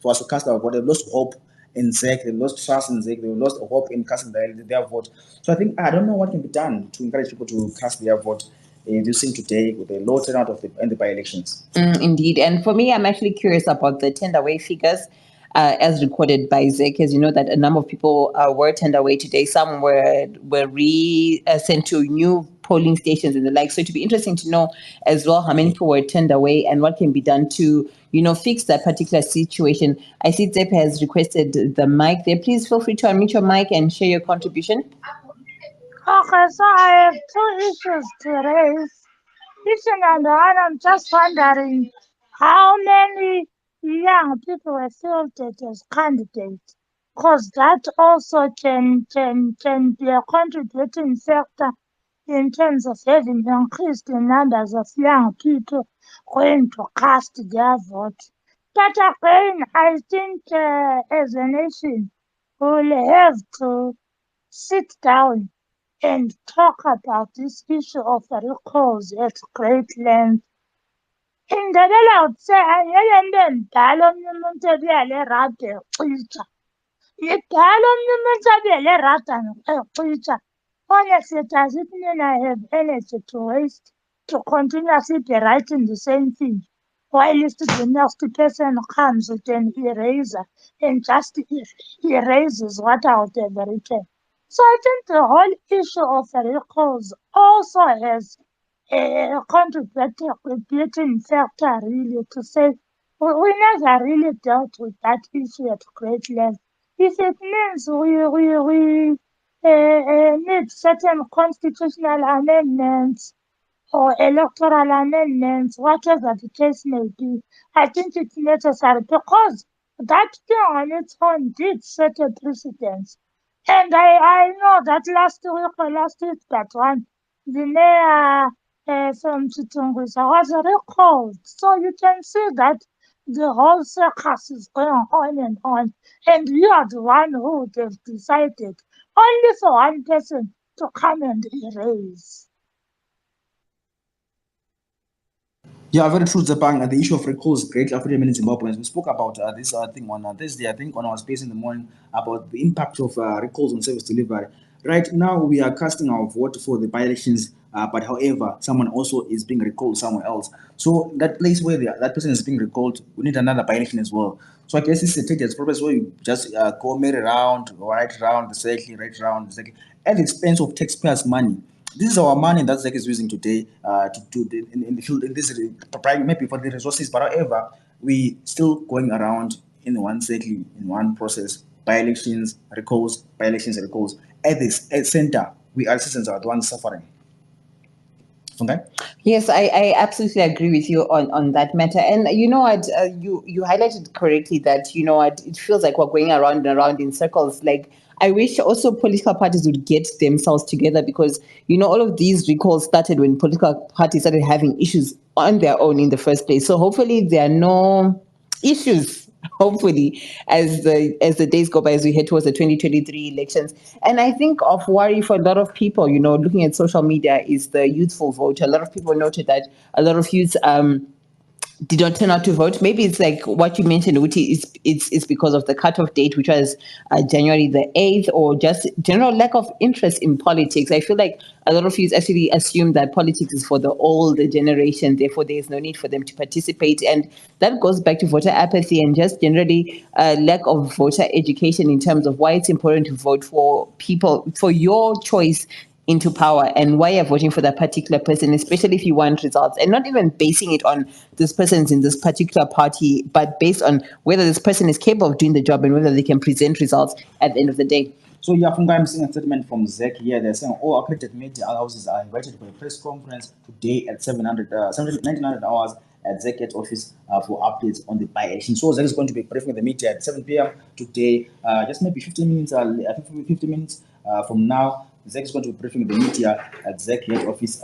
[SPEAKER 1] for us to cast our vote. They've lost hope in ZEC, they've lost trust in ZEC, they've lost hope in casting their vote. So I think, I don't know what can be done to encourage people to cast their vote. You seem today with a low turnout in the by-elections.
[SPEAKER 2] Indeed. And for me, I'm actually curious about the tender away figures as recorded by ZEC. As you know, that a number of people were tender away today. Some were sent to new polling stations and the like. So it would be interesting to know as well how many people were turned away and what can be done to, fix that particular situation. I see Zep has requested the mic there. Please feel free to unmute your mic and share your contribution.
[SPEAKER 9] Okay, so I have two issues to raise. Issue number one, I'm just wondering how many young people were fielded as candidates, because that also can be a contributing factor in terms of having increased the numbers of young people going to cast their vote. But again, I think as a nation, we'll have to sit down and talk about this issue of recalls at great length. Indlela utse angeke nto ndala omnye umuntu ebuyele rada ecitsha. Yidala omnye umuntu ebuyele rada ecitsha. Honestly, does it mean I have energy to waste to continuously be writing the same thing? While the next person comes with an eraser and just erases what I would have written. So I think the whole issue of recalls also has a contributing factor really to say we never really dealt with that issue at great length. If it means we need certain constitutional amendments or electoral amendments, whatever the case may be, I think it's necessary because that thing on its own did set a precedence. And I know that last week, that one, the mayor from Chitungwisa was recalled. So you can see that the whole circus is going on and on. And you are the one who would have decided only for one person to come and erase.
[SPEAKER 1] Yeah, very true, Zapang. The issue of recalls greatly affected many Zimbabweans. We spoke about this thing on Thursday, I think, on our space in the morning, about the impact of recalls on service delivery. Right now, we are casting our vote for the by-elections, but however, someone also is being recalled somewhere else. So that place where that person is being recalled, we need another by-election as well. So I guess this is a tedious process where you just go merry round, right round the circle, right round the circle, at the expense of taxpayers' money. This is our money that ZEC is using today in the field, in this maybe for the resources, but however, we still going around in one circle, in one process, by-elections, recalls, by-elections, recalls. At this center, we are citizens are the ones suffering. Okay?
[SPEAKER 2] Yes, I absolutely agree with you on that matter. And you know what, you highlighted correctly that, you know what, it feels like we're going around and around in circles. Like, I wish also political parties would get themselves together because, you know, all of these recalls started when political parties started having issues on their own in the first place. So hopefully there are no issues, hopefully, as the days go by, as we head towards the 2023 elections. And I think of worry for a lot of people, you know, looking at social media, is the youthful vote. A lot of people noted that a lot of youths did not turn out to vote. Maybe it's like what you mentioned, Uti, it's because of the cutoff date, which was January the 8th, or just general lack of interest in politics. I feel like a lot of youth actually assume that politics is for the older generation, therefore there is no need for them to participate. And that goes back to voter apathy and just generally lack of voter education in terms of why it's important to vote for people, for your choice into power, and why you're voting for that particular person, especially if you want results, and not even basing it on this person's in this particular party, but based on whether this person is capable of doing the job and whether they can present results at the end of the day.
[SPEAKER 1] So yeah, Fungai, I'm seeing a statement from ZEC here. They're saying all accredited media houses are invited for a press conference today at 1900 hours at ZEC head office for updates on the by-election. So ZEC is going to be briefing the media at 7 p.m. today, just maybe 15 minutes, 15 minutes from now. ZEC is going to be briefing the media at ZEC head office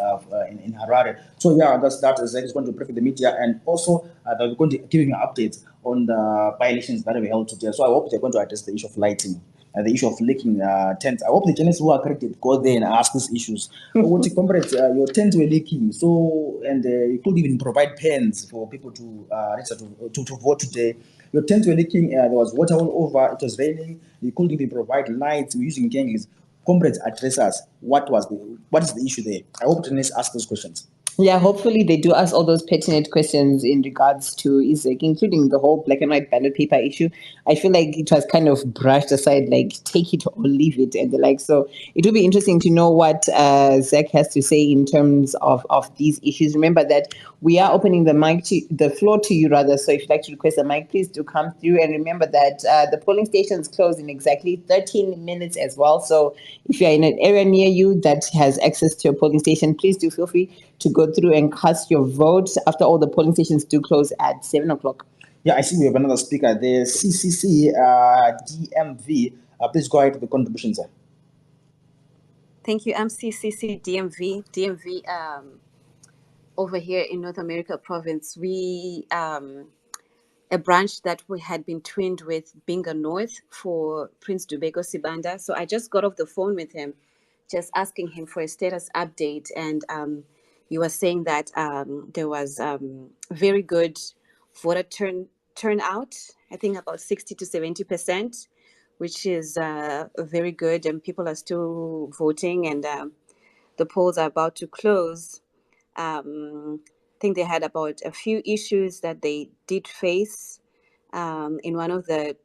[SPEAKER 1] in Harare. So yeah, that's that. ZEC is going to be briefing the media, and also they're going to give you updates on the by-elections that we held today. So I hope they're going to address the issue of lighting. The issue of leaking tents. I hope the journalists who are accredited go there and ask these issues. What comrades, your tents were leaking, so and you could even provide pens for people to register to vote today. Your tents were leaking. There was water all over. It was raining. You couldn't even provide lights. We're using candles. Comrades, address us. What is the issue there? I hope journalists ask those questions.
[SPEAKER 2] Yeah, hopefully they do ask all those pertinent questions in regards to ISEC, including the whole black and white ballot paper issue. I feel like it was kind of brushed aside, like take it or leave it and the like. So it will be interesting to know what Zach has to say in terms of these issues. Remember that we are opening the floor to you rather. So if you'd like to request a mic, please do come through. And remember that the polling stations close in exactly 13 minutes as well. So if you're in an area near you that has access to a polling station, please do feel free to go through and cast your vote after all the polling stations do close at 7 o'clock.
[SPEAKER 1] Yeah, I see we have another speaker there. CCC DMV. Please go ahead with the contribution, sir.
[SPEAKER 16] Thank you. I'm CCC DMV. Over here in North America province, we a branch that we had been twinned with Binga North for Prince Dubego Sibanda. So I just got off the phone with him, just asking him for a status update. And he was saying that there was very good voter turnout, I think about 60 to 70%, which is very good. And people are still voting, and the polls are about to close. I think they had about a few issues that they did face in one of the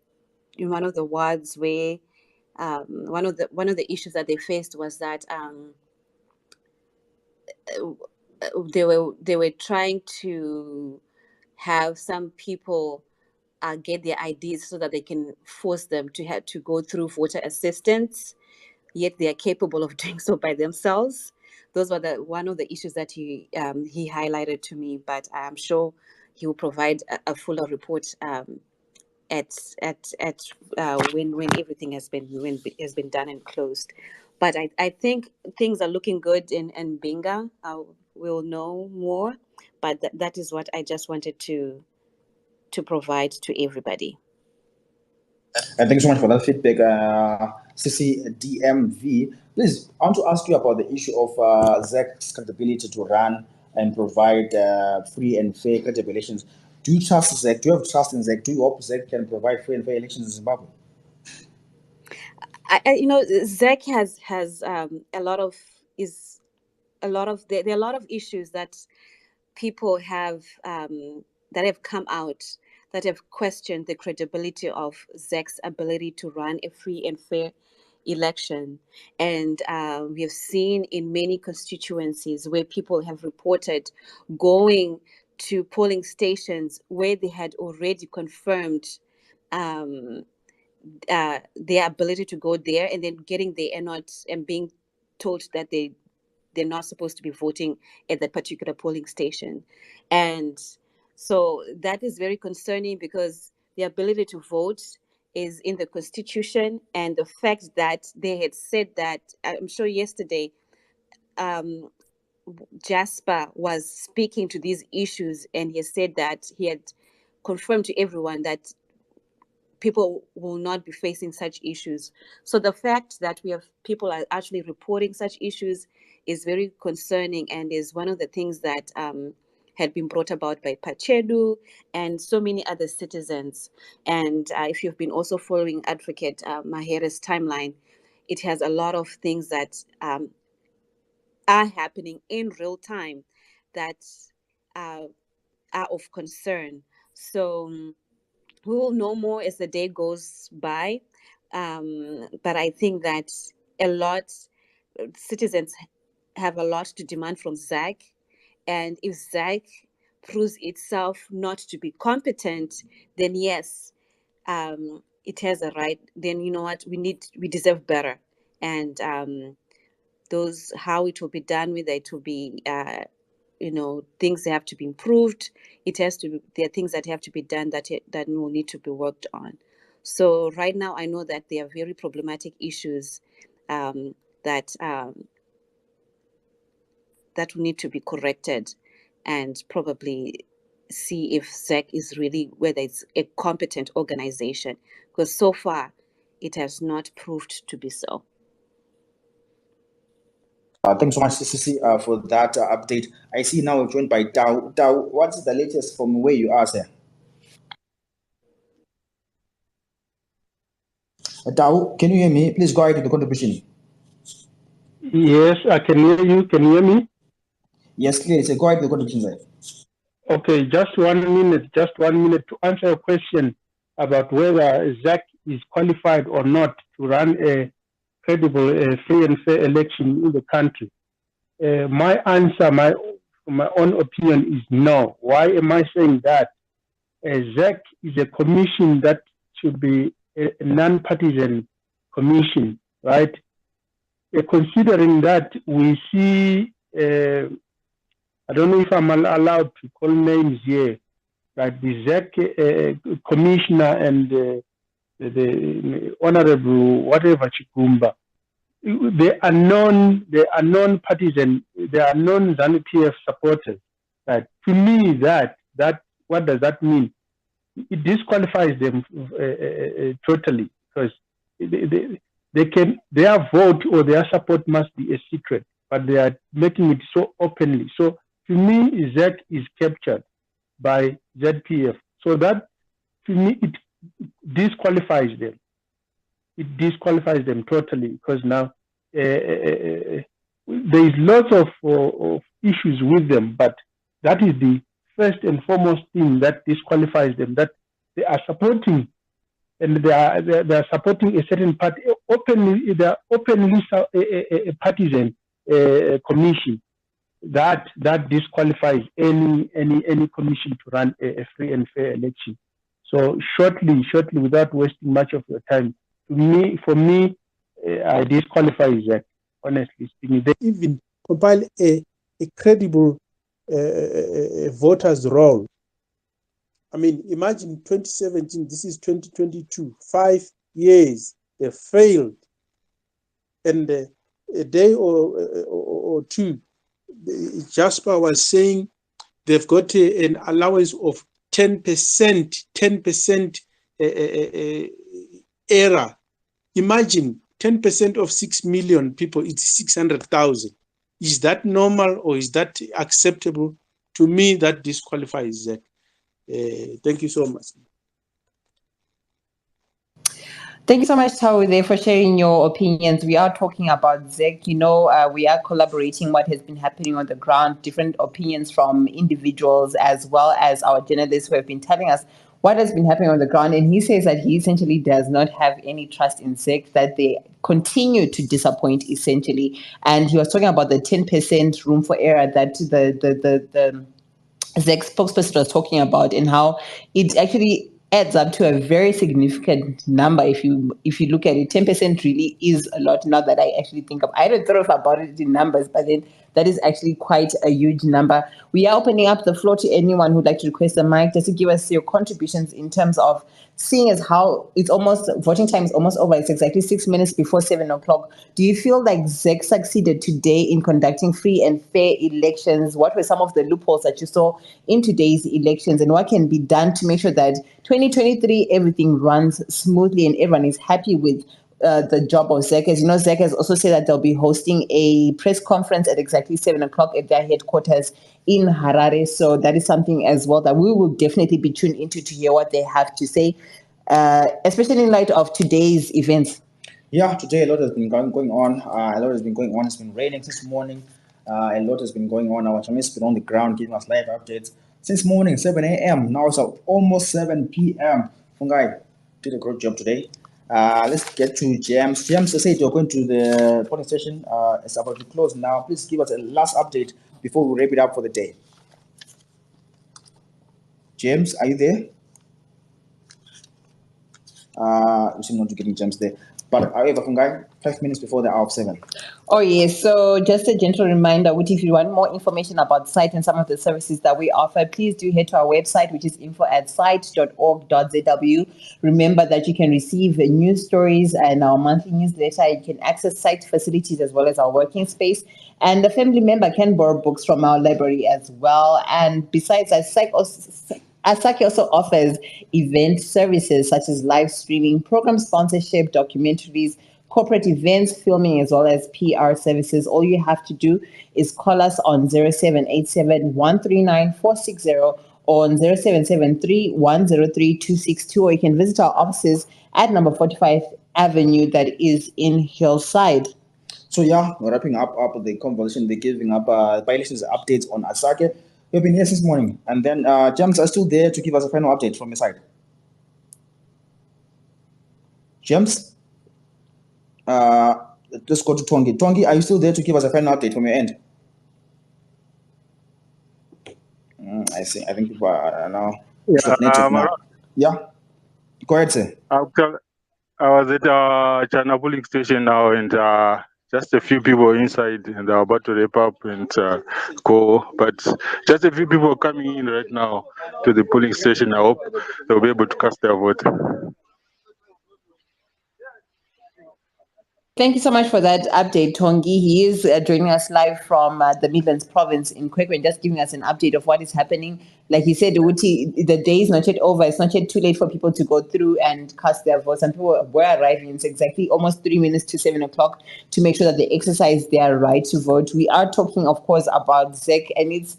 [SPEAKER 16] wards where one of the issues that they faced was that they were trying to have some people get their IDs so that they can force them to have to go through voter assistance, yet they are capable of doing so by themselves. Those were one of the issues that he highlighted to me, but I'm sure he will provide a fuller report at when everything has been done and closed. But I think things are looking good in Binga. We'll know more, but that is what I just wanted to provide to everybody.
[SPEAKER 1] Thank you so much for that feedback, CCDMV. Please, I want to ask you about the issue of ZEC's credibility to run and provide free and fair credible elections. Do you trust ZEC? Do you have trust in ZEC? Do you hope ZEC can provide free and fair elections in Zimbabwe?
[SPEAKER 16] ZEC has a lot of there are a lot of issues that people have that have come out that have questioned the credibility of ZEC's ability to run a free and fair election. And we have seen in many constituencies where people have reported going to polling stations where they had already confirmed their ability to go there, and then getting there and being told that they're not supposed to be voting at that particular polling station. And so that is very concerning, because the ability to vote is in the Constitution, and the fact that they had said that, I'm sure yesterday, Jasper was speaking to these issues, and he said that he had confirmed to everyone that people will not be facing such issues. So the fact that we have people are actually reporting such issues is very concerning, and is one of the things that had been brought about by Pachedu and so many other citizens. And if you've been also following Advocate Mahere's timeline, it has a lot of things that are happening in real time that are of concern. So we will know more as the day goes by. But I think that citizens have a lot to demand from ZAC. And if ZAC proves itself not to be competent, then yes, it has a right. Then you know what, we deserve better. And how it will be done, whether it will be things that have to be improved. There are things that have to be done that will need to be worked on. So right now, I know that there are very problematic issues that will need to be corrected, and probably see if ZEC is really, whether it's a competent organization, because so far it has not proved to be so.
[SPEAKER 1] Thanks so much, CCC, for that update. I see now we're joined by Dao. Dao, what's the latest from where you are, sir? Dao, can you hear me? Please go ahead with the contribution.
[SPEAKER 17] Yes, I can hear you. Can you hear me?
[SPEAKER 1] Yes, clearly. So go ahead with the contribution, sir.
[SPEAKER 17] Okay, just 1 minute to answer a question about whether ZAC is qualified or not to run a credible, free and fair election in the country. My answer, my own opinion is no. Why am I saying that? ZAC is a commission that should be a non-partisan commission, right? Considering that we see, I don't know if I'm allowed to call names here, like the ZAC commissioner and the honorable whatever Chigumba. They are non-partisan, they are non-ZANU-PF supporters. Right? To me, that what does that mean? It disqualifies them totally, because their vote or their support must be a secret, but they are making it so openly. So to me, ZAC is captured by ZPF. So that, to me, it disqualifies them. It disqualifies them totally, because now there is lots of issues with them, but that is the first and foremost thing that disqualifies them, that they are supporting, and they are supporting a certain party openly. They are openly a partisan commission. That disqualifies any commission to run a free and fair election. So shortly, without wasting much of your time, for me, I disqualify that, honestly speaking.
[SPEAKER 18] They even compile a credible voters roll. I mean, imagine 2017, this is 2022, 5 years, they failed. And a day or two, Jasper was saying they've got an allowance of 10% error. Imagine 10% of 6 million people, it's 600,000. Is that normal or is that acceptable? To me, that disqualifies that. Thank you so much.
[SPEAKER 2] Thank you so much, Tawude, for sharing your opinions. We are talking about ZEC. We are collaborating what has been happening on the ground, different opinions from individuals as well as our journalists who have been telling us what has been happening on the ground. And he says that he essentially does not have any trust in ZEC, that they continue to disappoint, essentially. And he was talking about the 10% room for error that the ZEC spokesperson was talking about, and how it actually adds up to a very significant number. If you look at it, 10% really is a lot. Now that I actually think of, I don't throw about it in numbers, but then that is actually quite a huge number. We are opening up the floor to anyone who'd like to request a mic, just to give us your contributions in terms of seeing as how it's almost, voting time is almost over. It's exactly 6 minutes before 7 o'clock. Do you feel like ZEC succeeded today in conducting free and fair elections? What were some of the loopholes that you saw in today's elections, and what can be done to make sure that 2023 everything runs smoothly and everyone is happy with the job of ZEC? As you know, ZEC has also said that they'll be hosting a press conference at exactly 7 o'clock at their headquarters in Harare. So that is something as well that we will definitely be tuned into to hear what they have to say, especially in light of today's events.
[SPEAKER 1] Yeah, today a lot has been going on. It's been raining since morning. A lot has been going on. Our channel has been on the ground giving us live updates since morning, 7 a.m. Now it's almost 7 p.m. Fungai did a great job today. Let's get to James. James, I said you're going to the polling station. It's about to close now. Please give us a last update before we wrap it up for the day. James, are you there? You seem not to getting James there. But however, Fungai, 5 minutes before the hour of 7.
[SPEAKER 2] Oh yes, so just a gentle reminder, which if you want more information about the site and some of the services that we offer, please do head to our website, which is info@site.org.zw. Remember that you can receive news stories and our monthly newsletter. You can access site facilities as well as our working space. And a family member can borrow books from our library as well. And besides that, Asaki also offers event services such as live streaming, program sponsorship, documentaries, corporate events, filming, as well as PR services. All you have to do is call us on 0787 139 460 or on 0773 103 262, or you can visit our offices at number 45 Avenue, that is in Hillside.
[SPEAKER 1] So yeah, we're wrapping up the conversation. They're giving up violations updates on Asake. We've been here since morning, and then James are still there to give us a final update from your side. James, let's go to Tongi. Tongi, are you still there to give us a final update from your end? I see. I think people are now. Yeah. Go ahead, sir.
[SPEAKER 10] I was at China polling station now, and just a few people inside, and they're about to wrap up and go. But just a few people coming in right now to the polling station. I hope they'll be able to cast their vote.
[SPEAKER 2] Thank you so much for that update, Tongi. He is joining us live from the Midlands province in Kwekwe, just giving us an update of what is happening. Like he said, the day is not yet over. It's not yet too late for people to go through and cast their votes. And people were arriving. It's exactly almost 3 minutes to 7 o'clock to make sure that they exercise their right to vote. We are talking, of course, about ZEC and its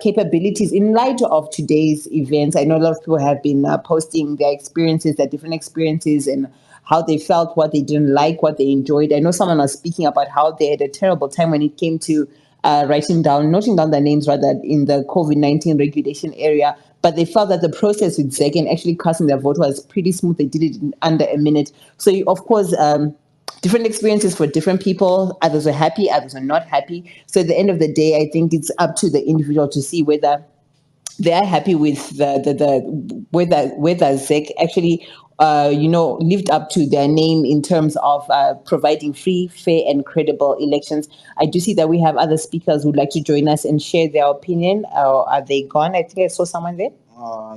[SPEAKER 2] capabilities in light of today's events. I know a lot of people have been posting their experiences, their different experiences, and how they felt, what they didn't like, what they enjoyed. I know someone was speaking about how they had a terrible time when it came to noting down their names rather in the COVID-19 regulation area, but they felt that the process with ZEC and actually casting their vote was pretty smooth. They did it in under a minute. So of course, different experiences for different people. Others are happy, others are not happy. So at the end of the day, I think it's up to the individual to see whether they are happy with whether ZEC actually lived up to their name in terms of providing free, fair, and credible elections. I do see that we have other speakers who would like to join us and share their opinion. Are they gone? I think I saw someone there.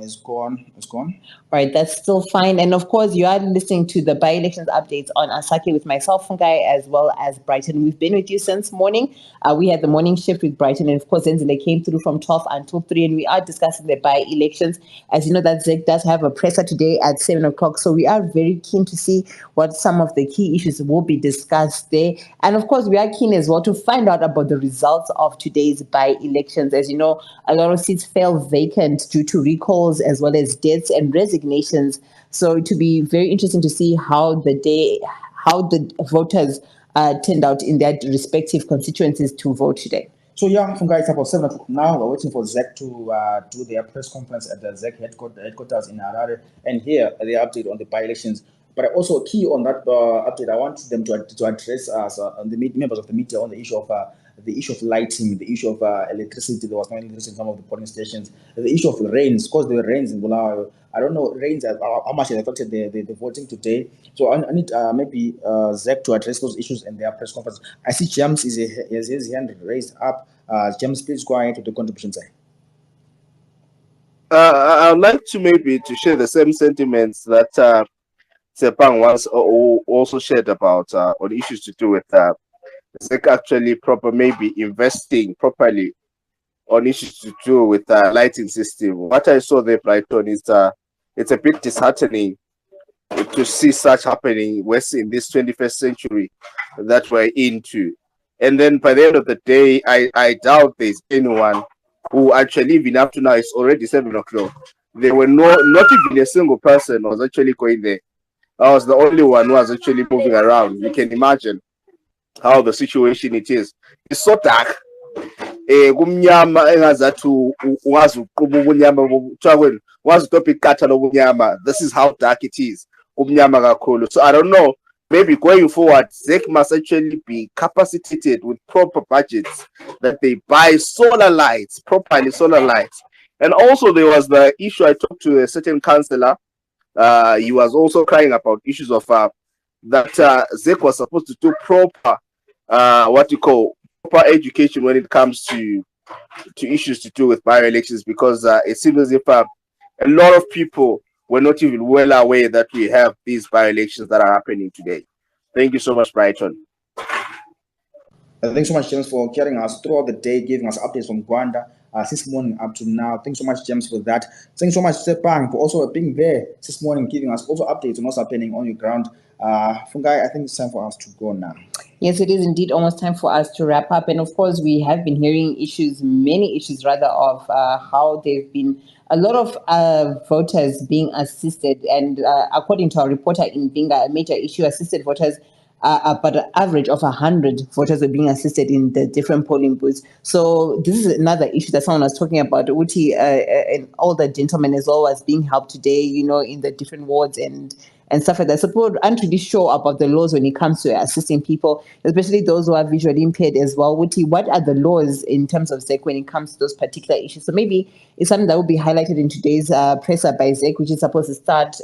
[SPEAKER 1] It's gone.
[SPEAKER 2] All right, that's still fine. And of course, you are listening to the by-elections updates on Asake with myself, Fungai, as well as Brighton. We've been with you since morning. We had the morning shift with Brighton, and of course, Enzile came through from 12 until 3, and we are discussing the by-elections. As you know, that ZEC does have a presser today at 7 o'clock, so we are very keen to see what some of the key issues will be discussed there. And of course, we are keen as well to find out about the results of today's by-elections. As you know, a lot of seats fell vacant due to recalls as well as deaths and resignations. So it will be very interesting to see how the voters turned out in their respective constituencies to vote today.
[SPEAKER 1] So yeah, Fungai, it's about 7 o'clock now. We're waiting for ZEC to do their press conference at the ZEC headquarters in Harare and hear the update on the by-elections. But also key on that update, I want them to address us, the members of the media, on the issue of lighting, the issue of electricity. There was no electricity in some of the polling stations. The issue of rains, because there were rains in Bulawayo. I don't know rains how much it affected the voting today. So I need maybe ZEC to address those issues in their press conference. I see James has his hand raised up. James, please go ahead with the contribution side.
[SPEAKER 8] I'd like to maybe to share the same sentiments that Sepang was also shared about on issues to do with ZEC actually maybe investing properly on issues to do with lighting system. What I saw there, Brighton, is it's a bit disheartening to see such happening in this 21st century that we're into. And then by the end of the day, I doubt there's anyone who actually, even up to now, it's already 7 o'clock. There were not even a single person was actually going there. I was the only one who was actually moving around. You can imagine how the situation it is. It's so dark. This is how dark it is. So I don't know. Maybe going forward, ZEC must actually be capacitated with proper budgets that they buy solar lights, properly solar lights. And also there was the issue, I talked to a certain councillor. He was also crying about issues of that ZEC was supposed to do proper, proper education when it comes to issues to do with by-elections, because it seems as if a lot of people were not even well aware that we have these by-elections that are happening today. Thank you so much, Brighton.
[SPEAKER 1] Thanks so much, James, for carrying us throughout the day, giving us updates from Gwanda this morning up to now. Thanks so much, James, for that. Thanks so much, Sepang, for also being there this morning, giving us also updates on what's happening on your ground. Fungai, I think it's time for us to go now.
[SPEAKER 2] Yes, it is indeed almost time for us to wrap up. And of course, we have been hearing many issues rather, of how there have been a lot of voters being assisted. And according to our reporter in Binga, a major issue, assisted voters, about an average of 100 voters are being assisted in the different polling booths. So this is another issue that someone was talking about. Uti, and all the gentlemen as well was being helped today, in the different wards and stuff like that. So people aren't really sure about the laws when it comes to assisting people, especially those who are visually impaired as well. Uti, what are the laws in terms of ZEC when it comes to those particular issues? So maybe it's something that will be highlighted in today's presser by ZEC, which is supposed to start,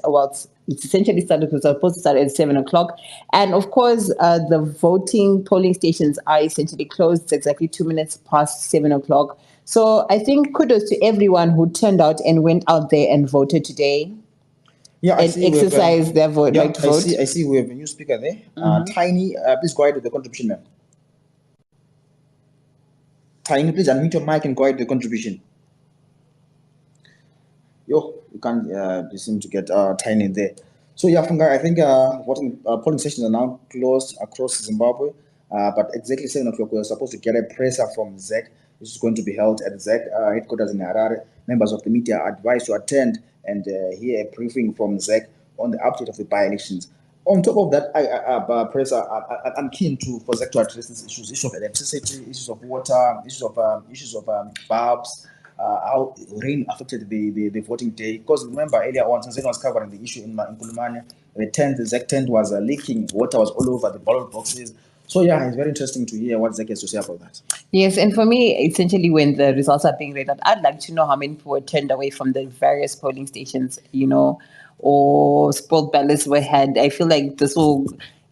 [SPEAKER 2] it's essentially started because it's supposed to start at 7 o'clock. And of course, the voting polling stations are essentially closed. It's exactly 2 minutes past 7 o'clock. So I think kudos to everyone who turned out and went out there and voted today.
[SPEAKER 1] Yeah,
[SPEAKER 2] and exercise their vote, right to vote.
[SPEAKER 1] I see we have a new speaker there. Tiny, please go ahead with the contribution, ma'am. Tiny, please unmute your mic and go ahead with the contribution. You can't seem to get Tiny there. So yeah, Fungai, I think polling stations are now closed across Zimbabwe. But exactly 7 o'clock, we're supposed to get a presser from ZEC, which is going to be held at ZEC headquarters in Harare. Members of the media are advised to attend and hear a briefing from ZEC on the update of the by-elections. On top of that, presser, I'm keen for ZEC to address these issues of electricity, issues of water, issues of bulbs, how rain affected the voting day. Because remember earlier on, Tanzania was covering the issue in Kulumane. The ZEC tent was leaking, water was all over the ballot boxes. So yeah, it's very interesting to hear what ZEC has to say about that.
[SPEAKER 2] Yes, and for me, essentially, when the results are being read out, I'd like to know how many people were turned away from the various polling stations, or spoiled ballots were had. I feel like this will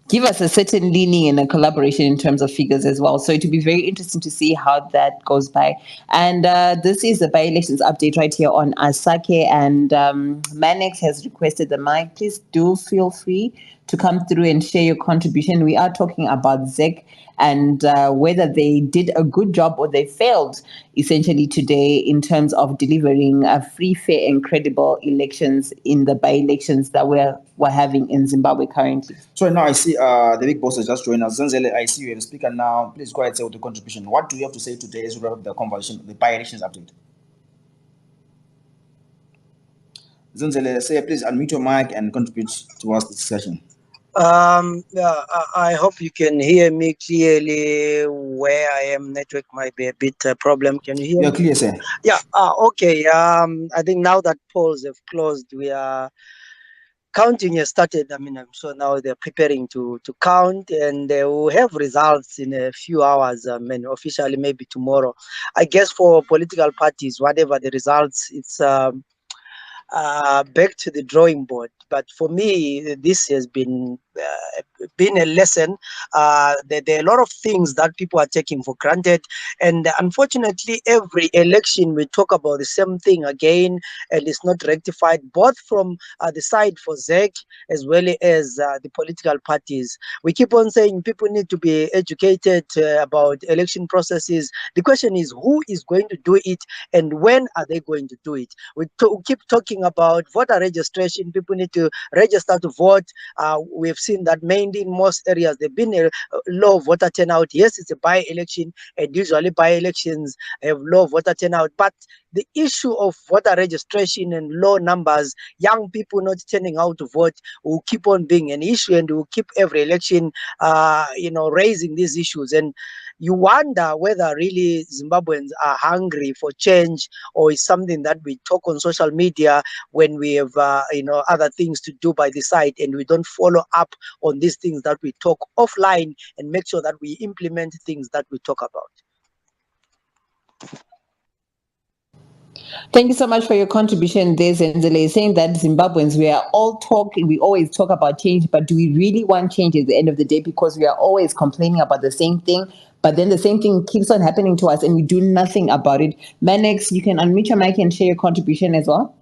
[SPEAKER 2] give us a certain leaning and a collaboration in terms of figures as well. So it will be very interesting to see how that goes by. And this is the by-elections update right here on Asake, and Manex has requested the mic. Please do feel free to come through and share your contribution. We are talking about ZEC and whether they did a good job or they failed essentially today in terms of delivering free, fair and credible elections in the by-elections that we're having in Zimbabwe currently.
[SPEAKER 1] So now I see the big boss has just joined us. Zenzele, I see you have a speaker now. Please go ahead and say with the contribution. What do you have to say today as we wrap up the conversation, the by-elections update? Zenzele, say please unmute your mic and contribute towards the discussion.
[SPEAKER 19] Yeah, I hope you can hear me clearly. Where I am, network might be a bit problem. Can you hear me?
[SPEAKER 1] You're clear, sir.
[SPEAKER 19] Yeah. Okay. I think now that polls have closed, we are counting has started. I mean, I'm sure now they're preparing to count, and they will have results in a few hours. Officially maybe tomorrow. I guess for political parties, whatever the results, it's back to the drawing board. But for me, this has been a lesson. There are a lot of things that people are taking for granted, and unfortunately, every election we talk about the same thing again, and it's not rectified, both from the side for ZEC as well as the political parties. We keep on saying people need to be educated about election processes. The question is, who is going to do it, and when are they going to do it? We keep talking about voter registration. People need to register to vote. We've seen that mainly in most areas there've been a low voter turnout. Yes, it's a by-election, and usually by-elections have low voter turnout. But the issue of voter registration and low numbers, young people not turning out to vote, will keep on being an issue, and will keep every election, raising these issues. And you wonder whether really Zimbabweans are hungry for change, or is something that we talk on social media when we have other things to do by the side, and we don't follow up on these things that we talk offline and make sure that we implement things that we talk about.
[SPEAKER 2] Thank you so much for your contribution there, Zenzele. Saying that Zimbabweans, we are all talking, we always talk about change, but do we really want change at the end of the day? Because we are always complaining about the same thing, but then the same thing keeps on happening to us and we do nothing about it. Manex, you can unmute your mic and share your contribution as well.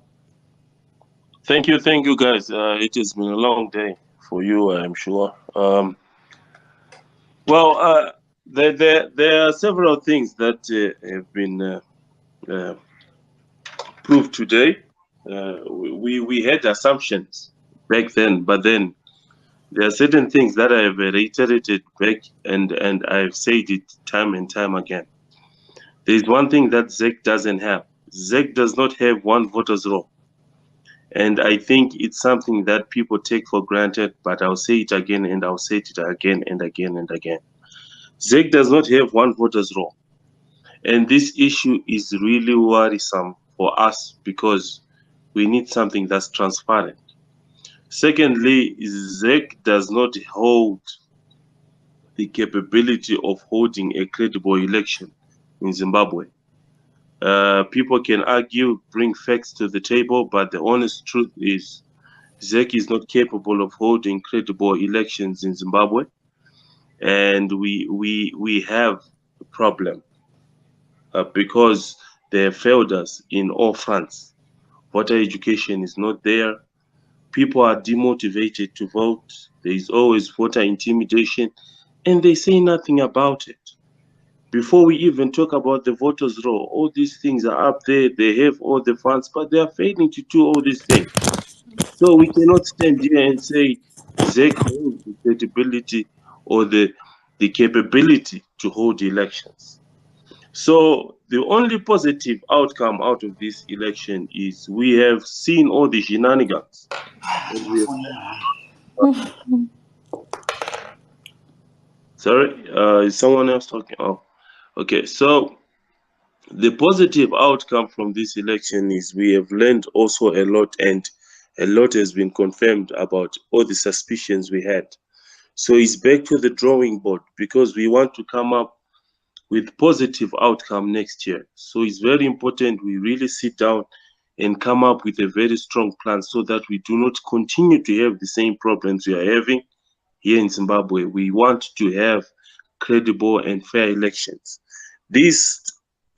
[SPEAKER 20] Thank you, guys. It has been a long day for you, I'm sure. There are several things that have been proved today. We had assumptions back then, but then there are certain things that I have reiterated back, and I've said it time and time again. There's one thing that ZEC doesn't have. ZEC does not have one voters roll. And I think it's something that people take for granted, but I'll say it again and I'll say it again and again and again. ZEC does not have one voters roll. And this issue is really worrisome for us because we need something that's transparent. Secondly, ZEC does not hold the capability of holding a credible election in Zimbabwe. People can argue, bring facts to the table, but the honest truth is ZEC is not capable of holding credible elections in Zimbabwe, and we have a problem because they have failed us in all fronts. Voter education is not there. People are demotivated to vote. There is always voter intimidation, and they say nothing about it. Before we even talk about the voters' roll, all these things are up there. They have all the funds, but they are failing to do all these things. So we cannot stand here and say ZEC holds the credibility or the capability to hold elections. So the only positive outcome out of this election is we have seen all the shenanigans. Sorry, is someone else talking? Oh, okay. So the positive outcome from this election is we have learned also a lot, and a lot has been confirmed about all the suspicions we had. So it's back to the drawing board because we want to come up with positive outcome next year. So it's very important we really sit down and come up with a very strong plan so that we do not continue to have the same problems we are having here in Zimbabwe. We want to have credible and fair elections. This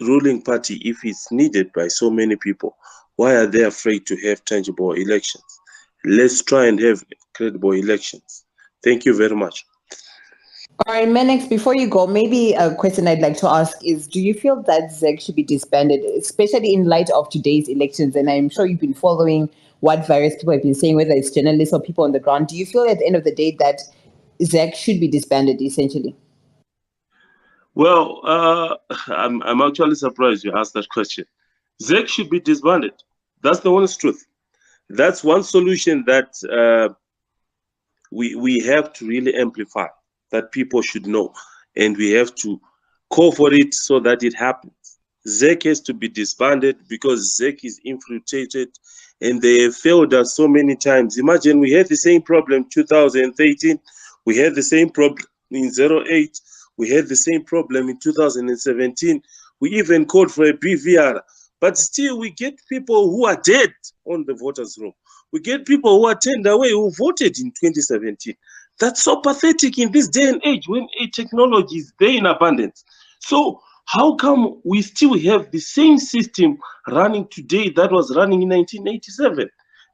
[SPEAKER 20] ruling party, if it's needed by so many people, why are they afraid to have tangible elections? Let's try and have credible elections. Thank you very much.
[SPEAKER 2] All right, Menex, before you go, maybe a question I'd like to ask is, do you feel that ZEC should be disbanded, especially in light of today's elections? And I'm sure you've been following what various people have been saying, whether it's journalists or people on the ground. Do you feel at the end of the day that ZEC should be disbanded, essentially?
[SPEAKER 20] Well, I'm actually surprised you asked that question. ZEC should be disbanded. That's the honest truth. That's one solution that we have to really amplify, that people should know, and we have to call for it so that it happens. ZEC has to be disbanded because ZEC is infiltrated and they have failed us so many times. Imagine we had the same problem 2013, we had the same problem in 08, we had the same problem in 2017. We even called for a BVR, but still we get people who are dead on the voters' roll. We get people who are turned away who voted in 2017. That's so pathetic in this day and age when technology is there in abundance. So how come we still have the same system running today that was running in 1987?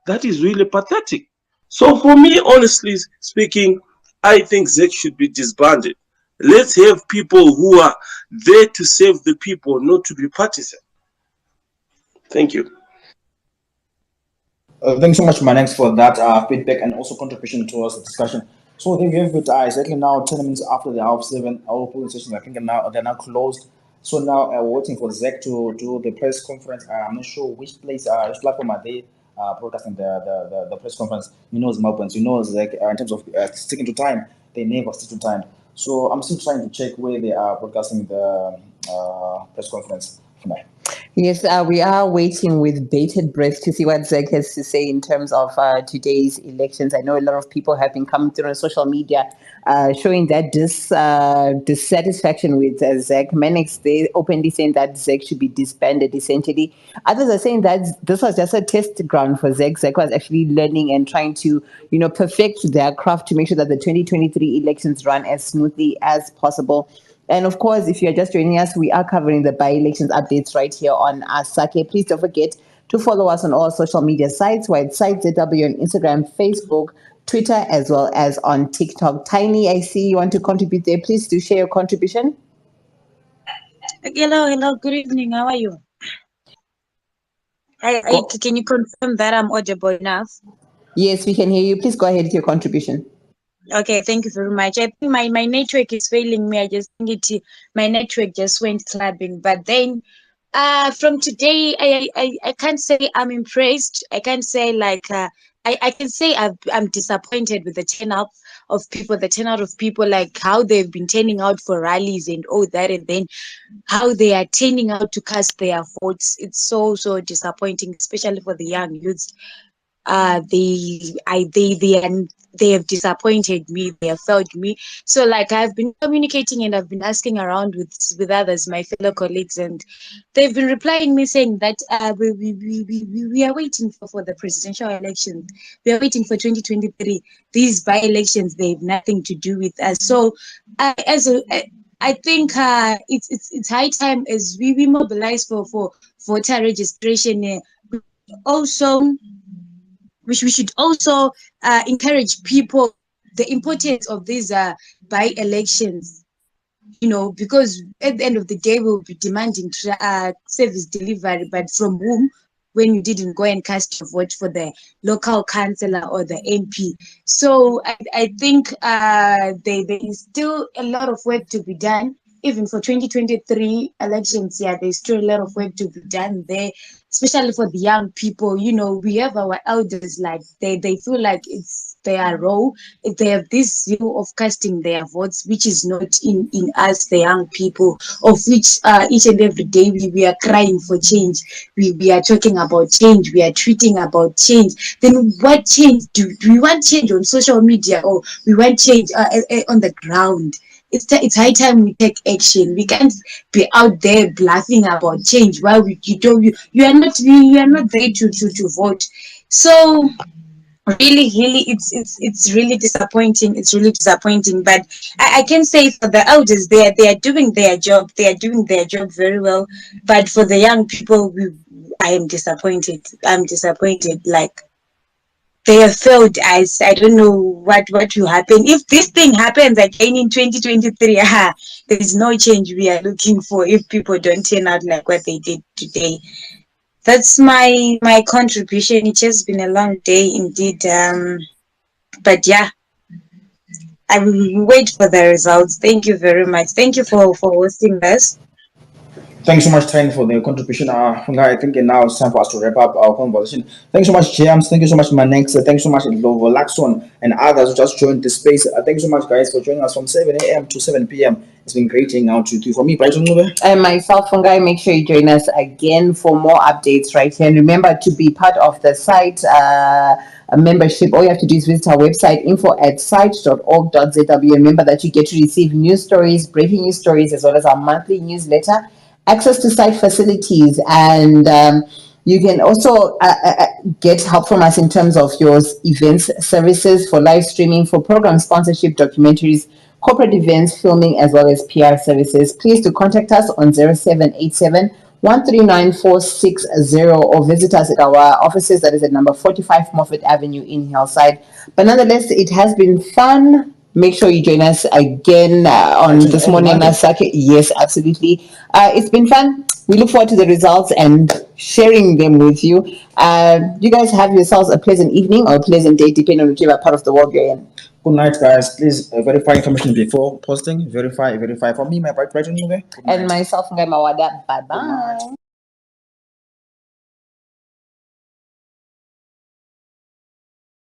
[SPEAKER 20] That is really pathetic. So for me, honestly speaking, I think ZEC should be disbanded. Let's have people who are there to serve the people, not to be partisan. Thank you.
[SPEAKER 1] Thanks so much, Manex, for that feedback and also contribution towards the discussion. So there we have it. Exactly now, 10 minutes after the half 7, our polling stations I think they're now closed. So now we're waiting for ZEC to do the press conference. I'm not sure which platform are they broadcasting the press conference. You know, Zimbabweans, you know, ZEC in terms of sticking to time, they never stick to time. So I'm still trying to check where they are broadcasting the press conference for now.
[SPEAKER 2] Yes, we are waiting with bated breath to see what ZEC has to say in terms of today's elections. I know a lot of people have been coming through on social media showing that dissatisfaction with ZEC. Many they openly saying that ZEC should be disbanded essentially. Others are saying that this was just a test ground for ZEC. ZEC was actually learning and trying to, perfect their craft to make sure that the 2023 elections run as smoothly as possible. And of course, if you're just joining us, we are covering the by-elections updates right here on Asake. Please don't forget to follow us on all social media sites. We're at Site ZW on Instagram, Facebook, Twitter, as well as on TikTok. Tiny, I see you want to contribute there. Please do share your contribution.
[SPEAKER 21] Hello, good evening. How are you? Can you confirm that I'm audible enough?
[SPEAKER 2] Yes, we can hear you. Please go ahead with your contribution.
[SPEAKER 21] Okay, thank you very much. I think my network is failing me. I just think my network just went clubbing. But then from today, I can't say I'm impressed. I can't say I can say I'm disappointed with the turnout of people, like how they've been turning out for rallies and all that, and then how they are turning out to cast their votes. It's so disappointing, especially for the young youths. They have disappointed me. They have failed me. So like I've been communicating and I've been asking around with others, my fellow colleagues, and they've been replying me saying that we are waiting for the presidential elections. We are waiting for 2023. These by-elections, they have nothing to do with us. So I think it's high time as we mobilize for voter registration. Also, we should also encourage people the importance of these by-elections, because at the end of the day we'll be demanding service delivery, but from whom, when you didn't go and cast your vote for the local councillor or the MP. So I think there is still a lot of work to be done. Even for 2023 elections, there's still a lot of work to be done there, especially for the young people. We have our elders, like they feel like it's their role. If they have this view of casting their votes, which is not in us, the young people, of which each and every day we are crying for change. We are talking about change. We are tweeting about change. Then what change do we want? Change on social media, or we want change on the ground? It's high time we take action. We can't be out there bluffing about change while you are not there to vote. So really it's really disappointing. It's really disappointing. But I can say for the elders, they are doing their job. They are doing their job very well. But for the young people, I am disappointed. I'm disappointed. Like, they have failed us. I don't know what will happen. If this thing happens again in 2023, there is no change we are looking for if people don't turn out like what they did today. That's my contribution. It has been a long day indeed. But yeah, I will wait for the results. Thank you very much. Thank you for hosting us.
[SPEAKER 1] Thanks so much, Tang, for the contribution. Fungai, I think now it's time for us to wrap up our conversation. Thanks so much, James. Thank you so much, Manex. Thanks so much, Lovo, Laxon, and others who just joined the space. Thank you so much, guys, for joining us from 7 a.m. to 7 p.m. It's been great hanging out with you. For me, Brighton,
[SPEAKER 2] and myself, Fungai, make sure you join us again for more updates right here. And remember to be part of the site membership. All you have to do is visit our website, info@site.org.zw. Remember that you get to receive news stories, breaking news stories, as well as our monthly newsletter, access to site facilities, and you can also get help from us in terms of your events services, for live streaming, for program sponsorship, documentaries, corporate events, filming, as well as PR services. Please do contact us on 0787 139460 or visit us at our offices, that is at number 45 Moffat Avenue in Hillside. But nonetheless, it has been fun. Make sure you join us again on this morning. Yes, absolutely. It's been fun. We look forward to the results and sharing them with you. You guys have yourselves a pleasant evening or a pleasant day, depending on whichever part of the world you're in.
[SPEAKER 1] Good night, guys. Please verify information before posting. Verify. For me, my Brighton,
[SPEAKER 2] and myself, Mawada. Bye-bye.